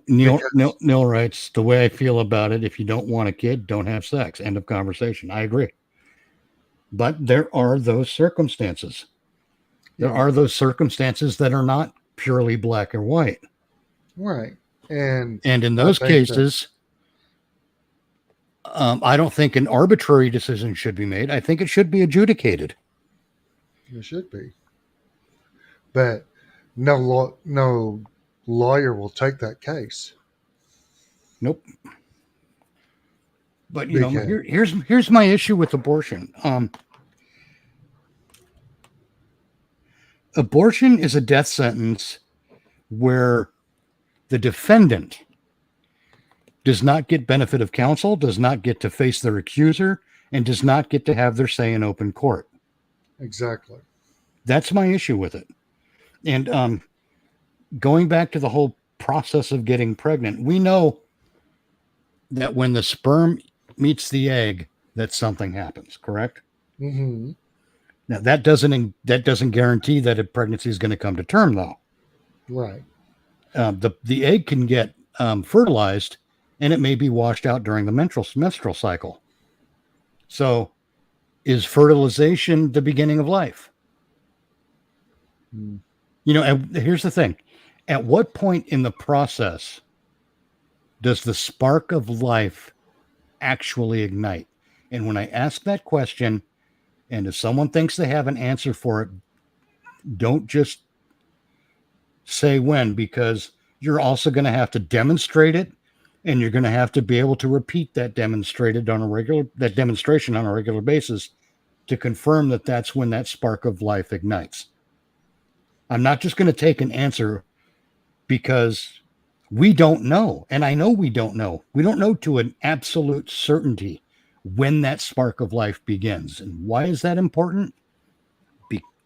Neil because Neil writes, the way I feel about it, if you don't want a kid, don't have sex. End of conversation. I agree. But there are those circumstances. There yeah, are those circumstances that are not purely black or white. right. And And in I those think that cases, I don't think an arbitrary decision should be made. I think it should be adjudicated. it should be, but no lawyer will take that case Nope. But because here's my issue with abortion. Abortion is a death sentence where the defendant does not get benefit of counsel, does not get to face their accuser, and does not get to have their say in open court. exactly. That's my issue with it. And going back to the whole process of getting pregnant, we know that when the sperm meets the egg, that something happens. Correct? Hmm. Now that doesn't guarantee that a pregnancy is going to come to term, though. Right. The egg can get fertilized, and it may be washed out during the menstrual cycle. So, is fertilization the beginning of life? Mm. And here's the thing: at what point in the process does the spark of life actually ignite? And when I ask that question, and if someone thinks they have an answer for it, don't just say when, because you're also going to have to demonstrate it, and you're going to have to be able to repeat that demonstration on a regular basis to confirm that that's when that spark of life ignites. I'm not just going to take an answer because we don't know, and I know we don't know. We don't know to an absolute certainty when that spark of life begins. And why is that important?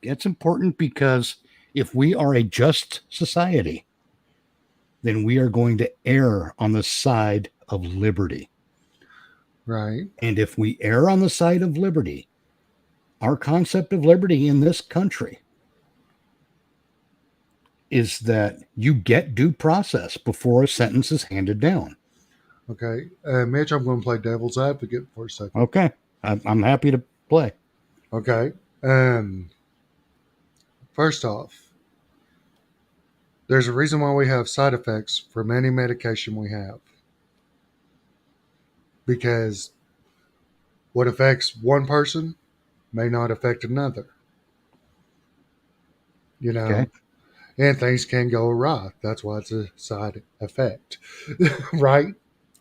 It's important because if we are a just society, then we are going to err on the side of liberty. Right. And if we err on the side of liberty, our concept of liberty in this country is that you get due process before a sentence is handed down. Okay. Mitch, I'm going to play devil's advocate for a second. Okay. I'm happy to play. Okay. First off, there's a reason why we have side effects from any medication we have. Because what affects one person may not affect another. You Okay. know, and things can go awry. That's why it's a side effect. Right?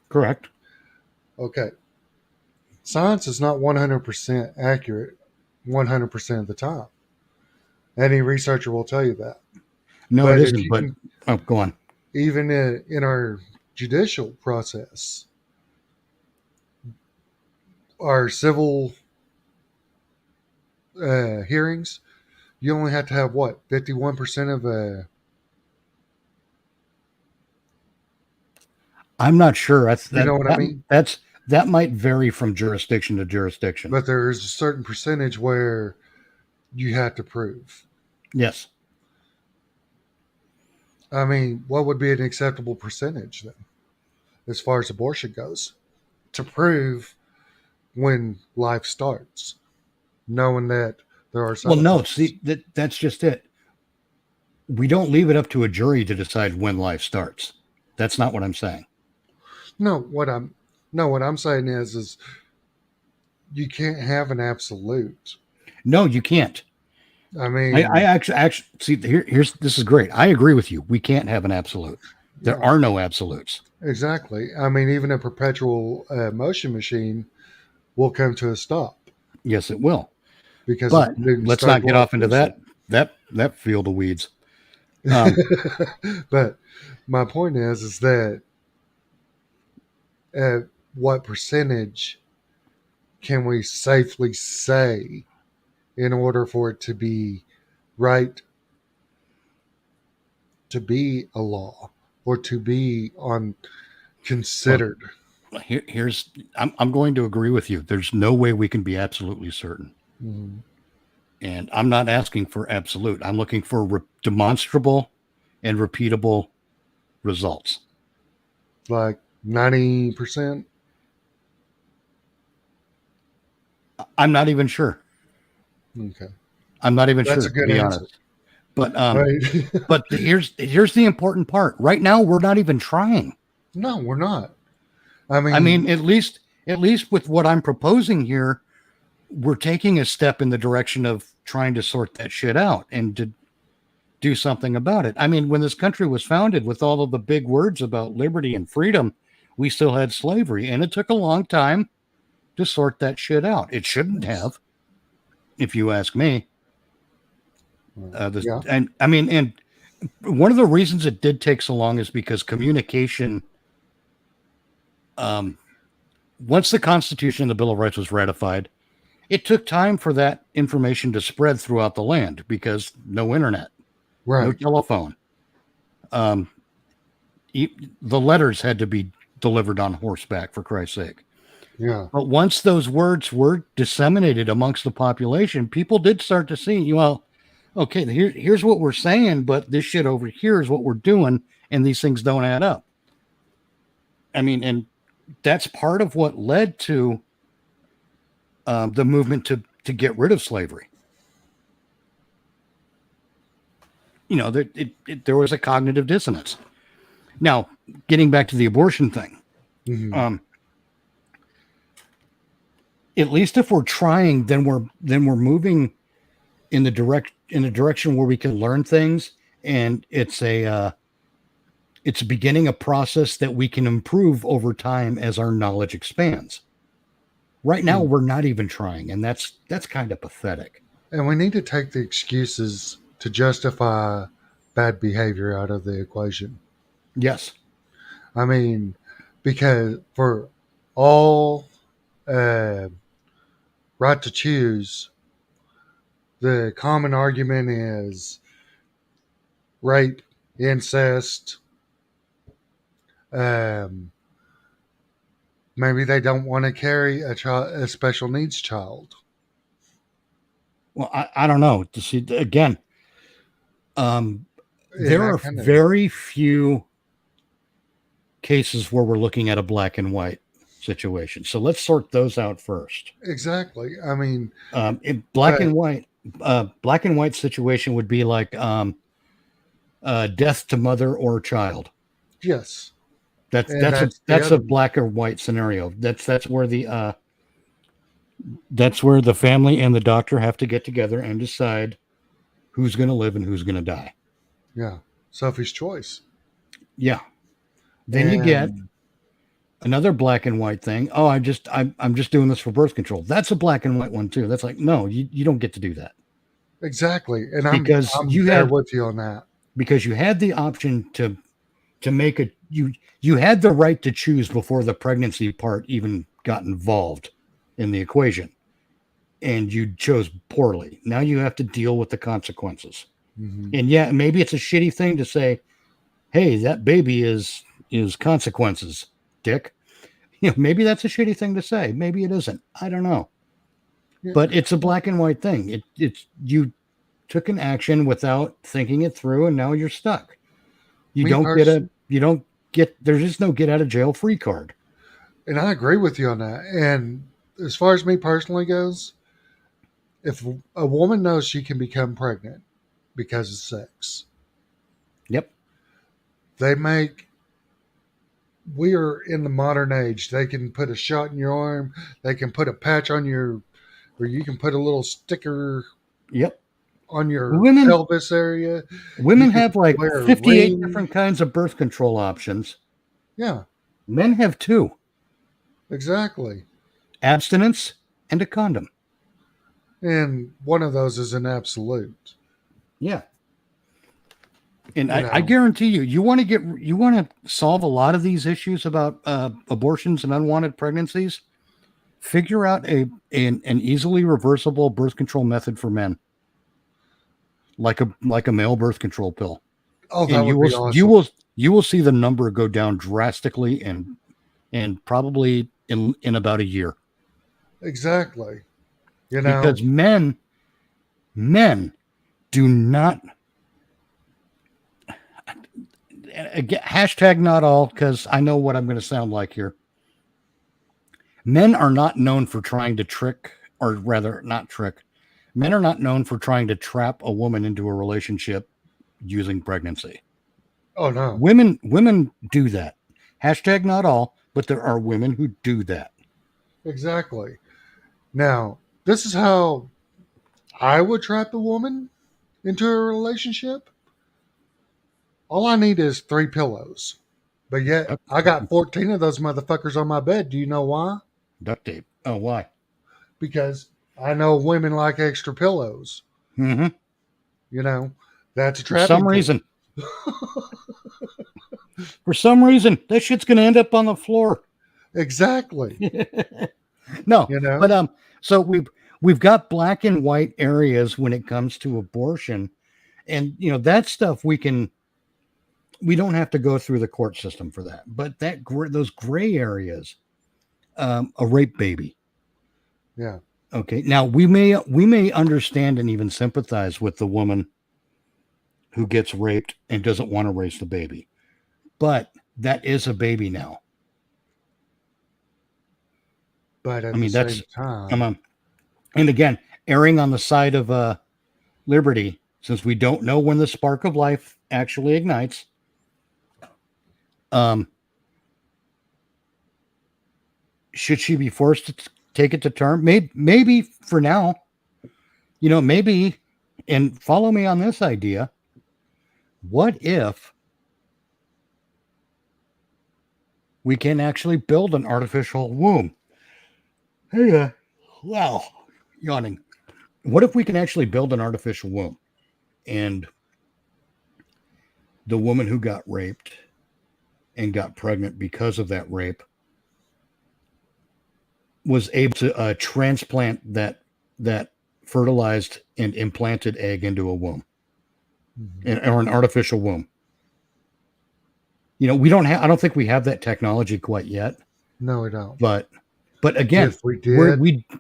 Correct. Okay. Science is not 100% accurate 100% of the time. Any researcher will tell you that. No, it But if isn't, you but can, go on. even in our judicial process, our civil hearings, you only have to have what, 51% of I'm not sure. you know what I mean? That might vary from jurisdiction to jurisdiction. But there is a certain percentage where you have to prove. Yes. I mean, what would be an acceptable percentage then, as far as abortion goes, to prove when life starts, knowing that there are Well, side no, effects? see, that's just it. We don't leave it up to a jury to decide when life starts. That's not what I'm saying. No, what I'm no, what I'm saying is you can't have an absolute. No, you can't. I I mean, actually see here's this is great. I agree with you. We can't have an absolute. There right, are no absolutes. exactly. I mean, even a perpetual motion machine will come to a stop Yes, it will. because of But Newton's let's third not get law of off into motion. that field of weeds. Um, But my point is that what percentage can we safely say in order for it to be right to be a law or to be on Well, considered? here's I'm going to agree with you. There's no way we can be absolutely certain. Mhm. And I'm not asking for absolute. I'm looking for demonstrable and repeatable results. Like 90%? I'm not even sure. Okay. I'm not even That's sure, a to good be answer. honest. But Right? here's the important part. Right now, we're not even trying. No, we're not. I I mean, mean, at least with what I'm proposing here, we're taking a step in the direction of trying to sort that shit out and to do something about it. I mean, when this country was founded with all of the big words about liberty and freedom, we still had slavery, and it took a long time to sort that shit out. It shouldn't yes. have, if you ask me. Yeah. And I mean, and one of the reasons it did take so long is because communication. Um, Once the Constitution and the Bill of Rights was ratified, it took time for that information to spread throughout the land because no internet, no Right. telephone. Um, the letters had to be delivered on horseback, for Christ's sake. Yeah. But once those words were disseminated amongst the population, people did start to see, well, okay, here's what we're saying, but this shit over here is what we're doing, and these things don't add up. I mean, and that's part of what led to the movement to get rid of slavery. You know, there was a cognitive dissonance. Now, getting back to the abortion thing, Hmm. um, at least if we're trying, then we're moving in a direction where we can learn things, and it's beginning a process that we can improve over time as our knowledge expands. Right now, we're not even trying, and that's kind of pathetic. And we need to take the excuses to justify bad behavior out of the equation. Yes. I mean, because for all uh, right to choose, the common argument is rape, incest. Um, maybe they don't want to carry a special needs child. Well, I don't know. To see again, And there that are kind of very few cases where we're looking at a black and white situation. So let's sort those out first. exactly. I mean, In but black and white situation would be like death to mother or child. yes, That's and that's a that's the that's a other. black or white scenario. That's where the family and the doctor have to get together and decide who's going to live and who's going to die. Yeah, selfish choice. Yeah. Then you get And another black and white thing. Oh, I'm just doing this for birth control. That's a black and white one too. That's like, no, you don't get to do that exactly, and because I'm there with you on that. you had the option to make a you had the right to choose before the pregnancy part even got involved in the equation, and you chose poorly. Now you have to deal with the consequences. Hmm. And yeah, maybe it's a shitty thing to say, hey, that baby is consequences, dick. You know, maybe that's a shitty thing to say. Maybe it isn't. I don't know. Yeah. But it's a black and white thing. It's you took an action without thinking it through, and now you're stuck. You Me don't get a personally, you don't get there's just no get out of jail free card. and I agree with you on that. And as far as me personally goes, if a woman knows she can become pregnant because of sex, Yep. they make. We are in the modern age. They can put a shot in your arm. They can put a patch on your, or you can put a little sticker Yep. on your Women pelvis area. You women can have like wear a 58 ring. different kinds of birth control options. Yeah, Men have two: exactly. abstinence and a condom. And one of those is an absolute. Yeah. And You I know, guarantee you you want to solve a lot of these issues about abortions and unwanted pregnancies. figure out an easily reversible birth control method for men, like a male birth control pill, Oh, that and would be awesome. you will see the number go down drastically and probably in about a year, Exactly. You know, because men do not, again, hashtag not all, because I know what I'm going to sound like here. Men are not known for trying to trick, or rather, not trick. Men are not known for trying to trap a woman into a relationship using pregnancy. oh no, Women do that. Hashtag not all, but there are women who do that. exactly. Now, this is how I would trap a woman into a relationship. All I need is 3 pillows. But yet, Duct, I got 14 of those motherfuckers on my bed. Do you know why? duct tape. Oh, why? Because I know women like extra pillows. Mm-hmm. You know, that's a For some trapping tool. reason, that shit's gonna end up on the floor. Exactly. No, You know, but so we've got black and white areas when it comes to abortion, and that stuff we don't have to go through the court system for that. But those gray areas, a rape baby. yeah, Okay, now we may understand and even sympathize with the woman who gets raped and doesn't want to raise the baby, but that is a baby now. but I at the mean, that's same time, um, and again, erring on the side of liberty, since we don't know when the spark of life actually ignites. Um, should she be forced to take it to term? Maybe for now, maybe. And follow me on this idea. What if we can actually build an artificial womb? Hey, wow, yawning. What if we can actually build an artificial womb, and the woman who got raped and got pregnant because of that rape was able to transplant that fertilized and implanted egg into a womb, or an artificial womb? We don't have. I don't think we have that technology quite yet. no, we don't. But again, If we did,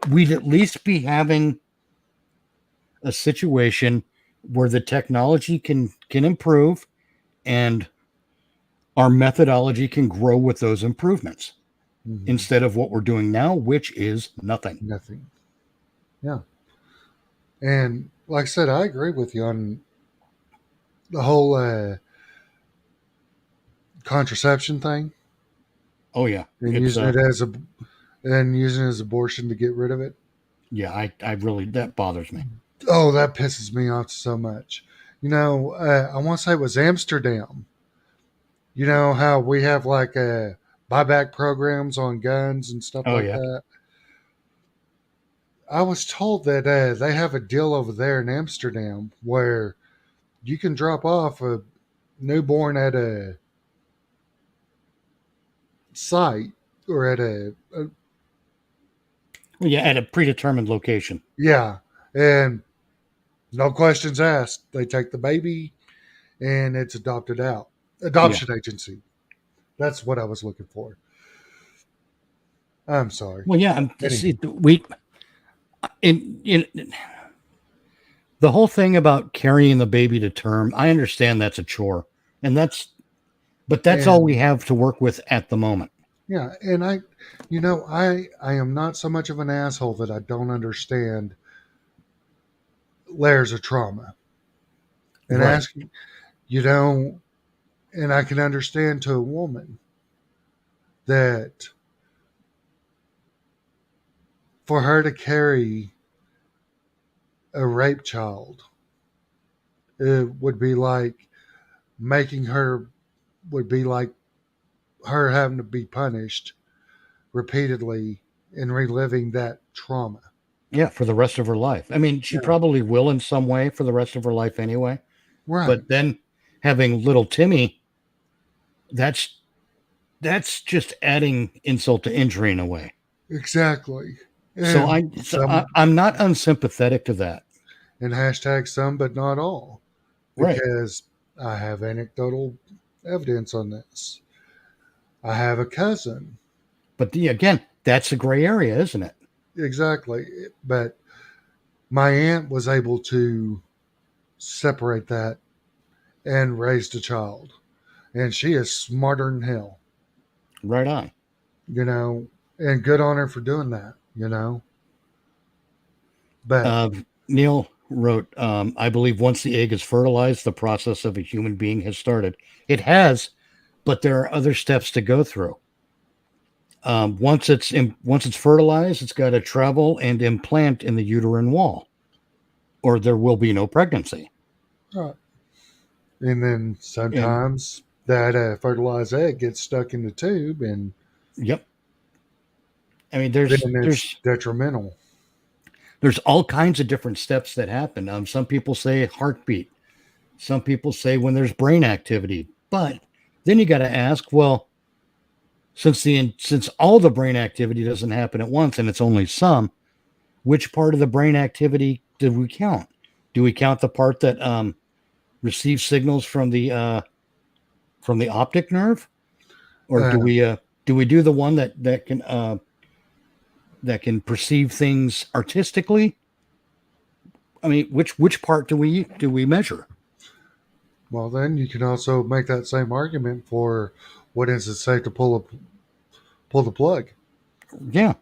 we'd at least be having a situation where the technology can improve, and our methodology can grow with those improvements, instead of what we're doing now, which is nothing. nothing. Yeah. And like I said, I agree with you on the whole contraception thing Oh yeah, and it's using it as abortion to get rid of it. yeah. I really, that bothers me. Oh, that pisses me off so much. I want to say it was Amsterdam. You know how we have like buyback programs on guns and stuff Oh like yeah, that. I was told that they have a deal over there in Amsterdam where you can drop off a newborn at a site or at yeah, at a predetermined location. yeah, and no questions asked. They take the baby and it's adopted out. Yeah. Adoption agency. That's what I was looking for. I'm sorry. Well, yeah. Anywho, See, in the whole thing about carrying the baby to term, I understand that's a chore, and but that's all we and have to work with at the moment. yeah, and I am not so much of an asshole that I don't understand layers of trauma and Right. asking, you know, and I can understand to a woman that for her to carry a rape child, it would be like making her would be like her having to be punished repeatedly and reliving that trauma. Yeah, for the rest of her life. I mean, she Yeah. probably will in some way for the rest of her life anyway. Right. But then having little Timmy, that's just adding insult to injury in a way. Exactly. So And I'm not unsympathetic to that. and hashtag some, but not all, Right. because I have anecdotal evidence on this. I have a cousin. But again, that's a gray area, isn't it? Exactly. But my aunt was able to separate that and raised a child. And she is smarter than hell, Right on. you know, and good on her for doing that, you know. But Uh, Neil wrote, I believe once the egg is fertilized, the process of a human being has started. It has, but there are other steps to go through. Once it's fertilized, it's got to travel and implant in the uterine wall, or there will be no pregnancy. uh, and then And sometimes that fertilized egg gets stuck in the tube, and yep, I mean then it's detrimental. there's all kinds of different steps that happen. Some people say heartbeat. Some people say when there's brain activity. But then you got to ask, well, since all the brain activity doesn't happen at once and it's only some, which part of the brain activity do we count? Do we count the part that receives signals from the optic nerve, or Uh, do we do the one that can perceive things artistically? I mean, which part do we measure? well, then you can also make that same argument for when is it safe to pull the plug, Yeah,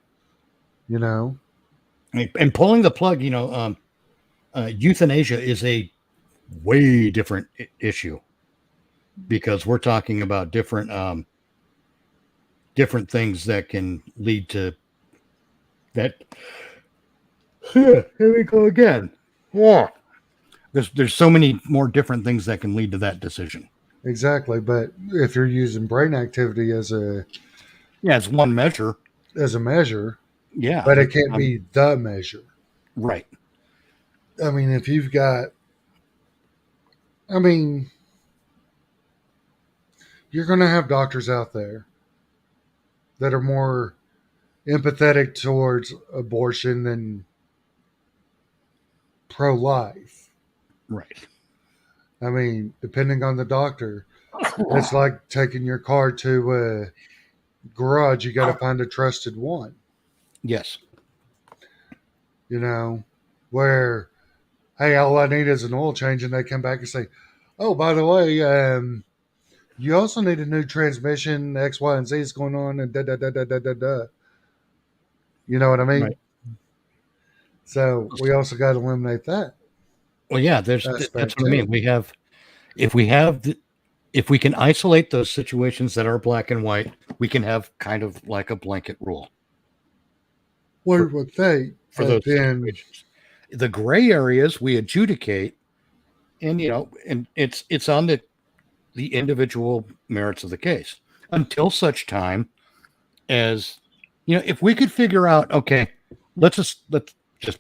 you know. and pulling the plug, euthanasia is a way different issue because we're talking about different things that can lead to that. Here we go again. Yeah, there's so many more different things that can lead to that decision. Exactly, but if you're using brain activity Yeah, it's one measure. as a measure, Yeah, but it can't be the measure. right. I mean, if you've got, I mean, you're going to have doctors out there that are more empathetic towards abortion than pro life. Right. I mean, depending on the doctor, it's like taking your car to a garage. You got to find a trusted one, Yes. you know, where, hey, all I need is an oil change. And they come back and say, oh, by the way, you also need a new transmission. X, Y, and Z is going on, and da da da da da da da. You know what I mean? Right. So we also got to eliminate that Well, yeah. That's aspect what I mean. too. If we have if we can isolate those situations that are black and white, we can have kind of like a blanket rule for What would they? those Then situations. The gray areas we adjudicate, and and it's on the individual merits of the case until such time as if we could figure out, okay, let's just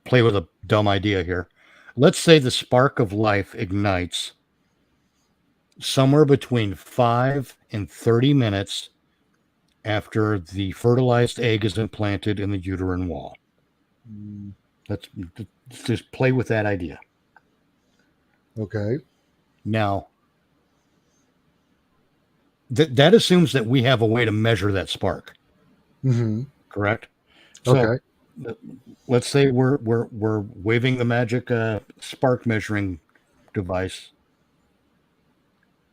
play with a dumb idea here. Let's say the spark of life ignites somewhere between 5 and 30 minutes after the fertilized egg is implanted in the uterine wall. mm, Let's, let's just play with that idea. okay, Now, that assumes that we have a way to measure that spark, mm-hmm. correct? So Okay, let's say we're waving the magic spark measuring device,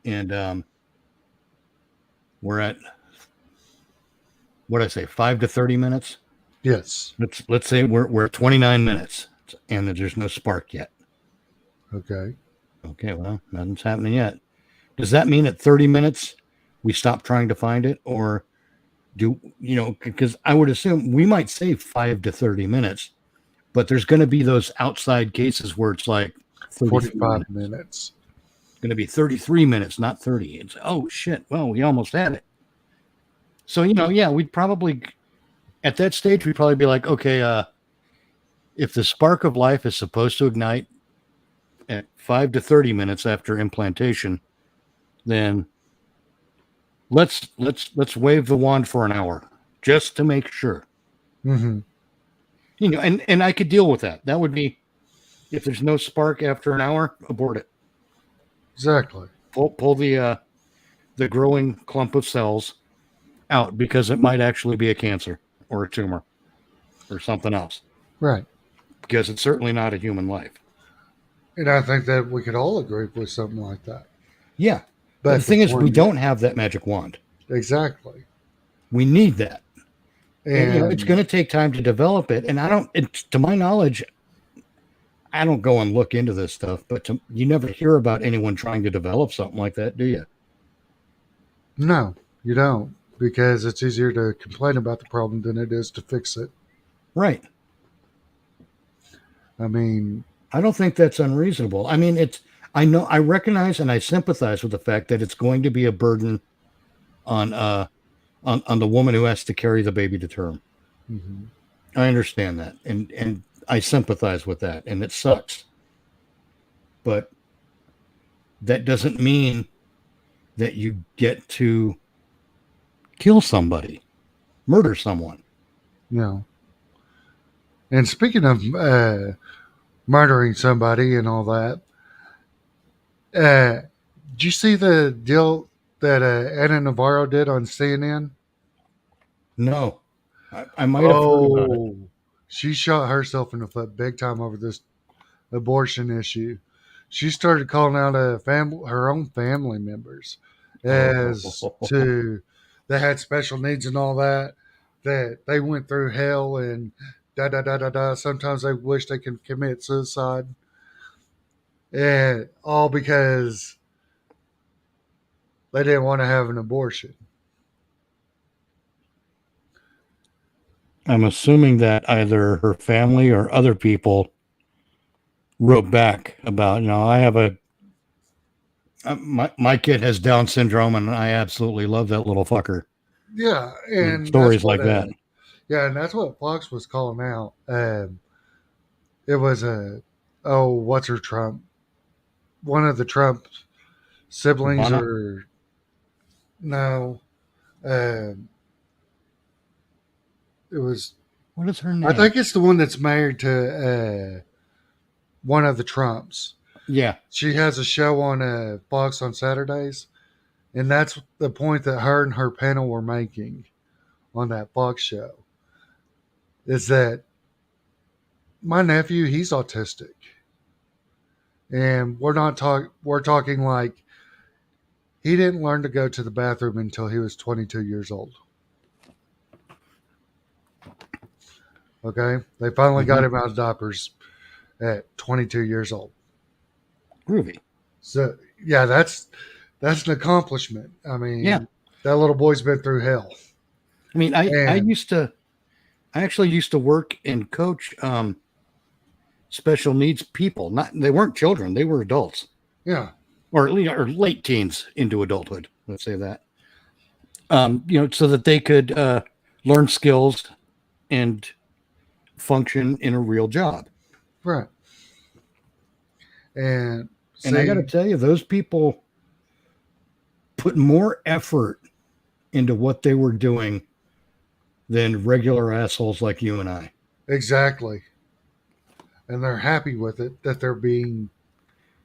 and we're at what did I say, 5 to 30 minutes. yes, Let's say we're at 29 minutes, and there's no spark yet. okay. Okay, well, nothing's happening yet. Does that mean at 30 minutes we stop trying to find it, or because I would assume we might say 5 to 30 minutes, but there's going to be those outside cases where it's like 33 45 minutes. minutes. It's going to be 33 minutes, not 30. It's, oh shit, well, we almost had it. So, yeah, we'd probably, at that stage, we'd probably be like, okay, if the spark of life is supposed to ignite at 5 to 30 minutes after implantation, then let's wave the wand for an hour, just to make sure. Mm-hmm. You know, and I could deal with that. That would be if there's no spark after an hour, abort it. Exactly. Pull the growing clump of cells out because it might actually be a cancer or a tumor or something else. Right. Because it's certainly not a human life. And I think that we could all agree with something like that. Yeah. But But the thing is, before we you, don't have that magic wand. exactly. We need that. And, you know, it's going And to take time to develop it. And I don't, to my knowledge, I don't go and look into this stuff, but you never hear about anyone trying to develop something like that, do you? no, you don't, because it's easier to complain about the problem than it is to fix it. Right. I mean, I don't think that's unreasonable. I mean, I know, I recognize and I sympathize with the fact that it's going to be a burden on, on the woman who has to carry the baby to term. mhm. I understand that. And I sympathize with that. And it sucks. But that doesn't mean that you get to kill somebody, murder someone. No. And speaking of murdering somebody and all that, did you see the deal that Anna Navarro did on CNN? No, I might have heard about it. Oh, she shot herself in the foot big time over this abortion issue. She started calling out her own family members as Oh, to they had special needs and all that, that they went through hell and da da da da da. Sometimes they wish they could commit suicide, and all because they didn't want to have an abortion. I'm assuming that either her family or other people wrote back about, you know, I have my kid has Down syndrome and I absolutely love that little fucker. Yeah, And and that's stories what like that. yeah, and that's what Fox was calling out. It was oh, what's her Trump? One of the Trump siblings, Ivana, or no? Um, it was. what is her I name? think it's the one that's married to one of the Trumps. Yeah. She has a show on Fox on Saturdays, and that's the point that her and her panel were making on that Fox show. Is that my nephew? He's autistic, and we're talking like he didn't learn to go to the bathroom until he was 22 years old. Okay, they finally got Mm-hmm. him out of diapers at 22 years old. Groovy. So yeah, that's an accomplishment. I Yeah. mean, that little boy's been through hell. I mean, And I actually used to work and coach special needs people. Not they weren't children, they were adults. yeah, Or late teens into adulthood, let's say that. You know, so that they could learn skills and function in a real job. right. And And I got to see, tell you, those people put more effort into what they were doing than regular assholes like you and I. exactly. And they're happy with it that they're being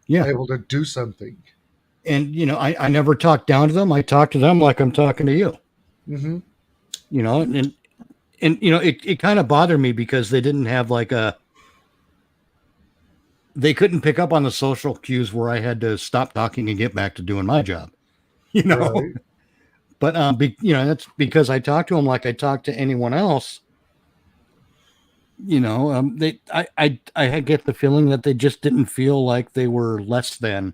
Yeah. able to do something. And, you know, I never talk down to them. I talk to them like I'm talking to you, Mm-hmm. you know, and you know, it kind of bothered me because they didn't have like they couldn't pick up on the social cues where I had to stop talking and get back to doing my job, you know. Right. But you know, that's because I talk to them like I talk to anyone else. You know, I get the feeling that they just didn't feel like they were less than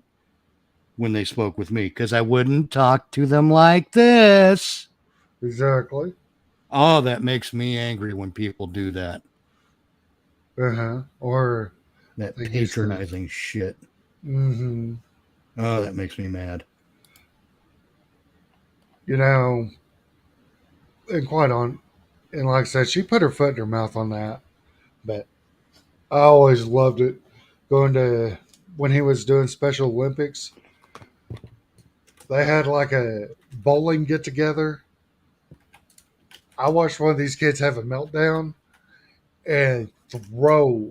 when they spoke with me because I wouldn't talk to them like this. Exactly. Oh, that makes me angry when people do that. Uh-huh. Or That they use the patronizing shit. mm-hmm. Oh, that makes me mad. You know, and quite on, and like I said, she put her foot in her mouth on that. But I always loved it going to when he was doing Special Olympics. They had like a bowling get together, I watched one of these kids have a meltdown and throw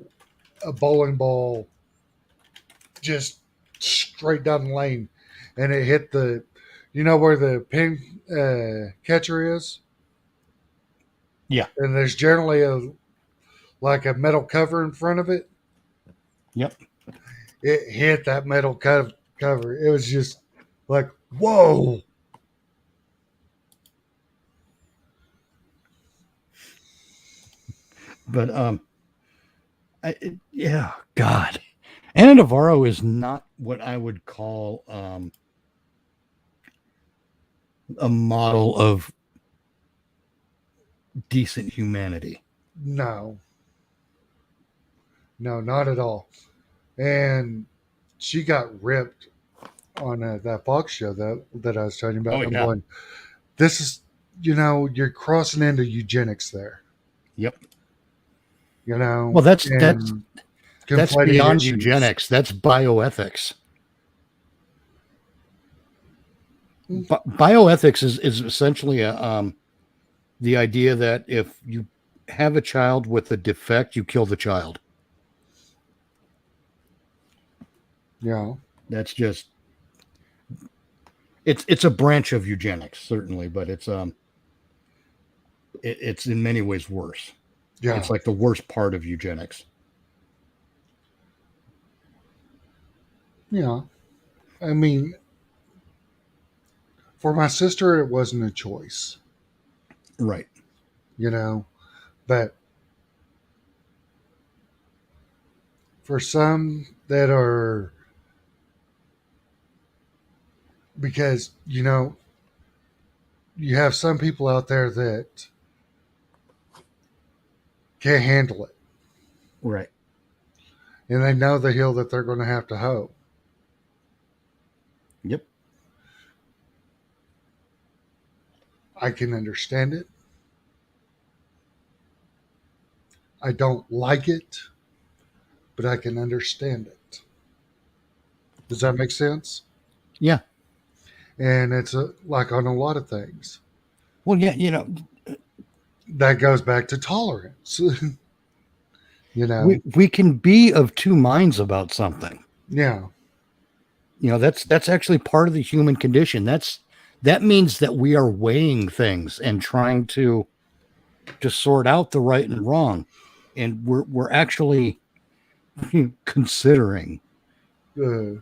a bowling ball just straight down the lane, and it hit the, you know where the pin catcher is, Yeah. and there's generally a like a metal cover in front of it. Yep. It hit that metal cover. It was just like, whoa. But yeah, God. Anna Navarro is not what I would call a model of decent humanity. No, no, not at all. And she got ripped on that Fox show that I was telling you about. Oh I'm yeah. going, this is, you're crossing into eugenics there, Yep. and Well, that's conflating beyond issues. eugenics. That's bioethics. Bioethics is essentially the idea that if you have a child with a defect, you kill the child. Yeah, That's just it's a branch of eugenics, certainly, but it's in many ways worse. yeah. It's like the worst part of eugenics. Yeah. I mean, for my sister, it wasn't a choice, Right. you know, but for some that are, because, you have some people out there that can't handle it, Right. and they know the hill that they're going to have to hoe. Yep. I can understand it. I don't like it, but I can understand it. Does that make sense? Yeah. And it's like on a lot of things. Well, yeah, That goes back to tolerance. you know, we can be of two minds about something. yeah, That's actually part of the human condition. That means that we are weighing things and trying to sort out the right and wrong, and we're actually considering uh,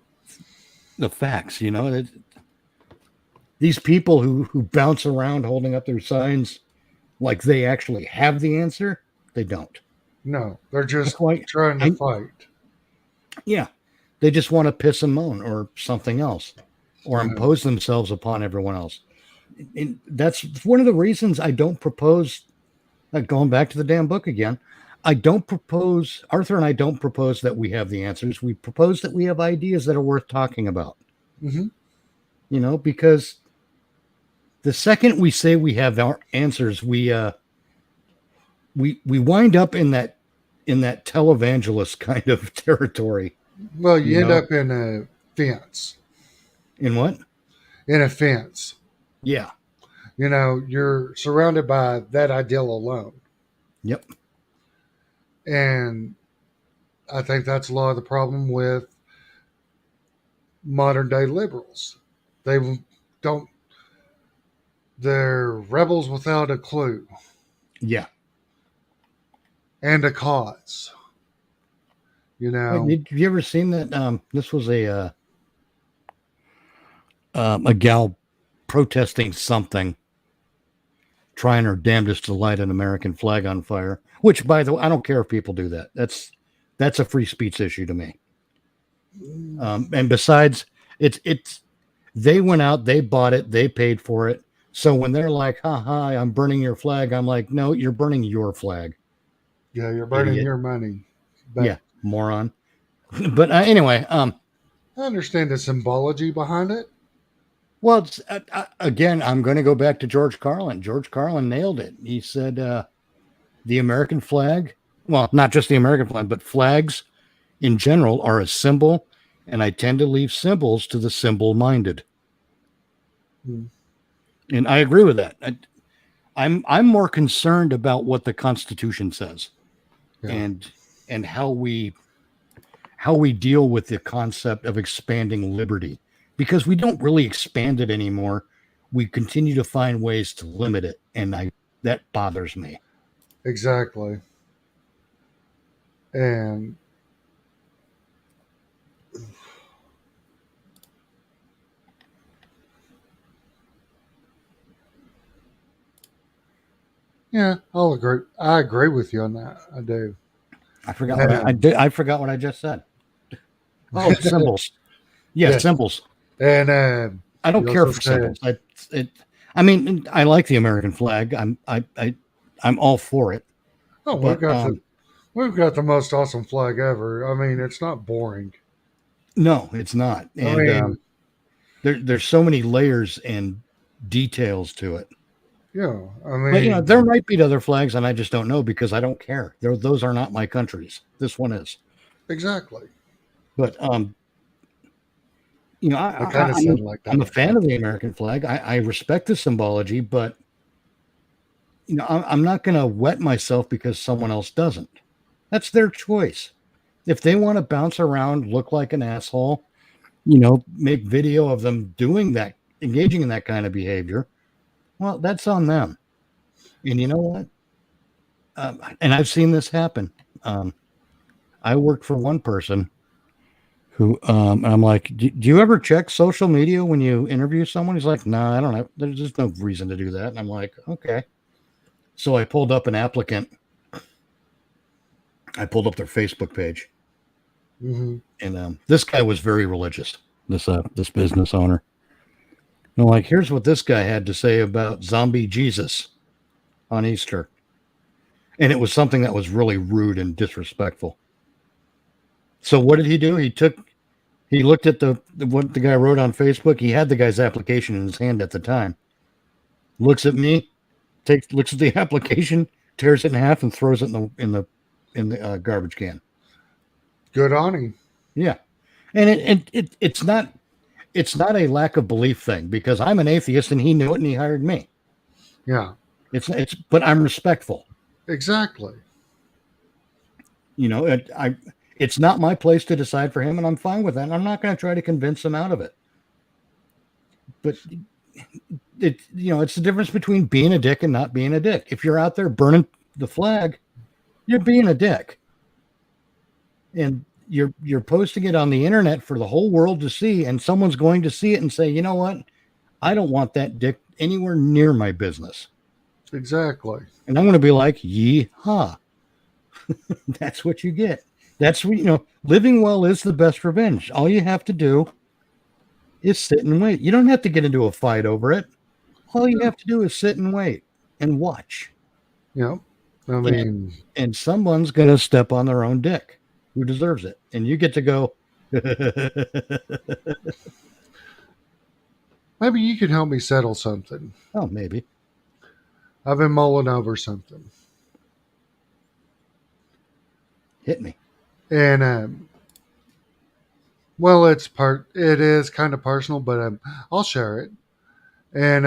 the facts. These people who bounce around holding up their signs like they actually have the answer, they don't. no, they're just That's why trying to I fight. yeah, they just want to piss and moan or something else, or Yeah. impose themselves upon everyone else. And that's one of the reasons I don't propose. Going back to the damn book again, I don't propose. Arthur and I don't propose that we have the answers. We propose that we have ideas that are worth talking about. Hmm. Because the second we say we have our answers, we wind up in that televangelist kind of territory. Well, You you end know, up in a fence. in what? In a fence. Yeah. You're surrounded by that ideal alone. Yep. And I think that's a lot of the problem with modern day liberals. They don't, they're rebels without a clue Yeah. and a cause. Wait, did you ever seen that? This was a gal protesting something, trying her damnedest to light an American flag on fire. Which, by the way, I don't care if people do that. That's a free speech issue to me. And besides, it's they went out, they bought it, they paid for it. So when they're like, "Ha ha, I'm burning your flag," I'm like, "No, you're burning your flag, Yeah, you're burning idiot." your money. But Yeah, moron. But anyway, I understand the symbology behind it. well, again, I'm going to go back to George Carlin. George Carlin nailed it. He said the American flag, well, not just the American flag, but flags in general are a symbol, and I tend to leave symbols to the symbol minded. Hmm. And I agree with that. I'm more concerned about what the Constitution says Yeah, and how we deal with the concept of expanding liberty, because we don't really expand it anymore. We continue to find ways to limit it, and I that bothers me. exactly. And yeah, I'll agree. I agree with you on that. I do. I forgot what I And did. I forgot what I just said. Oh, symbols. Yeah, yes, symbols. and I don't you care also for said, symbols. I mean, I like the American flag. I'm all for it. "Oh, But we've got the most awesome flag ever." I mean, it's not boring. no, it's not. I And mean, there's so many layers and details to it. yeah, I But there mean, might be other flags, and I just don't know because I don't care. Those are not my countries. This one is. exactly. But They kind of sound like I'm that a with me. fan of the American flag. I respect the symbology, but I'm not going to wet myself because someone else doesn't. That's their choice. If they want to bounce around, look like an asshole, make video of them doing that, engaging in that kind of behavior, well, that's on them. And you know what? And I've seen this happen. Um, I worked for one person who, and I'm like, do you ever check social media when you interview someone? He's like, no, I don't know. There's just no reason to do that. And I'm like, okay. So I pulled up an applicant. I pulled up their Facebook page, Hmm. and this guy was very religious. This business owner. And I'm like, here's what this guy had to say about zombie Jesus on Easter, and it was something that was really rude and disrespectful. So what did he do? He looked at what the guy wrote on Facebook. He had the guy's application in his hand at the time. Looks at me, looks at the application, tears it in half, and throws it in the garbage can. Good on him. Yeah, and it's not a lack of belief thing because I'm an atheist and he knew it and he hired me. Yeah, But I'm respectful. exactly. It's not my place to decide for him, and I'm fine with that. I'm not going to try to convince him out of it. But it's the difference between being a dick and not being a dick. If you're out there burning the flag, you're being a dick, and you're posting it on the internet for the whole world to see, and someone's going to see it and say, you know what, I don't want that dick anywhere near my business, Exactly. and I'm going to be like, yee-haw. That's what you get. That's what living well is the best revenge. All you have to do is sit and wait. You don't have to get into a fight over it. All you have to do is sit and wait and watch. Yeah. I And, mean, and someone's going to step on their own dick who deserves it. And you get to go, maybe you can help me settle something. oh, maybe. I've been mulling over something. Hit me. And well, it is kind of personal, but I'll share it. And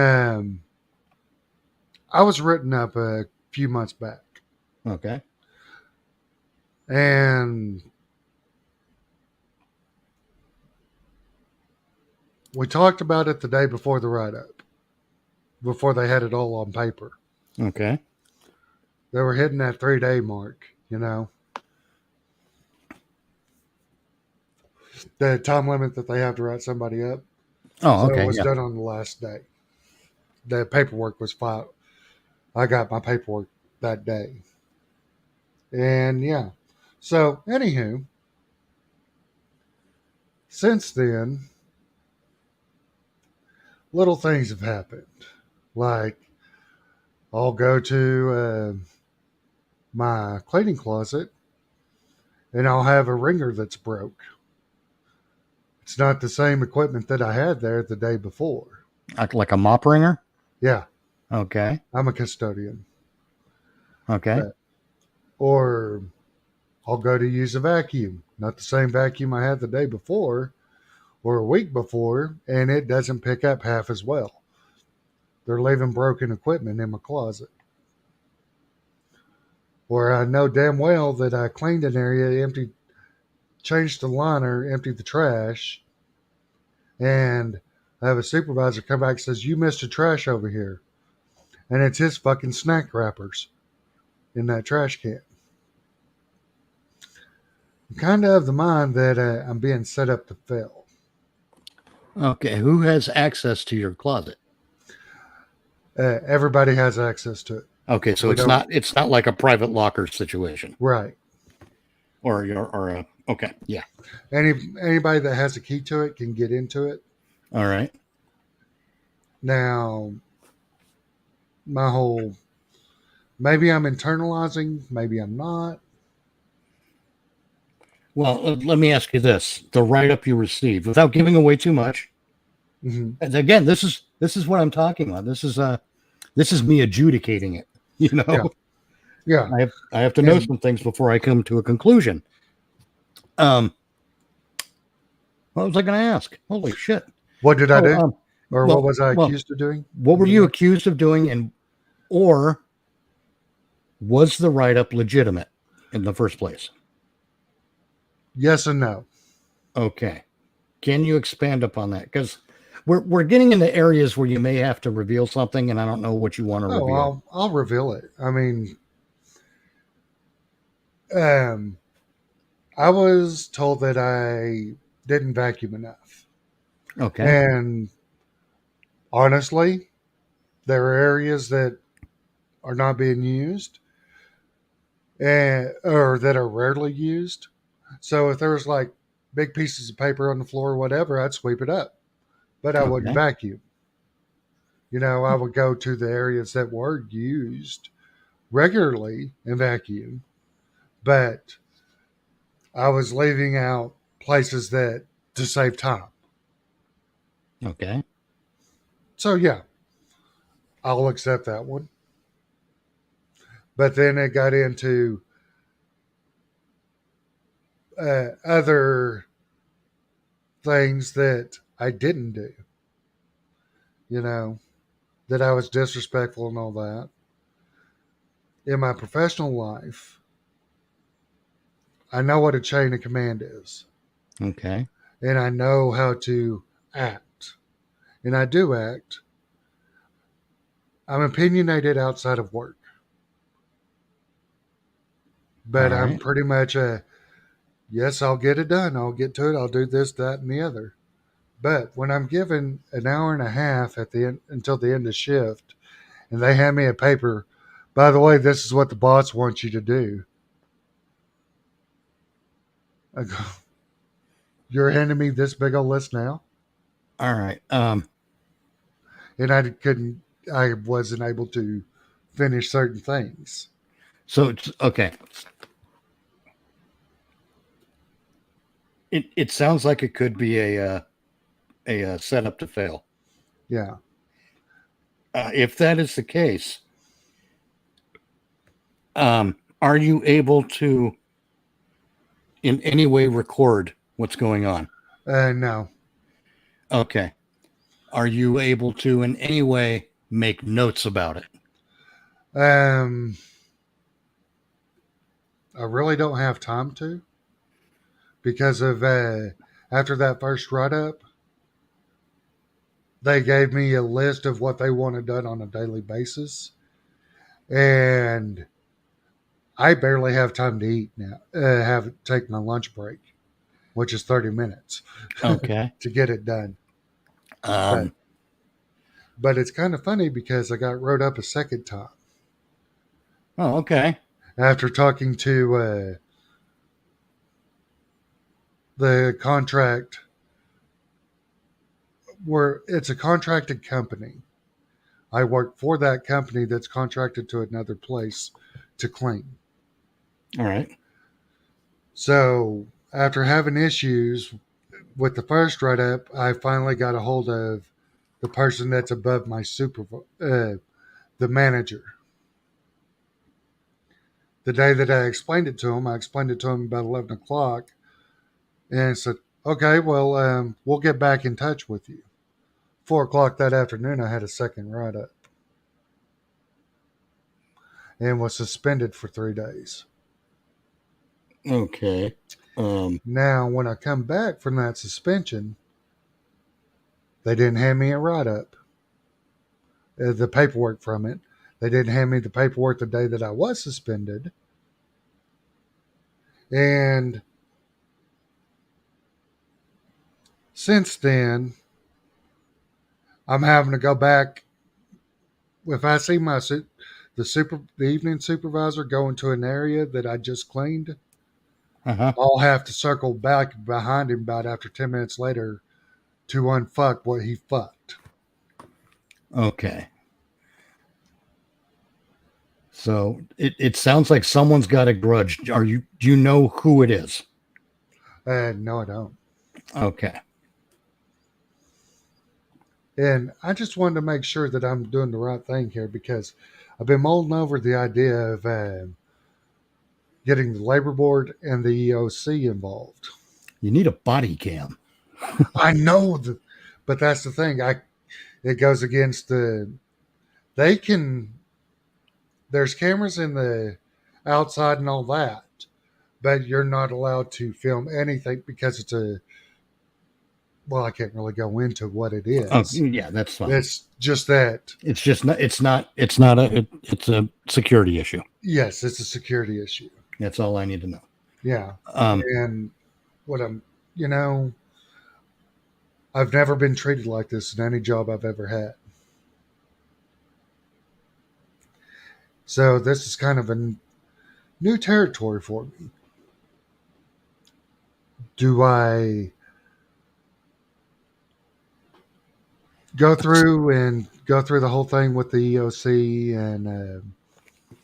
I was written up a few months back, Okay. and we talked about it the day before the write up, before they had it all on paper. Okay. They were hitting that 3 day mark, the time limit that they have to write somebody up. Oh, So it okay. was Yeah. done on the last day. The paperwork was filed. I got my paperwork that day. And yeah. So, anywho, since then, little things have happened. Like, I'll go to my cleaning closet and I'll have a ringer that's broke. It's not the same equipment that I had there the day before. Like a mop ringer. Yeah, Okay. I'm a custodian. Okay. Or I'll go to use a vacuum, not the same vacuum I had the day before or a week before, and it doesn't pick up half as well. They're leaving broken equipment in my closet. Or I know damn well that I cleaned an area, emptied, changed the liner, emptied the trash, and I have a supervisor come back and says, "You missed the trash over here." And it's his fucking snack wrappers in that trash can. I'm kind of the mind that I'm being set up to fail. Okay, who has access to your closet? Everybody has access to it. Okay, so We don't, it's not like a private locker situation right. or a okay, yeah. Anybody that has a key to it can get into it. All right. Now, my whole, maybe I'm internalizing, maybe I'm not. Well, let me ask you this: the write-up you received, without giving away too much. Hmm. And again, this is what I'm talking about. This is me adjudicating it. You Yeah, know, yeah. I have to know And some things before I come to a conclusion. Um, what was I going to ask? Holy shit! what did I Oh, do? Or what well, was I well, accused of doing? what were you accused of doing, and or was the write-up legitimate in the first place? Yes and no. Okay, can you expand upon that? Because we're getting into areas where you may have to reveal something, and I don't know what you want to Oh, reveal. I'll reveal it. I mean, um, I was told that I didn't vacuum enough, Okay. and honestly, there are areas that are not being used, and or that are rarely used. So if there was like big pieces of paper on the floor or whatever, I'd sweep it up, but I wouldn't Okay. vacuum. I would go to the areas that were used regularly and vacuum, but I was leaving out places that to save time. Okay. So yeah, I'll accept that one. But then it got into other things that I didn't do, you know, that I was disrespectful and all that. In my professional life, I know what a chain of command is, Okay. and I know how to act, and I do act. I'm opinionated outside of work, All but I'm right. pretty much a yes, I'll get it done. I'll get to it. I'll do this, that, and the other. But when I'm given an hour and a half at the end until the end of shift, and they hand me a paper, by the way, this is what the boss wants you to do. I go, you're handing me this big old list now, All right. and I wasn't able to finish certain things. So it's okay. It sounds like it could be a setup to fail. Yeah. If that is the case, are you able to in any way record what's going on? No. Okay. Are you able to in any way make notes about it? Um, I really don't have time to because of after that first write up, they gave me a list of what they wanted done on a daily basis, and I barely have time to eat now. Have take my lunch break, which is 30 minutes Okay. to get it done. But Um, but it's kind of funny because I got wrote up a second time oh, okay. after talking to the contract where it's a contracted company. I work for that company that's contracted to another place to clean. All right. So after having issues with the first write up, I finally got a hold of the person that's above my the manager. The day that I explained it to him, I explained it to him about 11 o'clock and said, okay, well, we'll get back in touch with you. 4 o'clock that afternoon, I had a second write up. and was suspended for 3 days. Okay. Now, when I come back from that suspension, they didn't hand me a write up, the paperwork from it. They didn't hand me the paperwork the day that I was suspended. And since then, I'm having to go back. If I see the evening supervisor go into an area that I just cleaned, uh-huh. I'll have to circle back behind him about after 10 minutes later to unfuck what he fucked. Okay. So it sounds like someone's got a grudge. Do you know who it is? No, I don't. Okay. And I just wanted to make sure that I'm doing the right thing here because I've been mulling over the idea of getting the labor board and the EOC involved. You need a body cam. I know that, but that's the thing. It goes against the. They can. There's cameras in the outside and all that, but you're not allowed to film anything because it's a. Well, I can't really go into what it Oh, is. yeah, that's fine. It's just that. It's just not. It's not it's a security issue. Yes, it's a security issue. That's all I need to know. Yeah, Um. and what I'm, you know, I've never been treated like this in any job I've ever had. So this is kind of a new territory for me. Do I go through the whole thing with the EOC and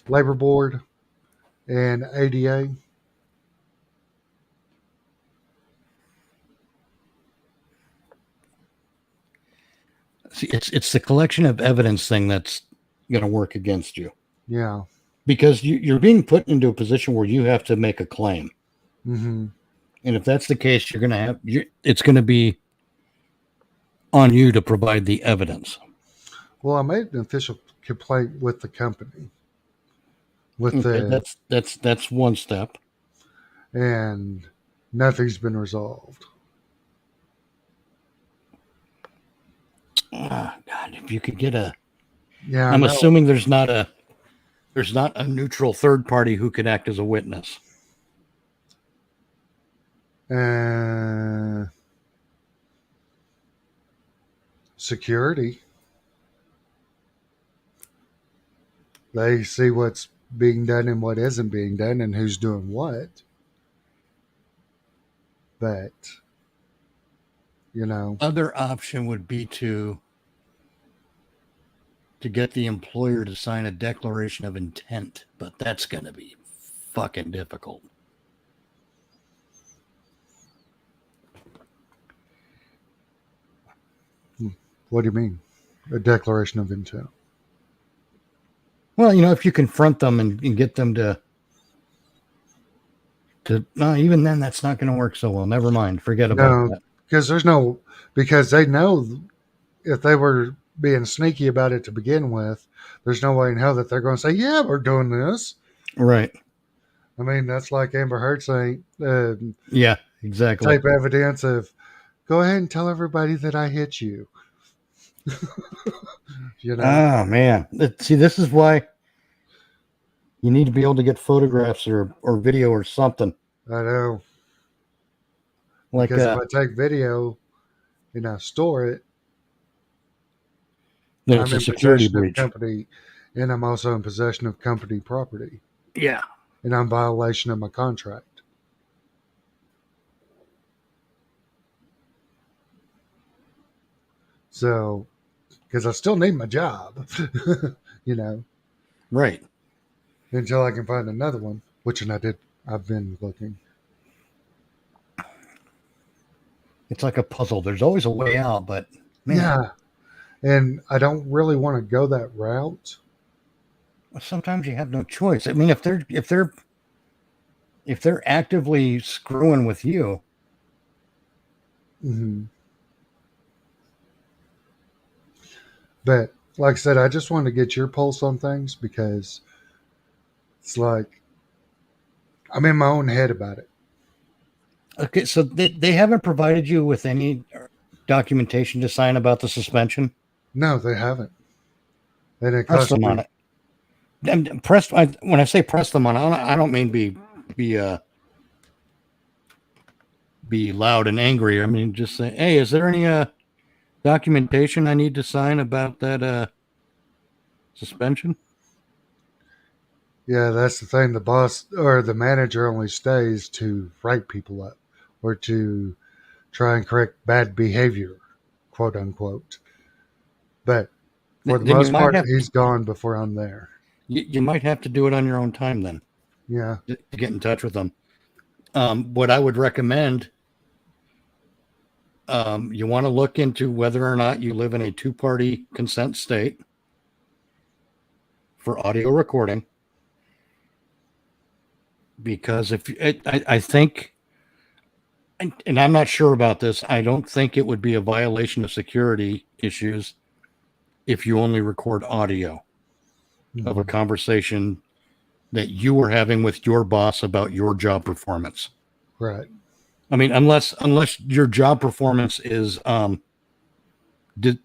labor board and ADA? See, it's the collection of evidence thing that's going to work against you Yeah. because you're being put into a position where you have to make a claim, Mm-hmm. and if that's the case, you're going to have it's going to be on you to provide the evidence. Well, I made an official complaint with the company, with Okay, the, that's one step. and nothing's been resolved. Oh, God, if you could get a, Yeah, I I'm know. assuming there's not a neutral third party who could act as a witness. Security. They see what's being done and what isn't being done and who's doing what. But, you know, Other option would be to get the employer to sign a declaration of intent, but that's going to be fucking difficult. what do you mean? A declaration of intent. Well, if you confront them and get them to no, even then that's not going to work so well. Never mind. Forget about No, that. because they know if they were being sneaky about it to begin with, there's no way in hell that they're going to say, yeah, we're doing this. Right. I mean, that's like Amber Heard saying, Yeah, exactly. type evidence of, go ahead and tell everybody that I hit you. You know? Oh man. See, this is why you need to be able to get photographs or video or something. I know. Like Because if I take video and I store it, then I'm it's a in security possession of breach. company, and I'm also in possession of company property, Yeah. and I'm in violation of my contract. So, because I still need my job, you know, Right. until I can find another one, which and I did. I've been looking. It's like a puzzle. There's always a way out, but man, Yeah, and I don't really want to go that route. sometimes you have no choice. I mean, if they're actively screwing with you, Hmm. But like I said, I just wanted to get your pulse on things because It's like I'm in my own head about it. Okay, so they haven't provided you with any documentation to sign about the suspension. No, they haven't, and it Press cost them on me. it. And when I say press them on, I don't mean be uh, be loud and angry. I mean just say, hey, is there any documentation I need to sign about that suspension? Yeah, that's the thing. The boss or the manager only stays to write people up or to try and correct bad behavior, quote unquote. But for the Then you most might part, have he's gone before I'm there. you might have to do it on your own time then Yeah, to get in touch with them. What I would recommend, you want to look into whether or not you live in a two-party consent state for audio recording, because if I think, and I'm not sure about this, I don't think it would be a violation of security issues if you only record audio of a hmm, conversation that you were having with your boss about your job performance. right. I mean, unless your job performance is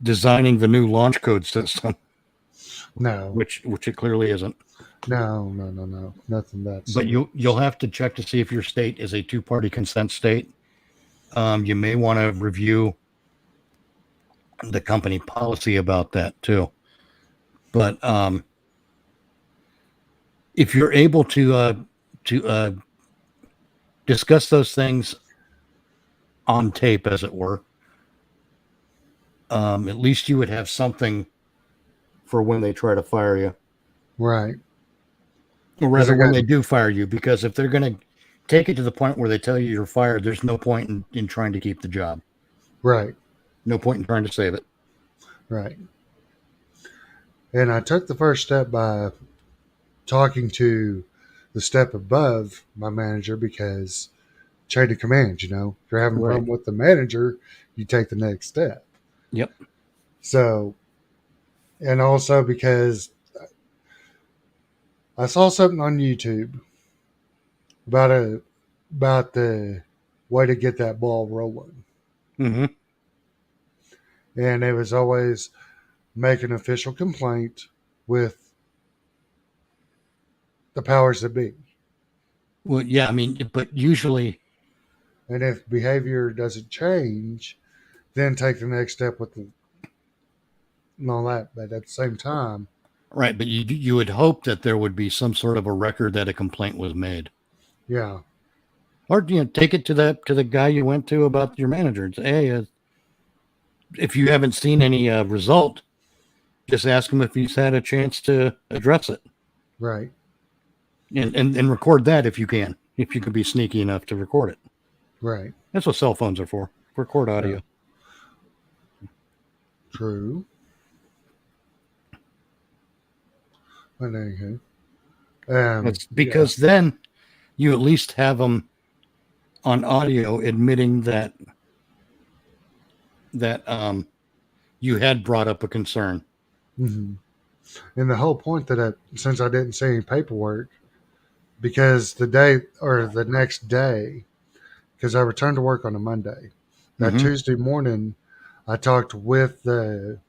designing the new launch code system, No, which it clearly isn't. no, no, no, no, nothing that But serious. you'll have to check to see if your state is a two-party consent state. You may want to review the company policy about that too. But if you're able to discuss those things on tape, as it were, at least you would have something for when they try to fire you, Right, or because rather, when they again, do fire you. Because if they're going to take it to the point where they tell you you're fired, there's no point in trying to keep the job. right, No point in trying to save it. right. And I took the first step by talking to the step above my manager because chain of command, if you're having a Right. problem with the manager, you take the next step. Yep. So, and also because I saw something on YouTube about about the way to get that ball rolling, Mm-hmm. and it was always make an official complaint with the powers that be, Well, yeah. I mean, but usually, and if behavior doesn't change, then take the next step with the and all that. But at the same time, right. But you would hope that there would be some sort of a record that a complaint was made, yeah, or take it to the guy you went to about your manager and say, hey, if you haven't seen any result, just ask him if he's had a chance to address it, right, and record that if you can be sneaky enough to record it. right, That's what cell phones are for. Record yeah, audio. true. But anywho, That's yeah, because then you at least have them on audio admitting that you had brought up a concern. hmm, and the whole point that since I didn't see any paperwork, because the day or the next day, because I returned to work on a Monday, that Mm-hmm. Tuesday morning, I talked with the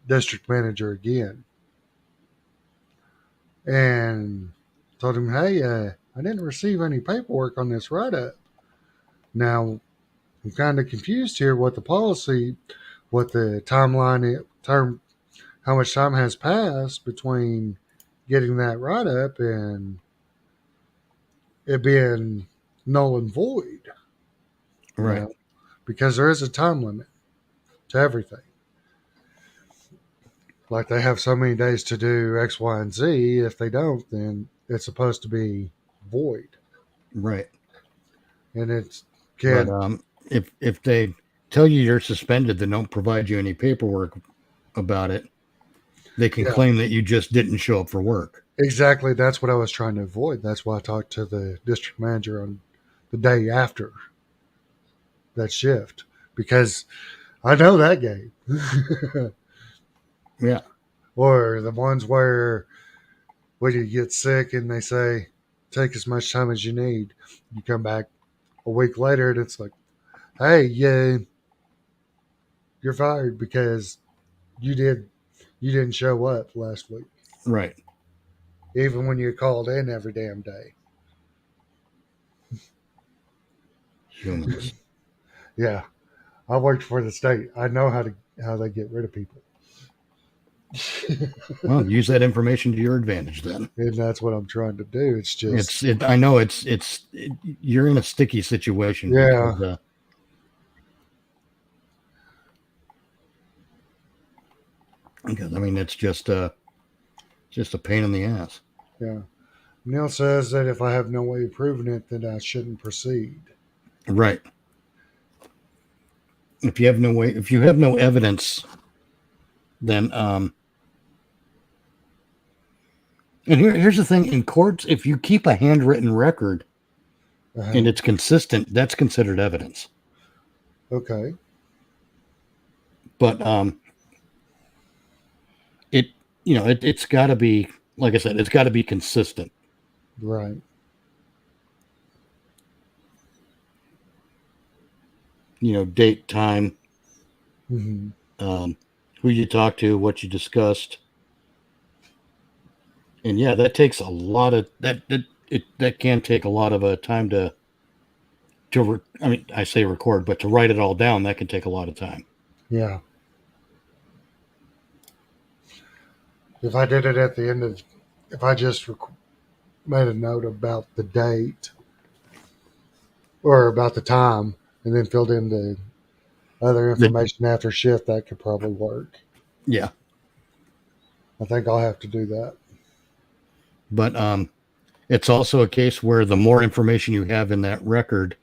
district manager again and told him, hey, I didn't receive any paperwork on this write up. Now, I'm kind of confused here what the policy, what the term, how much time has passed between getting that write up and it being null and void, you Right. know, because there is a time limit to everything. Like they have so many days to do X, Y, and Z. If they don't, then it's supposed to be void. Right. And it's But can't if they tell you you're suspended, then don't provide you any paperwork about it. They can yeah, claim that you just didn't show up for work. exactly. That's what I was trying to avoid. That's why I talked to the district manager on the day after that shift because I know that game. Yeah. Or the ones where when you get sick and they say, take as much time as you need. You come back a week later and it's like, hey, yeah, you're fired because you didn't show up last week, Right. even when you called in every damn day. Humans. Yeah, I worked for the state. I know how they get rid of people, Well, use that information to your advantage then. and that's what I'm trying to do. It's just I know you're in a sticky situation yeah, because I mean it's just a pain in the ass. yeah. Neil says that if I have no way of proving it, then I shouldn't proceed. Right. If you have no evidence, then and here's the thing, in courts, if you keep a handwritten record and it's consistent, that's considered evidence. Okay. But it's got to be, like I said, it's got to be consistent. Right. Date, time, Mm-hmm. who you talk to, what you discussed. And yeah, that takes a lot of that can take a lot of time I say record, but to write it all down, that can take a lot of time. Yeah. If I did it at the end of, if I just made a note about the date or about the time and then filled in the other information after shift, that could probably work. Yeah. I think I'll have to do that. But it's also a case where the more information you have in that record,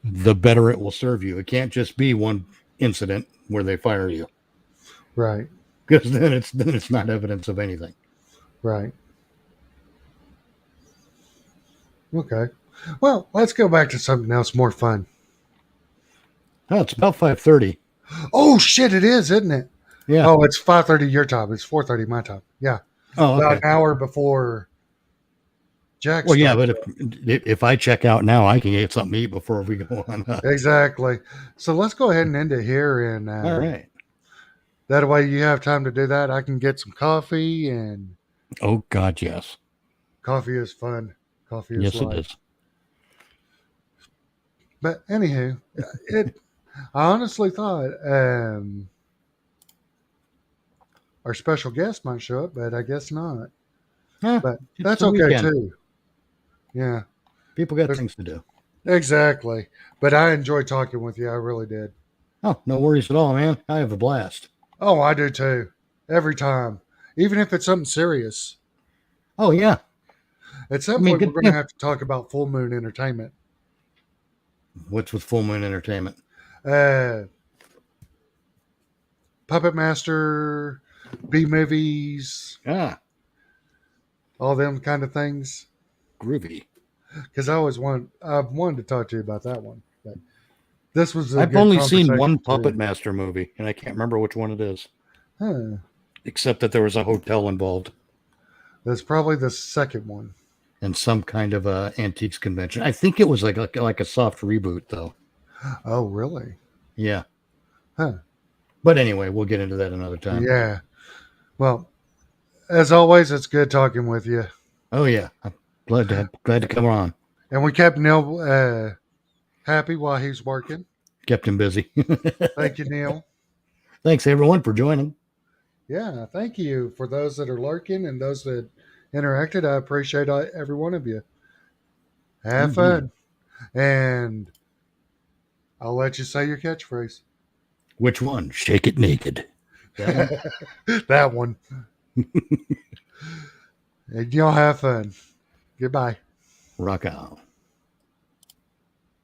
the better it will serve you. It can't just be one incident where they fire you. Right. Because then it's not evidence of anything. Right. Okay. Well, let's go back to something else more fun. Oh, it's about 5:30. Oh shit! It is, isn't it? Yeah. Oh, it's 5:30 your time. It's 4:30 my time. Yeah. Oh, okay. About an hour before Jack. Well, yeah, but if I check out now, I can get something to eat before we go on. Exactly. So let's go ahead and end it here, and All right. that way you have time to do that. I can get some coffee, and Oh God, yes. coffee is fun. Coffee is Yes, life. it is. But anywho, I honestly thought our special guest might show up, but I guess not. Yeah, But it's that's the okay weekend. too. Yeah, People got things to do. exactly. But I enjoyed talking with you. I really did. Oh, no worries at all, man. I have a blast. Oh, I do too. Every time, even if it's something serious. Oh yeah. At some point, we're going to yeah. have to talk about Full Moon Entertainment. What's with Full Moon Entertainment? Puppet Master, B movies, Ah, all them kind of things. groovy. Because I've wanted to talk to you about that one. But this was I've only seen one Puppet Master movie, and I can't remember which one it is. Huh. Except that there was a hotel involved. That's probably the second one. And some kind of a antiques convention. I think it was like a soft reboot, though. Oh, really? Yeah. Huh. But anyway, we'll get into that another time. Yeah. Well, as always, it's good talking with you. Oh yeah, I'm glad to come on. And we kept Neil happy while he's working. Kept him busy. Thank you, Neil. Thanks everyone for joining. Yeah, thank you for those that are lurking and those that interacted. I appreciate every one of you. Have fun. And I'll let you say your catchphrase. Which one? Shake it naked. That one? That one. And y'all have fun. Goodbye. Rock on.